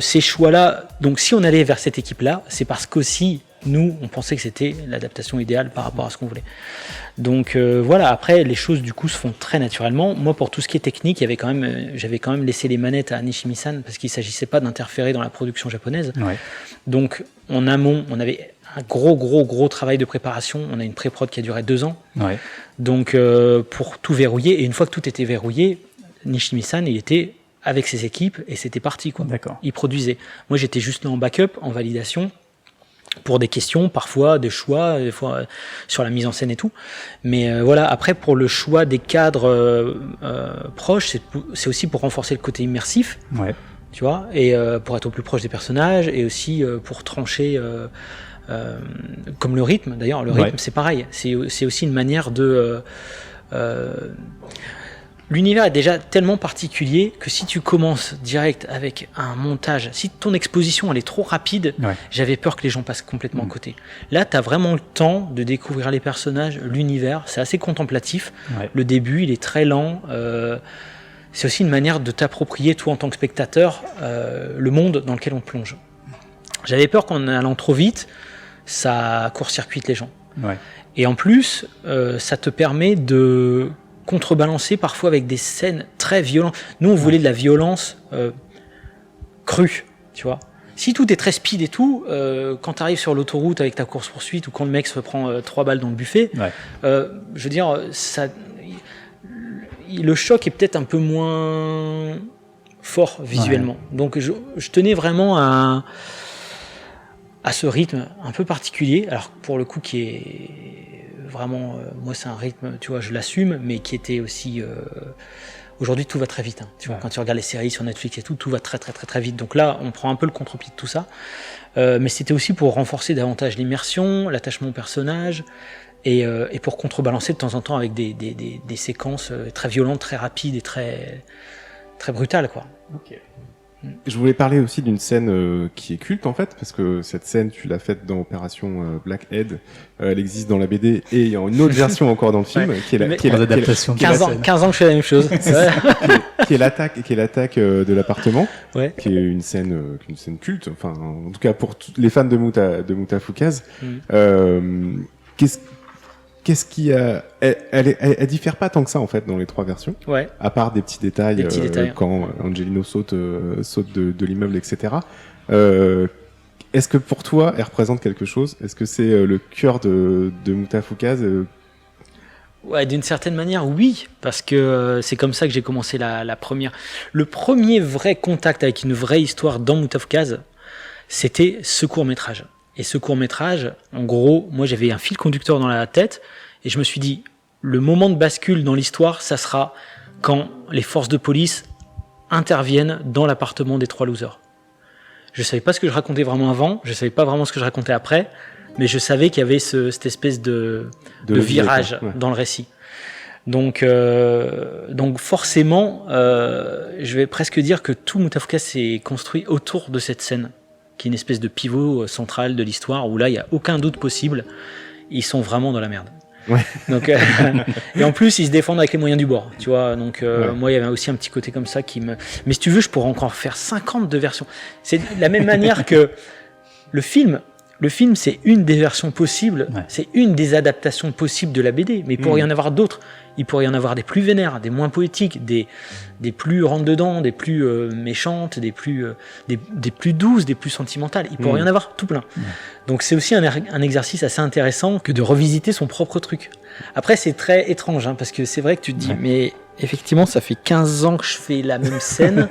ces choix-là, donc si on allait vers cette équipe-là, c'est parce qu'aussi nous, on pensait que c'était l'adaptation idéale par rapport à ce qu'on voulait. Donc voilà, après les choses du coup se font très naturellement. Moi, pour tout ce qui est technique, j'avais quand même laissé les manettes à Nishimi-san parce qu'il ne s'agissait pas d'interférer dans la production japonaise. Ouais. Donc en amont, on avait un gros travail de préparation. On a une pré-prod qui a duré 2 ans. Ouais. Donc pour tout verrouiller, et une fois que tout était verrouillé, Nishimi-san, il était avec ses équipes et c'était parti, quoi. D'accord. Il produisait. Moi, j'étais juste là en backup, en validation, pour des questions, parfois des choix, des fois sur la mise en scène et tout. Mais voilà, après pour le choix des cadres proches, c'est aussi pour renforcer le côté immersif, ouais. Tu vois, et pour être au plus proche des personnages, et aussi pour trancher, comme le rythme. D'ailleurs, le rythme, c'est pareil. C'est aussi une manière de... L'univers est déjà tellement particulier que si tu commences direct avec un montage, si ton exposition elle est trop rapide, j'avais peur que les gens passent complètement à côté. Là, tu as vraiment le temps de découvrir les personnages, l'univers, c'est assez contemplatif. Ouais. Le début, il est très lent. C'est aussi une manière de t'approprier, toi en tant que spectateur, le monde dans lequel on te plonge. J'avais peur qu'en allant trop vite, ça court-circuite les gens. Ouais. Et en plus, ça te permet de contrebalancer parfois avec des scènes très violentes. Nous, on voulait de la violence crue, tu vois. Si tout est très speed et tout, quand tu arrives sur l'autoroute avec ta course-poursuite ou quand le mec se prend 3 balles dans le buffet, je veux dire, le choc est peut-être un peu moins fort visuellement. Ouais. Donc, je tenais vraiment à ce rythme un peu particulier, alors pour le coup qui est vraiment, moi c'est un rythme, tu vois, je l'assume, mais qui était aussi... aujourd'hui tout va très vite, hein, tu vois, quand tu regardes les séries sur Netflix et tout va très vite. Donc là, on prend un peu le contre-pied de tout ça. Mais c'était aussi pour renforcer davantage l'immersion, l'attachement au personnage, et pour contrebalancer de temps en temps avec des séquences très violentes, très rapides et très brutales, quoi. Ok. Je voulais parler aussi d'une scène qui est culte en fait, parce que cette scène tu l'as faite dans Opération Blackhead, elle existe dans la BD et il y a une autre version encore dans le film qui est l'adaptation. 15 ans que je fais la même chose. qui est l'attaque de l'appartement, qui est une scène culte, enfin en tout cas pour les fans de Mutafukaz. Qu'est-ce qui elle diffère pas tant que ça en fait dans les 3 versions, à part des petits détails, quand Angelino saute de l'immeuble, etc. Est-ce que pour toi elle représente quelque chose? Est-ce que c'est le cœur de Mutafukaz? Ouais, d'une certaine manière, oui, parce que c'est comme ça que j'ai commencé la première. Le premier vrai contact avec une vraie histoire dans Mutafukaz, c'était ce court-métrage. Et ce court-métrage, en gros, moi j'avais un fil conducteur dans la tête et je me suis dit, le moment de bascule dans l'histoire, ça sera quand les forces de police interviennent dans l'appartement des 3 losers. Je savais pas ce que je racontais vraiment avant, je savais pas vraiment ce que je racontais après, mais je savais qu'il y avait cette espèce de virage dans le récit. Donc forcément, je vais presque dire que tout Mutafukaz s'est construit autour de cette scène, qui est une espèce de pivot central de l'histoire, où là, il n'y a aucun doute possible. Ils sont vraiment dans la merde. Ouais. Donc, et en plus, ils se défendent avec les moyens du bord, tu vois. Donc, moi, il y avait aussi un petit côté comme ça qui me... Mais si tu veux, je pourrais encore faire 50 de versions. C'est de la même manière que le film, c'est une des versions possibles, c'est une des adaptations possibles de la BD, mais il pourrait y en avoir d'autres. il pourrait y en avoir des plus vénères, des moins poétiques, des plus rentre-dedans, des plus méchantes, des plus douces, des plus sentimentales. Il pourrait y en avoir tout plein. Donc c'est aussi un exercice assez intéressant que de revisiter son propre truc. Après, c'est très étrange, hein, parce que c'est vrai que tu te dis, mais effectivement, ça fait 15 ans que je fais la même scène.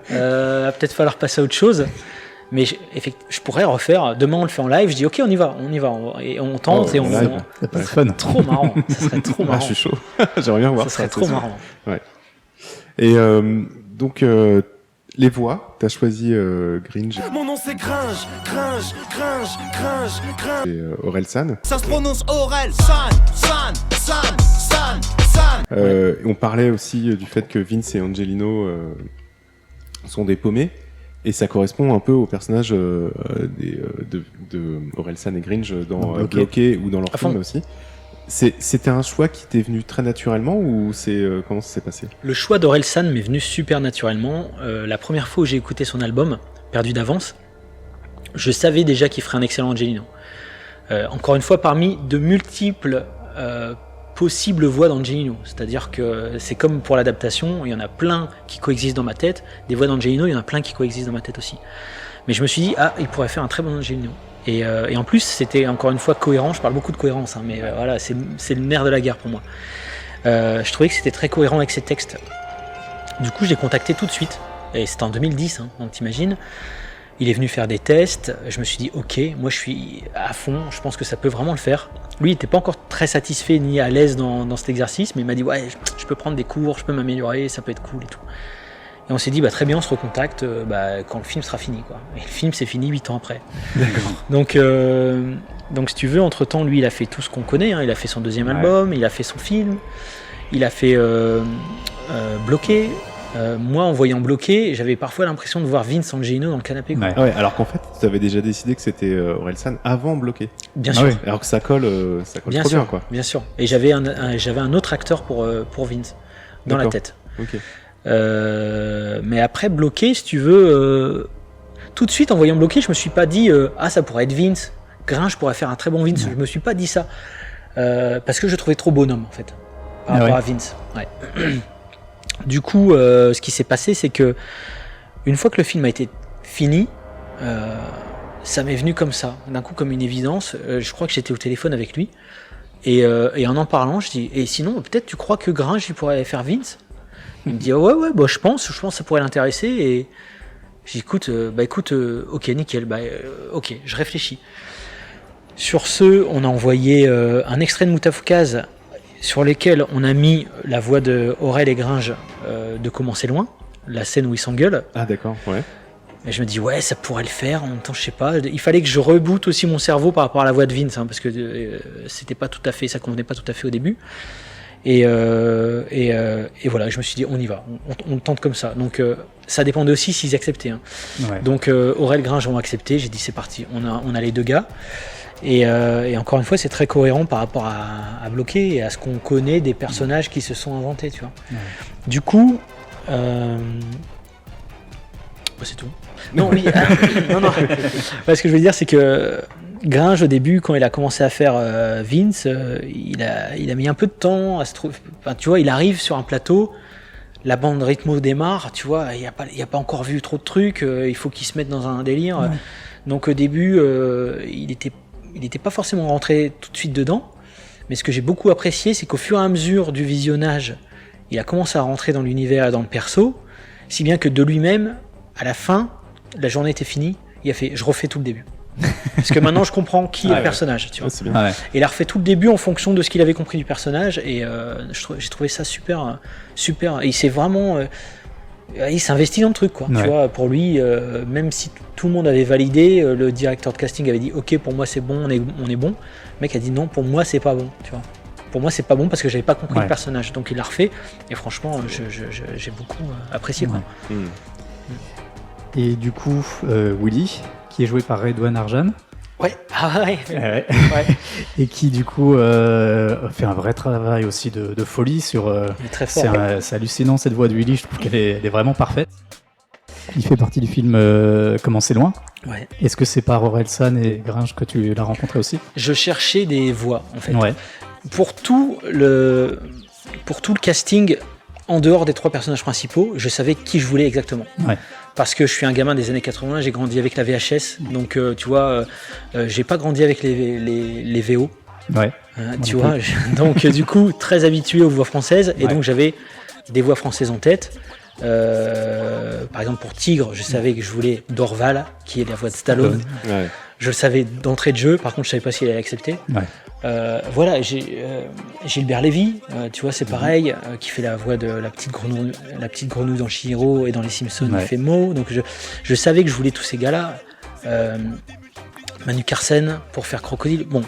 Va peut-être falloir passer à autre chose. Mais je pourrais refaire. Demain, on le fait en live. Je dis, ok, on y va. Et on tente. Et on live. Ça serait trop marrant. Ça serait trop marrant. Je suis chaud. J'aimerais bien voir ça. Ça serait trop marrant. Ouais. Et donc, les voix, t'as choisi Gringe. Mon nom c'est Gringe. Et Orelsan. Ça se prononce Orelsan. On parlait aussi du fait que Vince et Angelino sont des paumés. Et ça correspond un peu au personnage de Orelsan et Gringe dans Bloqué ou dans leur film aussi. C'était un choix qui t'est venu très naturellement ou comment ça s'est passé ? Le choix d'Orelsan m'est venu super naturellement. La première fois où j'ai écouté son album, Perdu d'avance, je savais déjà qu'il ferait un excellent Angelino. Encore une fois, parmi de multiples possibles voix d'Angelino. C'est-à-dire que c'est comme pour l'adaptation, il y en a plein qui coexistent dans ma tête. Des voix d'Angelino, il y en a plein qui coexistent dans ma tête aussi. Mais je me suis dit, il pourrait faire un très bon Angelino. Et en plus, c'était encore une fois cohérent. Je parle beaucoup de cohérence, hein, mais voilà, c'est le nerf de la guerre pour moi. Je trouvais que c'était très cohérent avec ses textes. Du coup, je l'ai contacté tout de suite. Et c'était en 2010, hein, donc t'imagines. Il est venu faire des tests. Je me suis dit, ok, moi je suis à fond. Je pense que ça peut vraiment le faire. Lui, il n'était pas encore très satisfait ni à l'aise dans cet exercice, mais il m'a dit, ouais, je peux prendre des cours, je peux m'améliorer, ça peut être cool et tout. Et on s'est dit, très bien, on se recontacte quand le film sera fini, quoi. Et le film s'est fini 8 ans après. D'accord. Donc si tu veux, entre-temps, lui, il a fait tout ce qu'on connaît. Hein. Il a fait son deuxième album, il a fait son film, il a fait Bloqué. Moi, en voyant Bloqué, j'avais parfois l'impression de voir Vince Angelino dans le canapé. Quoi. Ouais, alors qu'en fait, tu avais déjà décidé que c'était Orelsan avant Bloqué. Bien sûr. Alors que ça colle bien trop sûr, bien, quoi. Bien sûr. Et j'avais un autre acteur pour Vince dans la tête. Ok. Mais après Bloqué, si tu veux, tout de suite en voyant Bloqué, je me suis pas dit ça pourrait être Vince. Gringe pourrait faire un très bon Vince. Je me suis pas dit ça parce que je trouvais trop bonhomme en fait par rapport à Vince. Ouais. Du coup, ce qui s'est passé, c'est que une fois que le film a été fini, ça m'est venu comme ça, d'un coup comme une évidence. Je crois que j'étais au téléphone avec lui et en parlant, je dis et sinon peut-être tu crois que Gringe il pourrait faire Vince? Il me dit ouais je pense que ça pourrait l'intéresser et j'ai dit écoute ok nickel ok je réfléchis. Sur ce, on a envoyé un extrait de Moutafoukaz sur lesquels on a mis la voix de Aurel et Gringe de Comment c'est loin, la scène où ils s'engueulent. Ah d'accord, ouais. Et je me dis ça pourrait le faire, en même temps je sais pas, il fallait que je reboote aussi mon cerveau par rapport à la voix de Vince, hein, parce que c'était pas tout à fait, ça convenait pas tout à fait au début. Et voilà, je me suis dit on y va, on le tente comme ça. Donc ça dépendait aussi s'ils acceptaient. Hein. Ouais. Donc Aurel, Gringe ont accepté, j'ai dit c'est parti, on a les deux gars. Et encore une fois, c'est très cohérent par rapport à Bloqué et à ce qu'on connaît des personnages qui se sont inventés, tu vois. Ouais. Du coup, c'est tout. Non, oui. non. Ce que je veux dire, c'est que Gringe, au début, quand il a commencé à faire Vince, il a mis un peu de temps à se trouver. Enfin, tu vois, il arrive sur un plateau, la bande rythmo démarre, tu vois, il n'y a pas encore vu trop de trucs, il faut qu'il se mette dans un délire. Ouais. Donc au début, il n'était pas forcément rentré tout de suite dedans, mais ce que j'ai beaucoup apprécié, c'est qu'au fur et à mesure du visionnage, il a commencé à rentrer dans l'univers et dans le perso, si bien que de lui-même, à la fin, la journée était finie, il a fait « je refais tout le début ». Parce que maintenant je comprends qui est le personnage, tu vois. C'est bien. Et il a refait tout le début en fonction de ce qu'il avait compris du personnage, et j'ai trouvé ça super. Et il s'est vraiment... il s'investit dans le truc, quoi. Tu vois, pour lui, même si tout le monde avait validé, le directeur de casting avait dit ok, pour moi c'est bon, on est bon. Le mec a dit non, pour moi c'est pas bon, tu vois. Pour moi c'est pas bon parce que j'avais pas compris le personnage, donc il l'a refait. Et franchement, j'ai beaucoup apprécié, quoi. Et du coup, Willy, qui est joué par Redouane Arjan. Ouais. Et qui du coup fait un vrai travail aussi de folie sur. Il est très fort. C'est hallucinant cette voix de Willy, je trouve qu'elle est vraiment parfaite. Il fait partie du film Comment c'est loin. Ouais. Est-ce que c'est par Orelsan et Gringe que tu l'as rencontré aussi? Je cherchais des voix en fait. Ouais. Pour tout le pour tout le casting, en dehors des 3 personnages principaux, je savais qui je voulais exactement. Ouais. Parce que je suis un gamin des années 80, j'ai grandi avec la VHS, donc tu vois, j'ai pas grandi avec les VO. Ouais. Tu vois, donc du coup, très habitué aux voix françaises, et donc j'avais des voix françaises en tête. Par exemple, pour Tigre, je savais que je voulais Dorval, qui est la voix de Stallone. Ouais. Je le savais d'entrée de jeu, par contre, je savais pas s'il allait accepter. Ouais. Voilà, Gilbert Lévy, tu vois, c'est pareil, qui fait la voix de la petite grenouille dans Chihiro et dans Les Simpsons, il fait Mo. Donc je savais que je voulais tous ces gars-là. Manu Carsen pour faire Crocodile. Bon.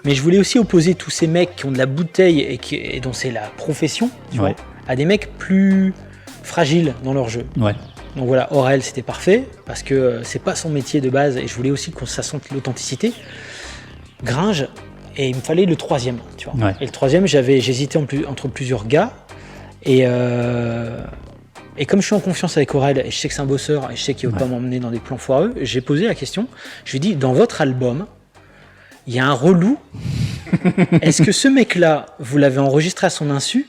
Mais je voulais aussi opposer tous ces mecs qui ont de la bouteille et dont c'est la profession, tu vois, à des mecs plus fragiles dans leur jeu. Ouais. Donc voilà, Aurel, c'était parfait, parce que c'est pas son métier de base, et je voulais aussi que ça sente l'authenticité. Gringe, et il me fallait le 3e, tu vois. Ouais. Et le 3e, j'hésitais entre plusieurs gars, et comme je suis en confiance avec Aurel, et je sais que c'est un bosseur, et je sais qu'il ne veut pas m'emmener dans des plans foireux, j'ai posé la question, je lui ai dit, dans votre album, il y a un relou, est-ce que ce mec-là, vous l'avez enregistré à son insu?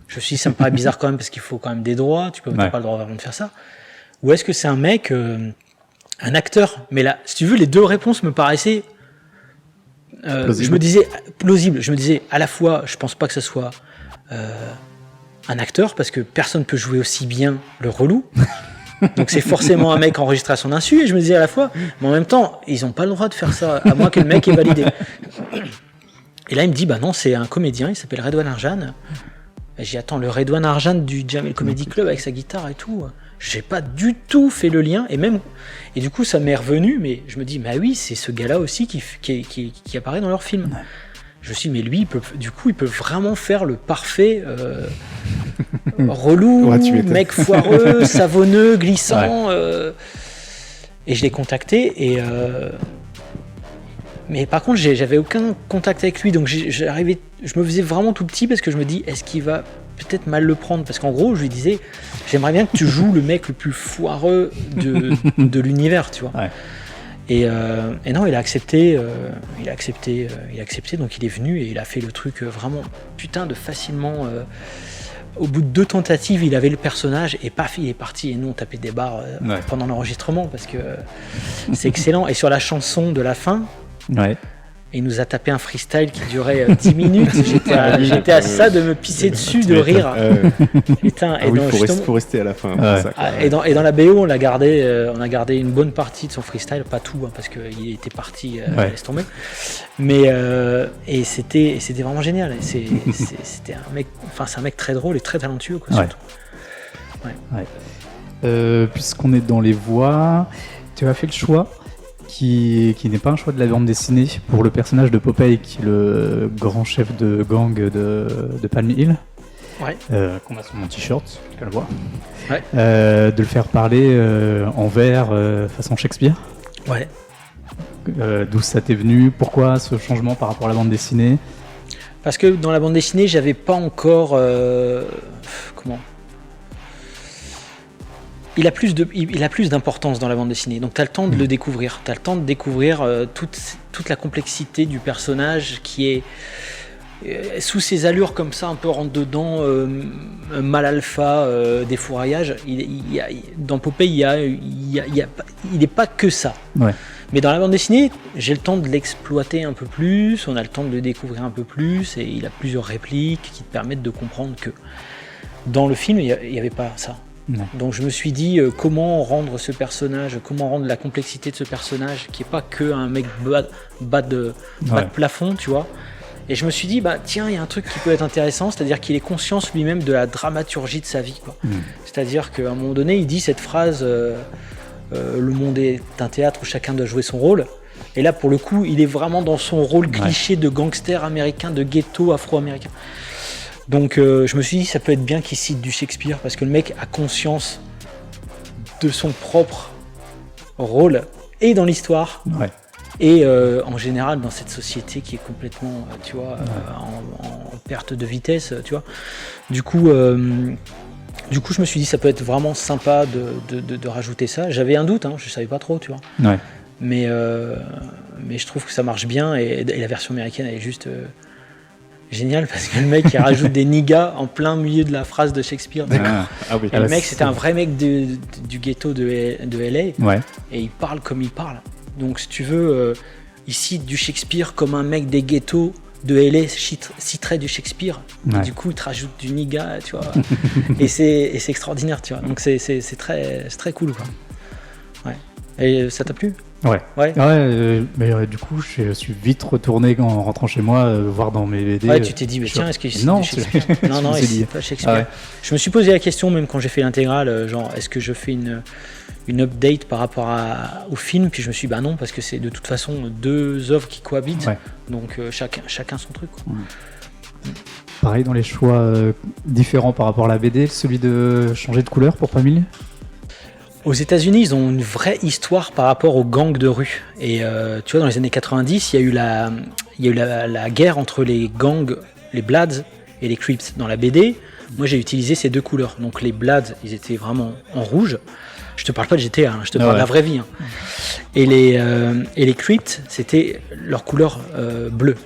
Je me suis dit, ça me paraît bizarre quand même, parce qu'il faut quand même des droits, tu n'as pas le droit vraiment de faire ça. Ou est-ce que c'est un mec, un acteur? Mais là, si tu veux, les 2 réponses me paraissaient... je me disais plausible. Je me disais à la fois, je pense pas que ce soit un acteur, parce que personne peut jouer aussi bien le relou. Donc c'est forcément un mec enregistré à son insu. Et je me disais à la fois, mais en même temps, ils ont pas le droit de faire ça, à moins que le mec ait validé. Et là, il me dit, bah non, c'est un comédien, il s'appelle Redouane Arjan. Et j'ai dit, attends, le Redouane Arjan du Jamel Comedy Club avec sa guitare et tout. J'ai pas du tout fait le lien, et du coup ça m'est revenu, mais je me dis, bah oui, c'est ce gars-là aussi qui apparaît dans leur film. Ouais. Je me suis dit, mais lui, il peut vraiment faire le parfait relou, mec foireux, savonneux, glissant. Et je l'ai contacté, mais par contre, j'avais aucun contact avec lui, donc je me faisais vraiment tout petit, parce que je me dis, est-ce qu'il va peut-être mal le prendre, parce qu'en gros je lui disais, j'aimerais bien que tu joues le mec le plus foireux de l'univers, tu vois. Ouais. Et non, il a accepté, donc il est venu et il a fait le truc vraiment putain de facilement. Au bout de 2 tentatives, il avait le personnage et paf, il est parti, et nous on tapait des barres pendant l'enregistrement, parce que c'est excellent. Et sur la chanson de la fin, il nous a tapé un freestyle qui durait 10 minutes. J'étais à ça de me pisser dessus de rire. Putain, il faut rester à la fin. Et dans la BO, on a gardé une bonne partie de son freestyle, pas tout, parce qu'il était parti, laisse tomber. Mais et c'était vraiment génial. C'était un mec, c'est un mec très drôle et très talentueux, quoi, surtout. Puisqu'on est dans les voix, tu as fait le choix qui n'est pas un choix de la bande dessinée pour le personnage de Popeye, qui est le grand chef de gang de Palm Hill, qu'on a sur mon t-shirt, tu peux le voir, de le faire parler en vers façon Shakespeare. D'où ça t'est venu? Pourquoi ce changement par rapport à la bande dessinée? Parce que dans la bande dessinée, j'avais pas encore... Il a plus d'importance dans la bande dessinée, donc tu as le temps de le découvrir. Tu as le temps de découvrir toute la complexité du personnage qui est sous ses allures comme ça, un peu rentre-dedans, mal alpha, des fourraillages. Dans Popeye, il n'est pas que ça. Mais dans la bande dessinée, j'ai le temps de l'exploiter un peu plus, on a le temps de le découvrir un peu plus, et il a plusieurs répliques qui te permettent de comprendre que dans le film, il n'y avait pas ça. Donc je me suis dit comment rendre ce personnage, comment rendre la complexité de ce personnage qui est pas que un mec bas de plafond, tu vois. Et je me suis dit, bah tiens, il y a un truc qui peut être intéressant, c'est-à-dire qu'il est conscient lui-même de la dramaturgie de sa vie, quoi. C'est-à-dire qu'à un moment donné, il dit cette phrase, le monde est un théâtre où chacun doit jouer son rôle. Et là, pour le coup, il est vraiment dans son rôle cliché de gangster américain, de ghetto afro-américain. Donc je me suis dit, ça peut être bien qu'il cite du Shakespeare, parce que le mec a conscience de son propre rôle, et dans l'histoire, et en général dans cette société qui est complètement, tu vois, en perte de vitesse, tu vois. Du coup, je me suis dit, ça peut être vraiment sympa de rajouter ça. J'avais un doute, je savais pas trop, tu vois. Mais je trouve que ça marche bien, et la version américaine, elle est juste... génial parce que le mec il rajoute des niggas en plein milieu de la phrase de Shakespeare. Oui. Et le mec c'était un vrai mec du ghetto de LA Ouais. et il parle comme il parle. Donc si tu veux, il cite du Shakespeare comme un mec des ghettos de LA citerait du Shakespeare. Ouais. Et du coup il te rajoute du nigga, tu vois. et c'est extraordinaire, tu vois. Donc c'est très cool quoi. Ouais. Et ça t'a plu? Ouais. Ouais. Mais du coup, je suis vite retourné en rentrant chez moi, voir dans mes BD. Ouais, tu t'es dit, mais tiens, est-ce qu'il c'est Non, du Shakespeare? Non, je me suis c'est dit. pas Shakespeare. Ah ouais. Je me suis posé la question, même quand j'ai fait l'intégrale, genre, est-ce que je fais une update par rapport au film? Puis je me suis dit, bah non, parce que c'est de toute façon 2 œuvres qui cohabitent. Ouais. Donc chacun son truc, quoi. Pareil, dans les choix différents par rapport à la BD, celui de changer de couleur pour Famille. Aux États-Unis, ils ont une vraie histoire par rapport aux gangs de rue. Et tu vois, dans les années 90, il y a eu la guerre entre les gangs, les Bloods et les Crips. Dans la BD, moi j'ai utilisé ces 2 couleurs. Donc les Bloods, ils étaient vraiment en rouge. Je te parle pas de GTA, je te parle de la vraie vie. Et les Crips, c'était leur couleur bleue.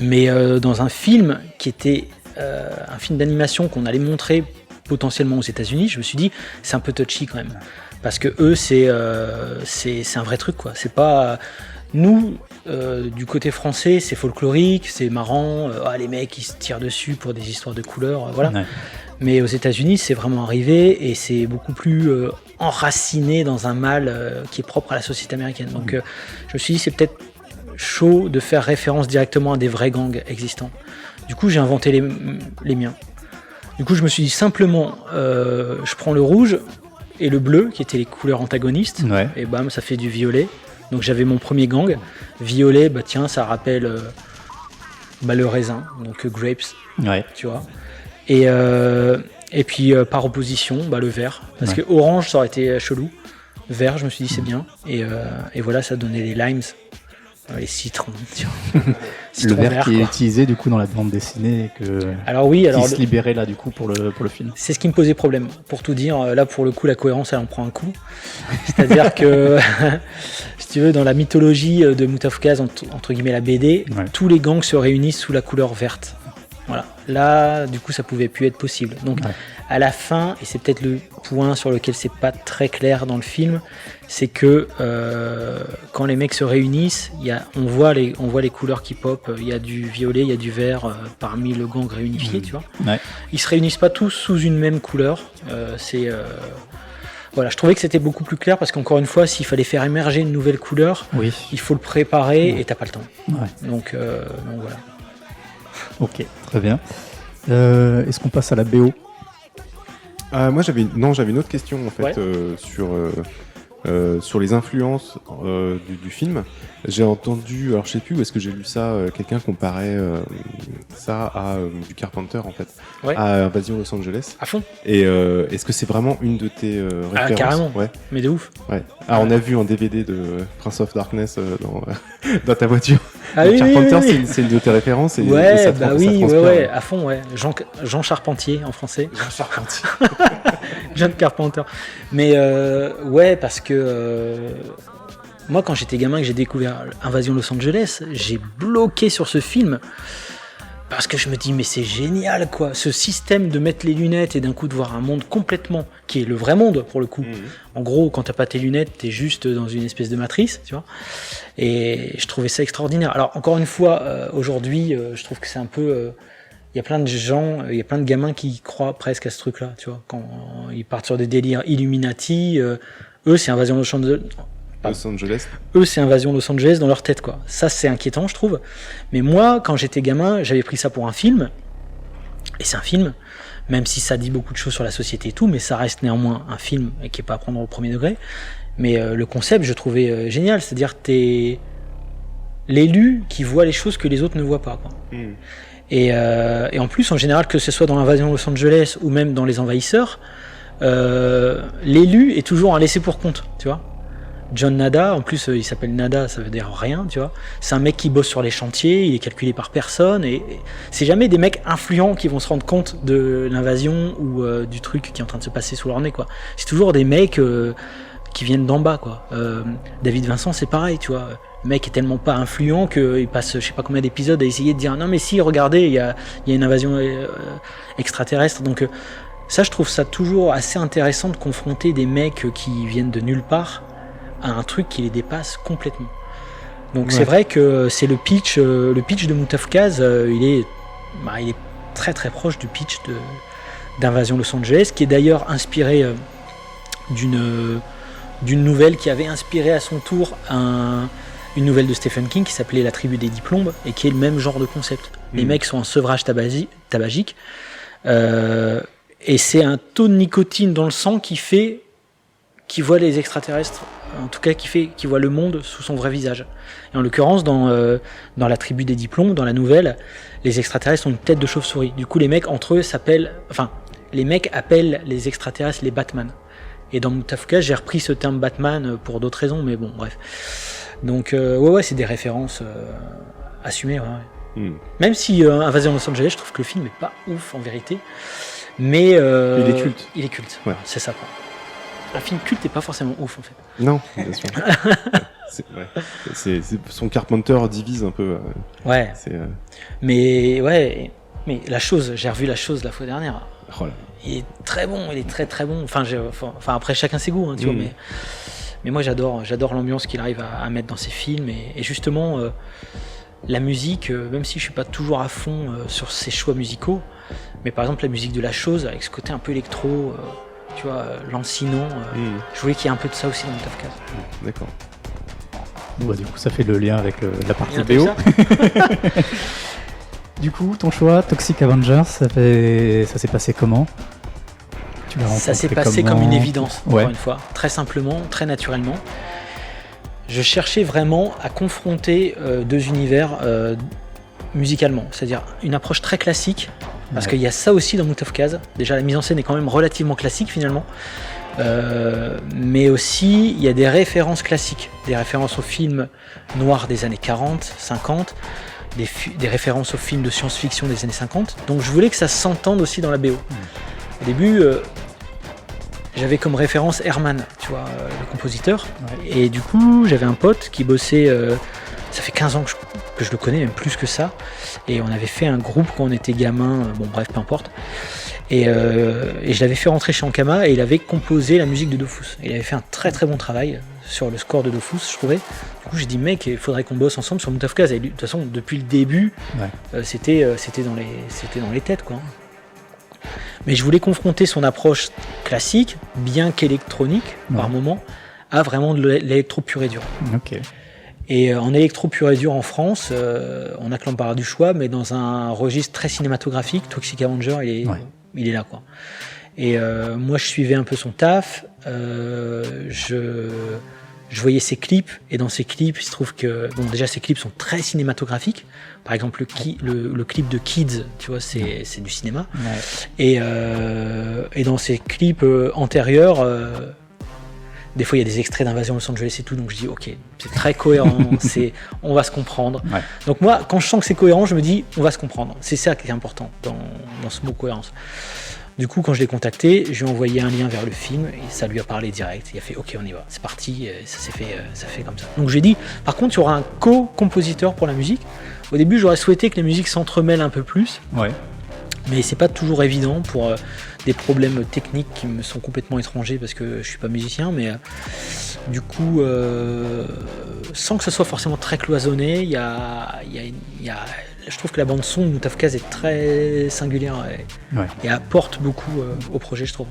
Mais dans un film qui était un film d'animation qu'on allait montrer potentiellement aux États-Unis, je me suis dit c'est un peu touchy quand même parce que eux c'est un vrai truc quoi. C'est pas nous du côté français, c'est folklorique, c'est marrant, les mecs ils se tirent dessus pour des histoires de couleurs, voilà. Ouais. Mais aux États-Unis c'est vraiment arrivé et c'est beaucoup plus enraciné dans un mal qui est propre à la société américaine. Donc je me suis dit c'est peut-être chaud de faire référence directement à des vrais gangs existants. Du coup j'ai inventé les miens. Du coup, je me suis dit simplement, je prends le rouge et le bleu, qui étaient les couleurs antagonistes, et bam, ça fait du violet. Donc j'avais mon premier gang. Violet, bah tiens, ça rappelle le raisin, donc grapes, tu vois. Et puis par opposition, le vert, parce que orange, ça aurait été chelou. Vert, je me suis dit c'est bien. Et voilà, ça donnait les limes. Les citrons, le vert qui est utilisé du coup dans la bande dessinée et qui se libérait là du coup pour le film. C'est ce qui me posait problème. Pour tout dire, là pour le coup la cohérence elle en prend un coup. C'est-à-dire que si tu veux dans la mythologie de Mutafukaz entre guillemets la BD, tous les gangs se réunissent sous la couleur verte. Voilà. Là du coup ça pouvait plus être possible. Donc à la fin, et c'est peut-être le point sur lequel c'est pas très clair dans le film, c'est que quand les mecs se réunissent, on voit les couleurs qui pop, il y a du violet, il y a du vert parmi le gang réunifié, tu vois. Ils se réunissent pas tous sous une même couleur. Voilà, je trouvais que c'était beaucoup plus clair parce qu'encore une fois, s'il fallait faire émerger une nouvelle couleur, il faut le préparer et t'as pas le temps. Donc voilà. Ok, très bien. Est-ce qu'on passe à la BO? Moi j'avais une autre question en fait sur les influences du film. J'ai entendu, alors je sais plus où est-ce que j'ai lu ça, quelqu'un comparait ça à du Carpenter en fait, à Invasion Los Angeles. À fond. Et est-ce que c'est vraiment une de tes références? Carrément. Mais de ouf. On a vu en DVD de Prince of Darkness dans ta voiture. Carpenter, c'est une de tes références. Et à fond, Jean Charpentier en français. Jean Charpentier. John Carpenter. Mais parce que moi quand j'étais gamin que j'ai découvert Invasion Los Angeles, j'ai bloqué sur ce film parce que je me dis mais c'est génial quoi, ce système de mettre les lunettes et d'un coup de voir un monde complètement qui est le vrai monde pour le coup. En gros quand t'as pas tes lunettes t'es juste dans une espèce de matrice, tu vois. Et je trouvais ça extraordinaire. Alors encore une fois aujourd'hui je trouve que c'est un peu il y a plein de gens, il y a plein de gamins qui croient presque à ce truc-là, tu vois, quand ils partent sur des délires Illuminati, eux c'est Invasion Los Angeles. Eux c'est Invasion Los Angeles dans leur tête quoi. Ça c'est inquiétant je trouve. Mais moi quand j'étais gamin, j'avais pris ça pour un film. Et c'est un film, même si ça dit beaucoup de choses sur la société et tout, mais ça reste néanmoins un film qui est pas à prendre au premier degré. Mais le concept je trouvais génial, c'est-à-dire t'es l'élu qui voit les choses que les autres ne voient pas quoi. Et en plus, en général, que ce soit dans l'Invasion Los Angeles ou même dans Les Envahisseurs, l'élu est toujours un laissé pour compte, tu vois. John Nada, en plus il s'appelle Nada, ça veut dire rien, tu vois. C'est un mec qui bosse sur les chantiers, il est calculé par personne, et c'est jamais des mecs influents qui vont se rendre compte de l'invasion ou du truc qui est en train de se passer sous leur nez, quoi. C'est toujours des mecs qui viennent d'en bas, quoi. David Vincent, c'est pareil, tu vois. Le mec est tellement pas influent qu'il passe je sais pas combien d'épisodes à essayer de dire non mais si, regardez, il y a une invasion extraterrestre. Donc ça, je trouve ça toujours assez intéressant de confronter des mecs qui viennent de nulle part à un truc qui les dépasse complètement. Donc c'est vrai que c'est le pitch de Moutafukaz, il est très très proche du pitch d'Invasion Los Angeles, qui est d'ailleurs inspiré d'une nouvelle qui avait inspiré à son tour une nouvelle de Stephen King qui s'appelait La tribu des 10 plombes et qui est le même genre de concept. Les mecs sont en sevrage tabagique et c'est un taux de nicotine dans le sang qui voit les extraterrestres, en tout cas qui voit le monde sous son vrai visage. Et en l'occurrence dans La tribu des 10 plombes, dans la nouvelle, les extraterrestres ont une tête de chauve-souris. Du coup les mecs entre eux les mecs appellent les extraterrestres les Batman. Et dans Moutafukaz, j'ai repris ce terme Batman pour d'autres raisons, mais bon, bref. Donc, c'est des références assumées, ouais. Même si Invasion Los Angeles, je trouve que le film est pas ouf en vérité, mais il est culte. Il est culte, c'est ça, quoi. Un film culte n'est pas forcément ouf, en fait. Non, bien sûr. Son Carpenter divise un peu. Mais j'ai revu La Chose la fois dernière. Oh là. Il est très bon, il est très très bon. Enfin après chacun ses goûts, hein, tu vois, mais moi j'adore l'ambiance qu'il arrive à mettre dans ses films et justement la musique, même si je suis pas toujours à fond sur ses choix musicaux, mais par exemple la musique de La Chose avec ce côté un peu électro, tu vois, lancinant, je voulais qu'il y ait un peu de ça aussi dans Moutafukaz. D'accord. Bon, du coup ça fait le lien avec la partie BO. Du coup, ton choix, Toxic Avenger, ça s'est passé comment ? Ça s'est passé comme une évidence, encore une fois, très simplement, très naturellement. Je cherchais vraiment à confronter deux univers musicalement, c'est-à-dire une approche très classique, parce qu'il y a ça aussi dans Moutafukaz. Déjà, la mise en scène est quand même relativement classique finalement, mais aussi il y a des références classiques, des références aux films noirs des années 40, 50, des références aux films de science-fiction des années 50, donc je voulais que ça s'entende aussi dans la BO. Au début, j'avais comme référence Herman, tu vois, le compositeur, et du coup j'avais un pote qui bossait, ça fait 15 ans que je le connais, même plus que ça, et on avait fait un groupe quand on était gamin, bon bref, peu importe, et je l'avais fait rentrer chez Ankama, et il avait composé la musique de Dofus, il avait fait un très très bon travail sur le score de Dofus, je trouvais. Du coup j'ai dit mec, il faudrait qu'on bosse ensemble sur Moutafukaz, et de toute façon depuis le début c'était dans les têtes, quoi. Mais je voulais confronter son approche classique, bien qu'électronique par moment, à vraiment de l'électro pur et dur. Et en électro pur et dur en France, on a que l'embarras du choix, mais dans un registre très cinématographique, Toxic Avenger, il est là, quoi. Et moi je suivais un peu son taf, je voyais ses clips, et dans ses clips il se trouve que déjà ses clips sont très cinématographiques. Par exemple le clip de Kids, tu vois, c'est du cinéma, et dans ses clips antérieurs, des fois il y a des extraits d'Invasion Los Angeles et tout, donc je dis ok, c'est très cohérent, on va se comprendre. Donc moi quand je sens que c'est cohérent, je me dis on va se comprendre, c'est ça qui est important dans ce mot cohérence. Du coup, quand je l'ai contacté, je lui ai envoyé un lien vers le film et ça lui a parlé direct. Il a fait ok, on y va, c'est parti, ça s'est fait comme ça. Donc je lui ai dit, par contre, il y aura un co-compositeur pour la musique. Au début, j'aurais souhaité que les musiques s'entremêlent un peu plus, mais c'est pas toujours évident pour des problèmes techniques qui me sont complètement étrangers parce que je suis pas musicien. Mais du coup, sans que ce soit forcément très cloisonné, je trouve que la bande son de Moutafukaz est très singulière et apporte beaucoup au projet, je trouve.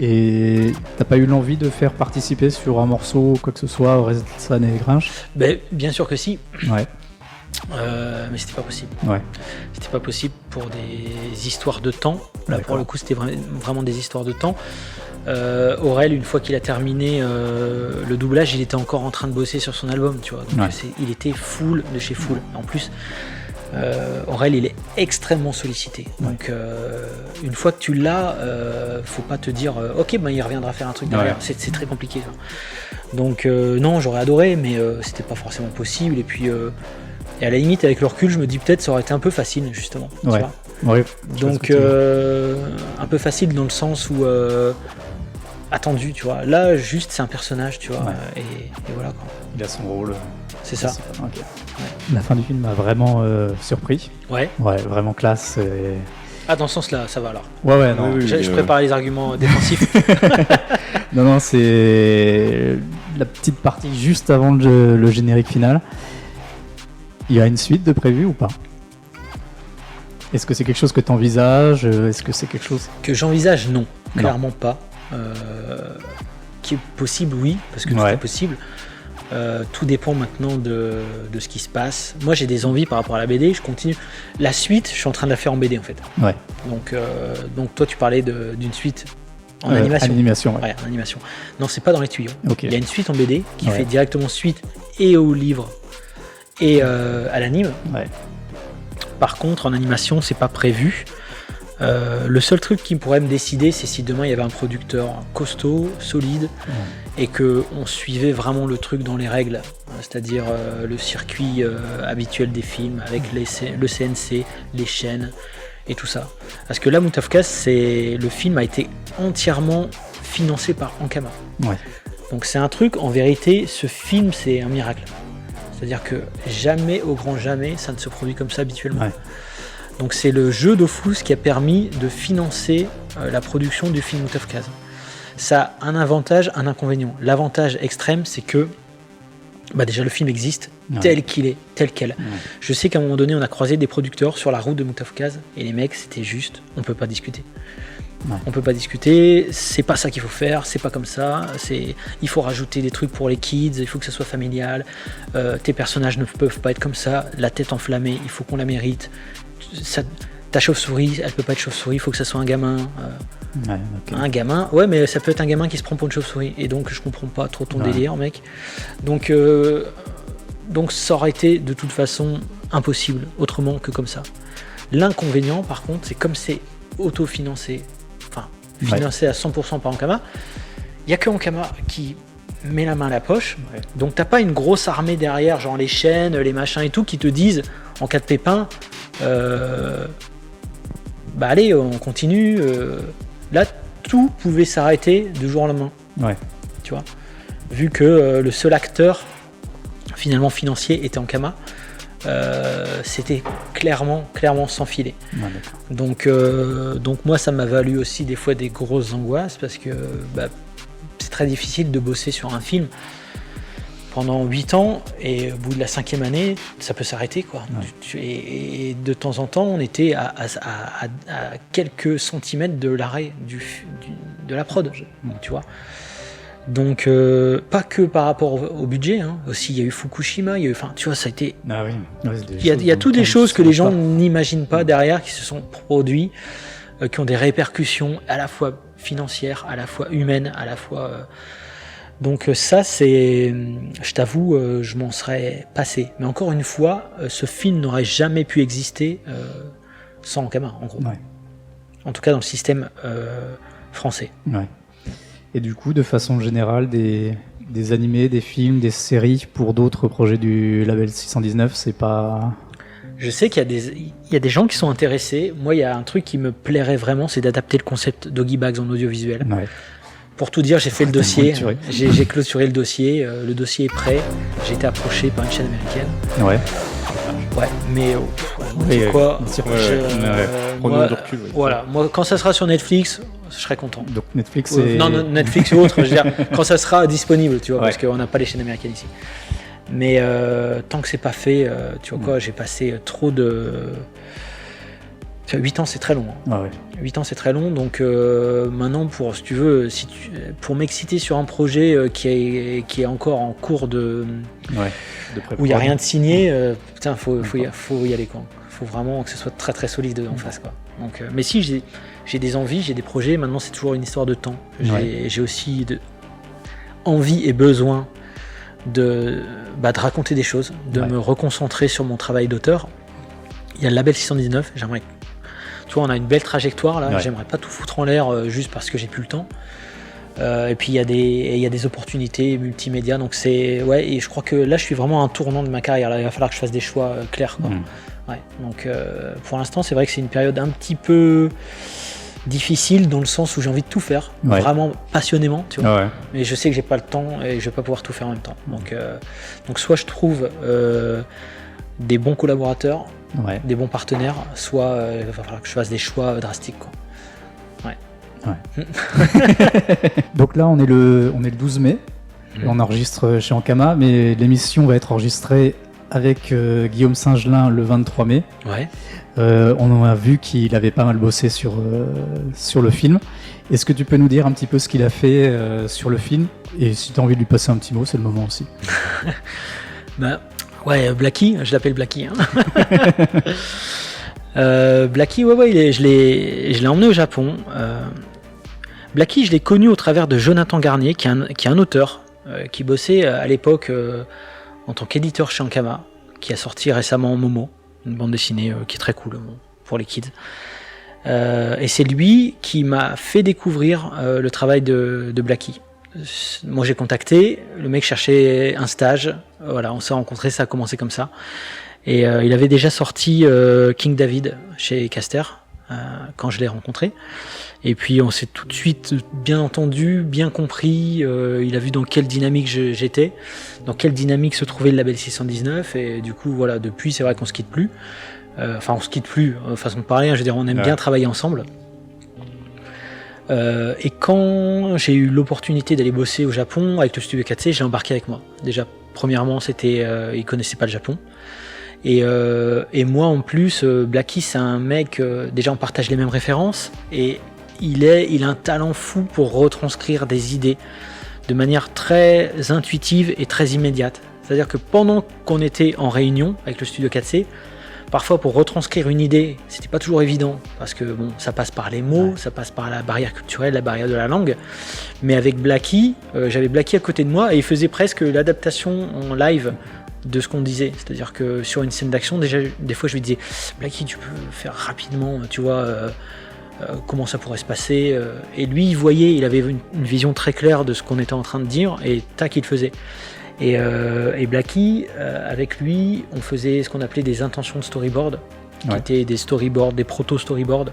Et t'as pas eu l'envie de faire participer sur un morceau, quoi que ce soit, Orelsan et Grinch ? Bien sûr que si. Mais c'était pas possible. C'était pas possible pour des histoires de temps. Là, pour le coup, c'était vraiment des histoires de temps. Aurel, une fois qu'il a terminé le doublage, il était encore en train de bosser sur son album, tu vois. Donc il était full de chez full. En plus, Aurel, il est extrêmement sollicité. Donc une fois que tu l'as, faut pas te dire ok, il reviendra faire un truc derrière. C'est très compliqué, ça. Donc non, j'aurais adoré, mais c'était pas forcément possible. Et puis et à la limite, avec le recul, je me dis peut-être ça aurait été un peu facile, justement. Tu vois. Donc un peu facile dans le sens où attendu, tu vois. Là, juste, c'est un personnage, tu vois, et voilà, quoi. Il a son rôle. C'est ça. Okay. Ouais. La fin du film m'a vraiment surpris. Ouais, vraiment classe. Ah, dans ce sens-là, ça va alors. Ouais, non. Oui, je préparais les arguments défensifs. Non, c'est la petite partie juste avant le générique final. Il y a une suite de prévu ou pas ? Est-ce que c'est quelque chose que tu envisages ? Est-ce que c'est quelque chose que j'envisage ? Non, clairement pas. Qui est possible, oui, parce que tout est possible. Tout dépend maintenant de ce qui se passe. Moi, j'ai des envies par rapport à la BD. Je continue. La suite, je suis en train de la faire en BD en fait. Ouais. Donc toi, tu parlais d'une suite en animation. Ouais, en animation. Non, c'est pas dans les tuyaux. Okay. Il y a une suite en BD qui fait directement suite et au livre et à l'anime. Ouais. Par contre, en animation, c'est pas prévu. Le seul truc qui pourrait me décider, c'est si demain il y avait un producteur costaud, solide, et que on suivait vraiment le truc dans les règles, c'est-à-dire le circuit habituel des films avec le CNC, les chaînes et tout ça. Parce que là, Moutafukaz, le film a été entièrement financé par Ankama. Ouais. Donc c'est un truc, en vérité, ce film, c'est un miracle. C'est-à-dire que jamais, au grand jamais, ça ne se produit comme ça habituellement. Ouais. Donc c'est le jeu Dofus qui a permis de financer la production du film Moutafukaz. Ça a un avantage, un inconvénient. L'avantage extrême, c'est que déjà le film existe tel qu'il est, tel quel. Ouais. Je sais qu'à un moment donné, on a croisé des producteurs sur la route de Moutafukaz et les mecs, c'était juste, on peut pas discuter. Ouais. On peut pas discuter, c'est pas ça qu'il faut faire, c'est pas comme ça, il faut rajouter des trucs pour les kids, il faut que ça soit familial, tes personnages ne peuvent pas être comme ça, la tête enflammée, il faut qu'on la mérite, ta chauve-souris, elle peut pas être chauve-souris, il faut que ça soit un gamin. Un gamin, mais ça peut être un gamin qui se prend pour une chauve-souris, et donc je comprends pas trop ton délire, mec. Donc ça aurait été de toute façon impossible, autrement que comme ça. L'inconvénient, par contre, c'est comme c'est autofinancé, financé à 100% par Ankama, il n'y a que Ankama qui met la main à la poche, donc t'as pas une grosse armée derrière, genre les chaînes, les machins et tout, qui te disent, en cas de pépin, allez, on continue. Là, tout pouvait s'arrêter du jour au lendemain. Ouais. Tu vois, vu que le seul acteur finalement financier était Ankama, c'était clairement sans filet. Ouais, donc moi, ça m'a valu aussi des fois des grosses angoisses parce que c'est très difficile de bosser sur un film pendant 8 ans et au bout de la 5e année, ça peut s'arrêter, quoi. Ouais. Et de temps en temps, on était à quelques centimètres de l'arrêt de la prod, tu vois. Donc, pas que par rapport au budget, hein. Aussi il y a eu Fukushima, tu vois, ça a été... Ah oui. Il y a toutes des choses que les gens n'imaginent pas derrière, qui se sont produits, qui ont des répercussions à la fois financières, à la fois humaines, à la fois... Donc ça, je t'avoue, je m'en serais passé. Mais encore une fois, ce film n'aurait jamais pu exister sans Ankama, en gros. Ouais. En tout cas, dans le système français. Ouais. Et du coup, de façon générale, des animés, des films, des séries pour d'autres projets du label 619, c'est pas... Je sais qu'il y a des gens qui sont intéressés. Moi, il y a un truc qui me plairait vraiment, c'est d'adapter le concept Doggy Bags en audiovisuel. Ouais. Pour tout dire, j'ai fait le dossier, j'ai clôturé le dossier est prêt, j'ai été approché par une chaîne américaine. Ouais, mais moi, quand ça sera sur Netflix, je serai content. Donc Netflix Non, Netflix ou autre, je veux dire, quand ça sera disponible, tu vois, parce qu'on n'a pas les chaînes américaines ici. Mais tant que c'est pas fait, tu vois quoi, j'ai passé trop de... 8 ans, c'est très long. Hein. Ah ouais. 8 ans, c'est très long. Donc maintenant, si tu veux, pour m'exciter sur un projet qui est encore en cours où il n'y a rien de signé, faut y aller, quoi. Faut vraiment que ce soit très très solide en face, quoi. Donc, mais si j'ai des envies, j'ai des projets. Maintenant, c'est toujours une histoire de temps. J'ai aussi envie et besoin de raconter des choses, de me reconcentrer sur mon travail d'auteur. Il y a le label 619. J'aimerais. Tu vois, on a une belle trajectoire là. J'aimerais pas tout foutre en l'air juste parce que j'ai plus le temps. Et puis il y a des opportunités multimédia. Donc et je crois que là je suis vraiment à un tournant de ma carrière. Là, il va falloir que je fasse des choix clairs, quoi. Donc pour l'instant, c'est vrai que c'est une période un petit peu difficile dans le sens où j'ai envie de tout faire, vraiment passionnément, tu vois. Mais je sais que j'ai pas le temps et je vais pas pouvoir tout faire en même temps. Donc soit je trouve des bons collaborateurs, des bons partenaires, soit il va falloir que je fasse des choix drastiques, quoi. Donc là, on est le 12 mai. On enregistre chez Ankama, mais l'émission va être enregistrée avec Guillaume Singelin le 23 mai. On a vu qu'il avait pas mal bossé sur le film. Est-ce que tu peux nous dire un petit peu ce qu'il a fait sur le film? Et si tu as envie de lui passer un petit mot, c'est le moment aussi. Blackie, je l'appelle Blackie. Blackie, je l'ai emmené au Japon. Blackie, je l'ai connu au travers de Jonathan Garnier, qui est un auteur qui bossait à l'époque en tant qu'éditeur chez Ankama, qui a sorti récemment Momo, une bande dessinée qui est très cool pour les kids. Et c'est lui qui m'a fait découvrir le travail de Blackie. Moi j'ai contacté, le mec cherchait un stage, on s'est rencontrés, ça a commencé comme ça. Et il avait déjà sorti King David chez Caster quand je l'ai rencontré. Et puis on s'est tout de suite bien entendu, bien compris, il a vu dans quelle dynamique j'étais, dans quelle dynamique se trouvait le label 619, et du coup voilà, depuis c'est vrai qu'on se quitte plus, on se quitte plus, façon de parler, je veux dire on aime bien travailler ensemble. Et quand j'ai eu l'opportunité d'aller bosser au Japon avec le studio 4C, j'ai embarqué avec moi. Déjà premièrement c'était, il connaissait pas le Japon. Et moi en plus, Blackie c'est un mec, déjà on partage les mêmes références, et il a un talent fou pour retranscrire des idées de manière très intuitive et très immédiate. C'est-à-dire que pendant qu'on était en réunion avec le studio 4C, parfois pour retranscrire une idée, c'était pas toujours évident, parce que bon, ça passe par les mots, ça passe par la barrière culturelle, la barrière de la langue. Mais avec Blackie, j'avais Blackie à côté de moi et il faisait presque l'adaptation en live de ce qu'on disait. C'est-à-dire que sur une scène d'action, déjà, des fois je lui disais Blackie, tu peux faire rapidement, tu vois, comment ça pourrait se passer. Et lui, il voyait, il avait une vision très claire de ce qu'on était en train de dire, et tac, il le faisait. Et Blackie, avec lui, on faisait ce qu'on appelait des intentions de storyboard, qui étaient des storyboards, des proto-storyboards,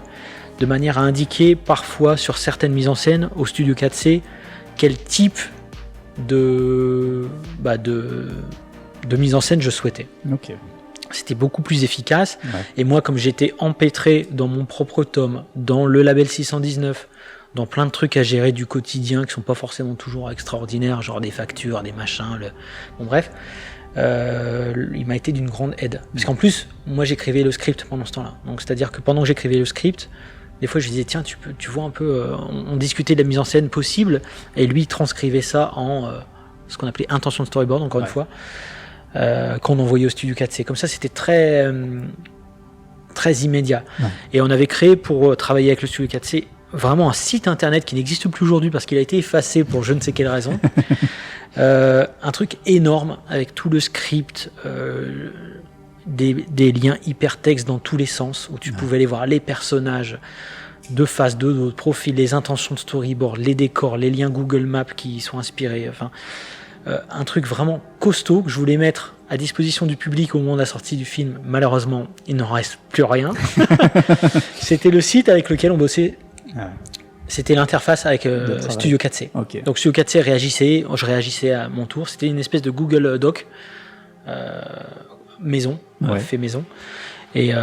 de manière à indiquer parfois sur certaines mises en scène au studio 4C quel type de mise en scène je souhaitais. C'était beaucoup plus efficace. Et moi, comme j'étais empêtré dans mon propre tome, dans le label 619, dans plein de trucs à gérer du quotidien qui sont pas forcément toujours extraordinaires, genre des factures, des machins, bon bref, il m'a été d'une grande aide. Parce qu'en plus, moi j'écrivais le script pendant ce temps-là. Donc c'est-à-dire que pendant que j'écrivais le script, des fois je disais tiens, tu vois un peu, on discutait de la mise en scène possible, et lui il transcrivait ça en ce qu'on appelait intention de storyboard, encore une fois, qu'on envoyait au studio 4C. Comme ça, c'était très immédiat. Et on avait créé, pour travailler avec le studio 4C, vraiment un site internet qui n'existe plus aujourd'hui parce qu'il a été effacé pour je ne sais quelle raison. Un truc énorme avec tout le script, des liens hypertextes dans tous les sens, où tu pouvais aller voir les personnages de face, de dos, de profil, les intentions de storyboard, les décors, les liens Google Maps qui y sont inspirés. Enfin, un truc vraiment costaud que je voulais mettre à disposition du public au moment de la sortie du film. Malheureusement, il n'en reste plus rien. C'était le site avec lequel on bossait. C'était l'interface avec Studio 4C. Donc Studio 4C réagissait, je réagissais à mon tour. C'était une espèce de Google Doc maison, fait maison. Et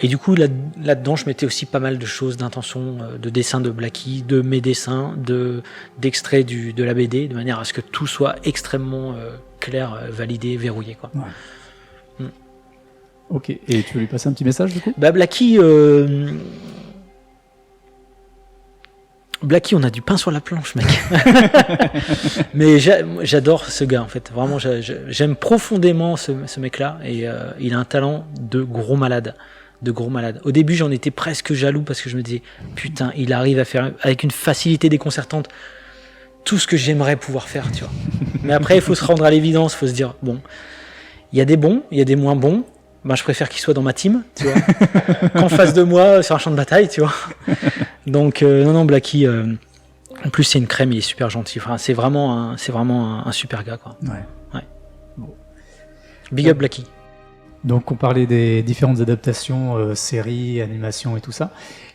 du coup, là-dedans, je mettais aussi pas mal de choses, d'intentions, de dessins de Blackie, de mes dessins, d'extraits de la BD, de manière à ce que tout soit extrêmement clair, validé, verrouillé, quoi. Ok, et tu veux lui passer un petit message, du coup ? Blackie, on a du pain sur la planche, mec. Mais j'adore ce gars, en fait. Vraiment, j'aime profondément ce mec-là. Et il a un talent de gros malade. Au début, j'en étais presque jaloux parce que je me disais, putain, il arrive à faire avec une facilité déconcertante tout ce que j'aimerais pouvoir faire, tu vois. Mais après, il faut se rendre à l'évidence. Il faut se dire, bon, il y a des bons, il y a des moins bons. Ben, je préfère qu'il soit dans ma team, tu vois, qu'en face de moi sur un champ de bataille, tu vois. Donc non, Blackie, en plus c'est une crème, il est super gentil. Enfin, c'est vraiment un super gars, quoi. Bon. Big up Blackie. Donc on parlait des différentes adaptations, séries, animations et tout ça.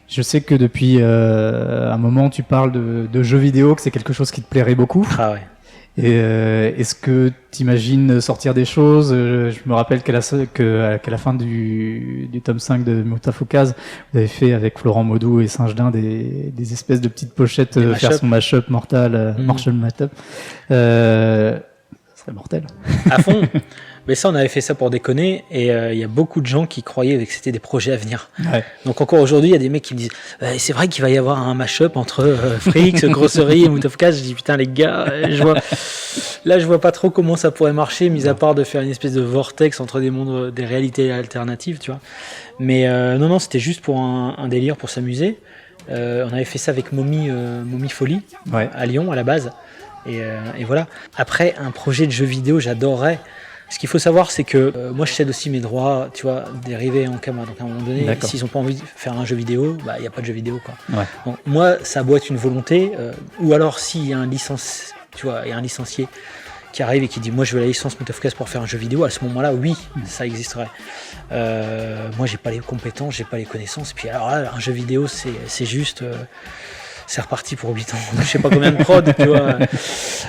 Je sais que depuis un moment, tu parles de jeux vidéo, que c'est quelque chose qui te plairait beaucoup. Ah ouais. Et est-ce que tu imagines sortir des choses? Je me rappelle qu'à la fin du tome 5 de Mutafukaz, vous avez fait avec Florent Maudou et Singe-Dain des espèces de petites pochettes, faire son mashup mortal, Marshall Mashup. Ça serait mortel. À fond. Mais ça, on avait fait ça pour déconner, et il y a beaucoup de gens qui croyaient que c'était des projets à venir. Ouais. Donc encore aujourd'hui, il y a des mecs qui me disent c'est vrai qu'il va y avoir un mash-up entre Frix, Grosserie et Mutafukaz. Je dis putain les gars, je vois pas trop comment ça pourrait marcher, mis à part de faire une espèce de vortex entre des mondes, des réalités alternatives, tu vois. Mais non, c'était juste pour un délire, pour s'amuser. On avait fait ça avec Mommy Folie, à Lyon à la base, et voilà. Après, un projet de jeu vidéo, j'adorerais. Ce qu'il faut savoir, c'est que moi je cède aussi mes droits, tu vois, dérivés en Ankama. Donc à un moment donné, s'ils n'ont pas envie de faire un jeu vidéo, il n'y a pas de jeu vidéo, quoi. Ouais. Donc moi, ça doit être une volonté, ou alors s'il y a un licencié qui arrive et qui dit moi je veux la licence Mutafukaz pour faire un jeu vidéo, à ce moment-là, oui, ça existerait. Moi j'ai pas les compétences, j'ai pas les connaissances. Puis alors là, un jeu vidéo, c'est juste. C'est reparti pour 8 ans, je sais pas combien de prod, tu vois.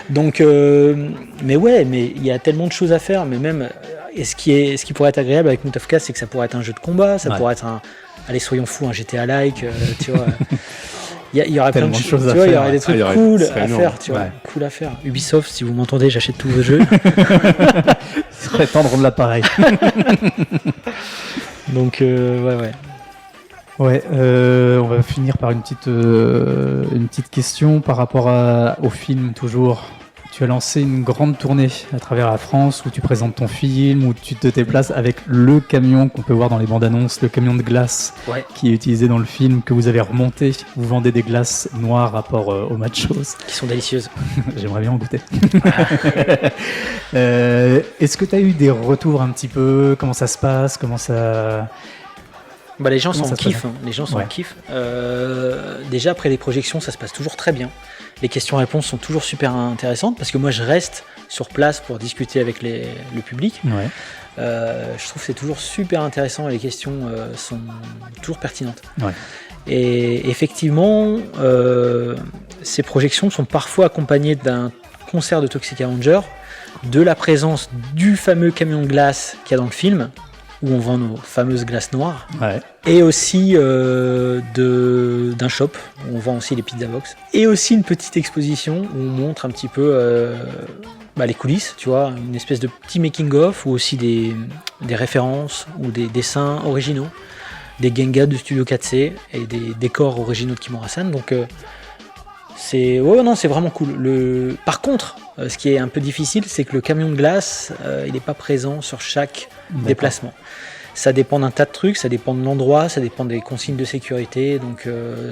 Donc, mais il y a tellement de choses à faire, mais même, et ce qui pourrait être agréable avec Mutafukaz, c'est que ça pourrait être un jeu de combat, ça pourrait être allez, soyons fous, un GTA-like, tu vois. Il y aurait plein de choses à faire. Il y aurait des trucs cool à faire, tu vois. Cool à faire. Ubisoft, si vous m'entendez, j'achète tous vos jeux. Ce serait temps de rendre l'appareil. Donc, ouais. Ouais, on va finir par une petite question par rapport au film toujours. Tu as lancé une grande tournée à travers la France où tu présentes ton film, où tu te déplaces avec le camion qu'on peut voir dans les bandes annonces, le camion de glace qui est utilisé dans le film, que vous avez remonté. Vous vendez des glaces noires rapport aux machos. Qui sont délicieuses. J'aimerais bien en goûter. Est-ce que tu as eu des retours un petit peu? Comment ça se passe? Les gens sont en kiff. Les gens sont en kiff. Déjà, après les projections, ça se passe toujours très bien. Les questions-réponses sont toujours super intéressantes parce que moi, je reste sur place pour discuter avec le public. Ouais. Je trouve que c'est toujours super intéressant et les questions sont toujours pertinentes. Ouais. Et effectivement, ces projections sont parfois accompagnées d'un concert de Toxic Avenger, de la présence du fameux camion de glace qu'il y a dans le film, où on vend nos fameuses glaces noires, et aussi d'un shop où on vend aussi les pizza box, et aussi une petite exposition où on montre un petit peu les coulisses, tu vois, une espèce de petit making-of, ou aussi des références ou des dessins originaux, des Gengas de Studio 4C et des décors originaux de Kimura-san. Donc c'est vraiment cool. Par contre, ce qui est un peu difficile, c'est que le camion de glace, il n'est pas présent sur chaque déplacement. Ça dépend d'un tas de trucs, ça dépend de l'endroit, ça dépend des consignes de sécurité. Donc je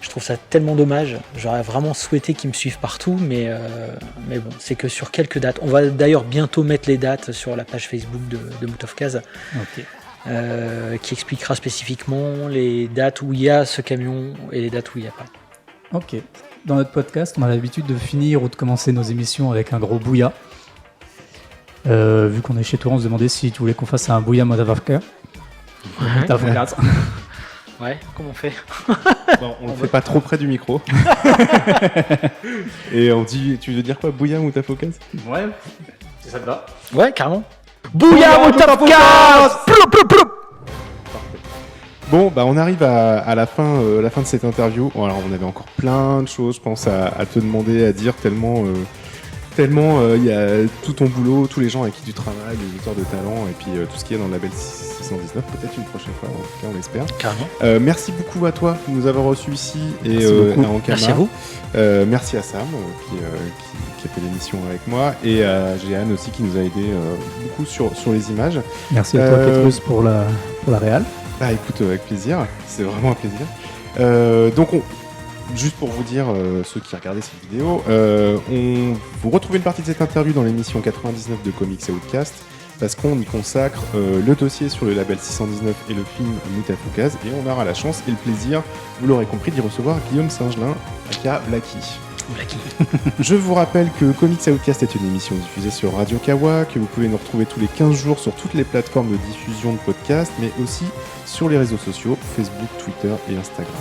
trouve ça tellement dommage. J'aurais vraiment souhaité qu'ils me suivent partout, mais bon, c'est que sur quelques dates. On va d'ailleurs bientôt mettre les dates sur la page Facebook de Mutafukaz, qui expliquera spécifiquement les dates où il y a ce camion et les dates où il n'y a pas. Ok. Dans notre podcast, on a l'habitude de finir ou de commencer nos émissions avec un gros bouilla. Vu qu'on est chez toi, on se demandait si tu voulais qu'on fasse un bouilla motherfucker. Ouais, comment on fait? Bon, on le fait pas trop près du micro. Et on dit, tu veux dire quoi, bouilla Mutafukaz? Ouais, ça te va? Ouais, carrément. Bouilla Mutafukaz! Bon, on arrive à la fin de cette interview. Alors, on avait encore plein de choses, je pense, à te demander, à dire, tellement il y a tout ton boulot, tous les gens avec qui tu travailles, les auteurs de talent, et puis tout ce qu'il y a dans le label 619, peut-être une prochaine fois, en tout cas on l'espère. Carrément. Merci beaucoup à toi de nous avoir reçus ici et à Ankama. Merci à vous. Merci à Sam qui a fait l'émission avec moi, et à Jeanne aussi qui nous a aidé beaucoup sur les images. Merci à toi Petrus pour la réal. Écoute, avec plaisir, c'est vraiment un plaisir. Donc juste pour vous dire, ceux qui regardaient cette vidéo, vous retrouvez une partie de cette interview dans l'émission 99 de Comics et Outcast, parce qu'on y consacre le dossier sur le label 619 et le film Mutafukaz, et on aura la chance et le plaisir, vous l'aurez compris, d'y recevoir Guillaume Singelin, aka Blacky. Blacky. Je vous rappelle que Comics Outcast est une émission diffusée sur Radio Kawa, que vous pouvez nous retrouver tous les 15 jours sur toutes les plateformes de diffusion de podcasts, mais aussi sur les réseaux sociaux, Facebook, Twitter et Instagram.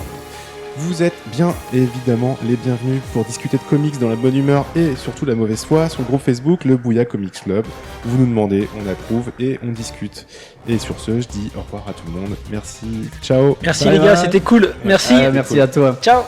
Vous êtes bien évidemment les bienvenus pour discuter de comics dans la bonne humeur et surtout la mauvaise foi sur le groupe Facebook, le Bouya Comics Club. Vous nous demandez, on approuve et on discute. Et sur ce, je dis au revoir à tout le monde. Merci, ciao. Merci les gars, c'était cool. Merci. Merci à toi. Ciao.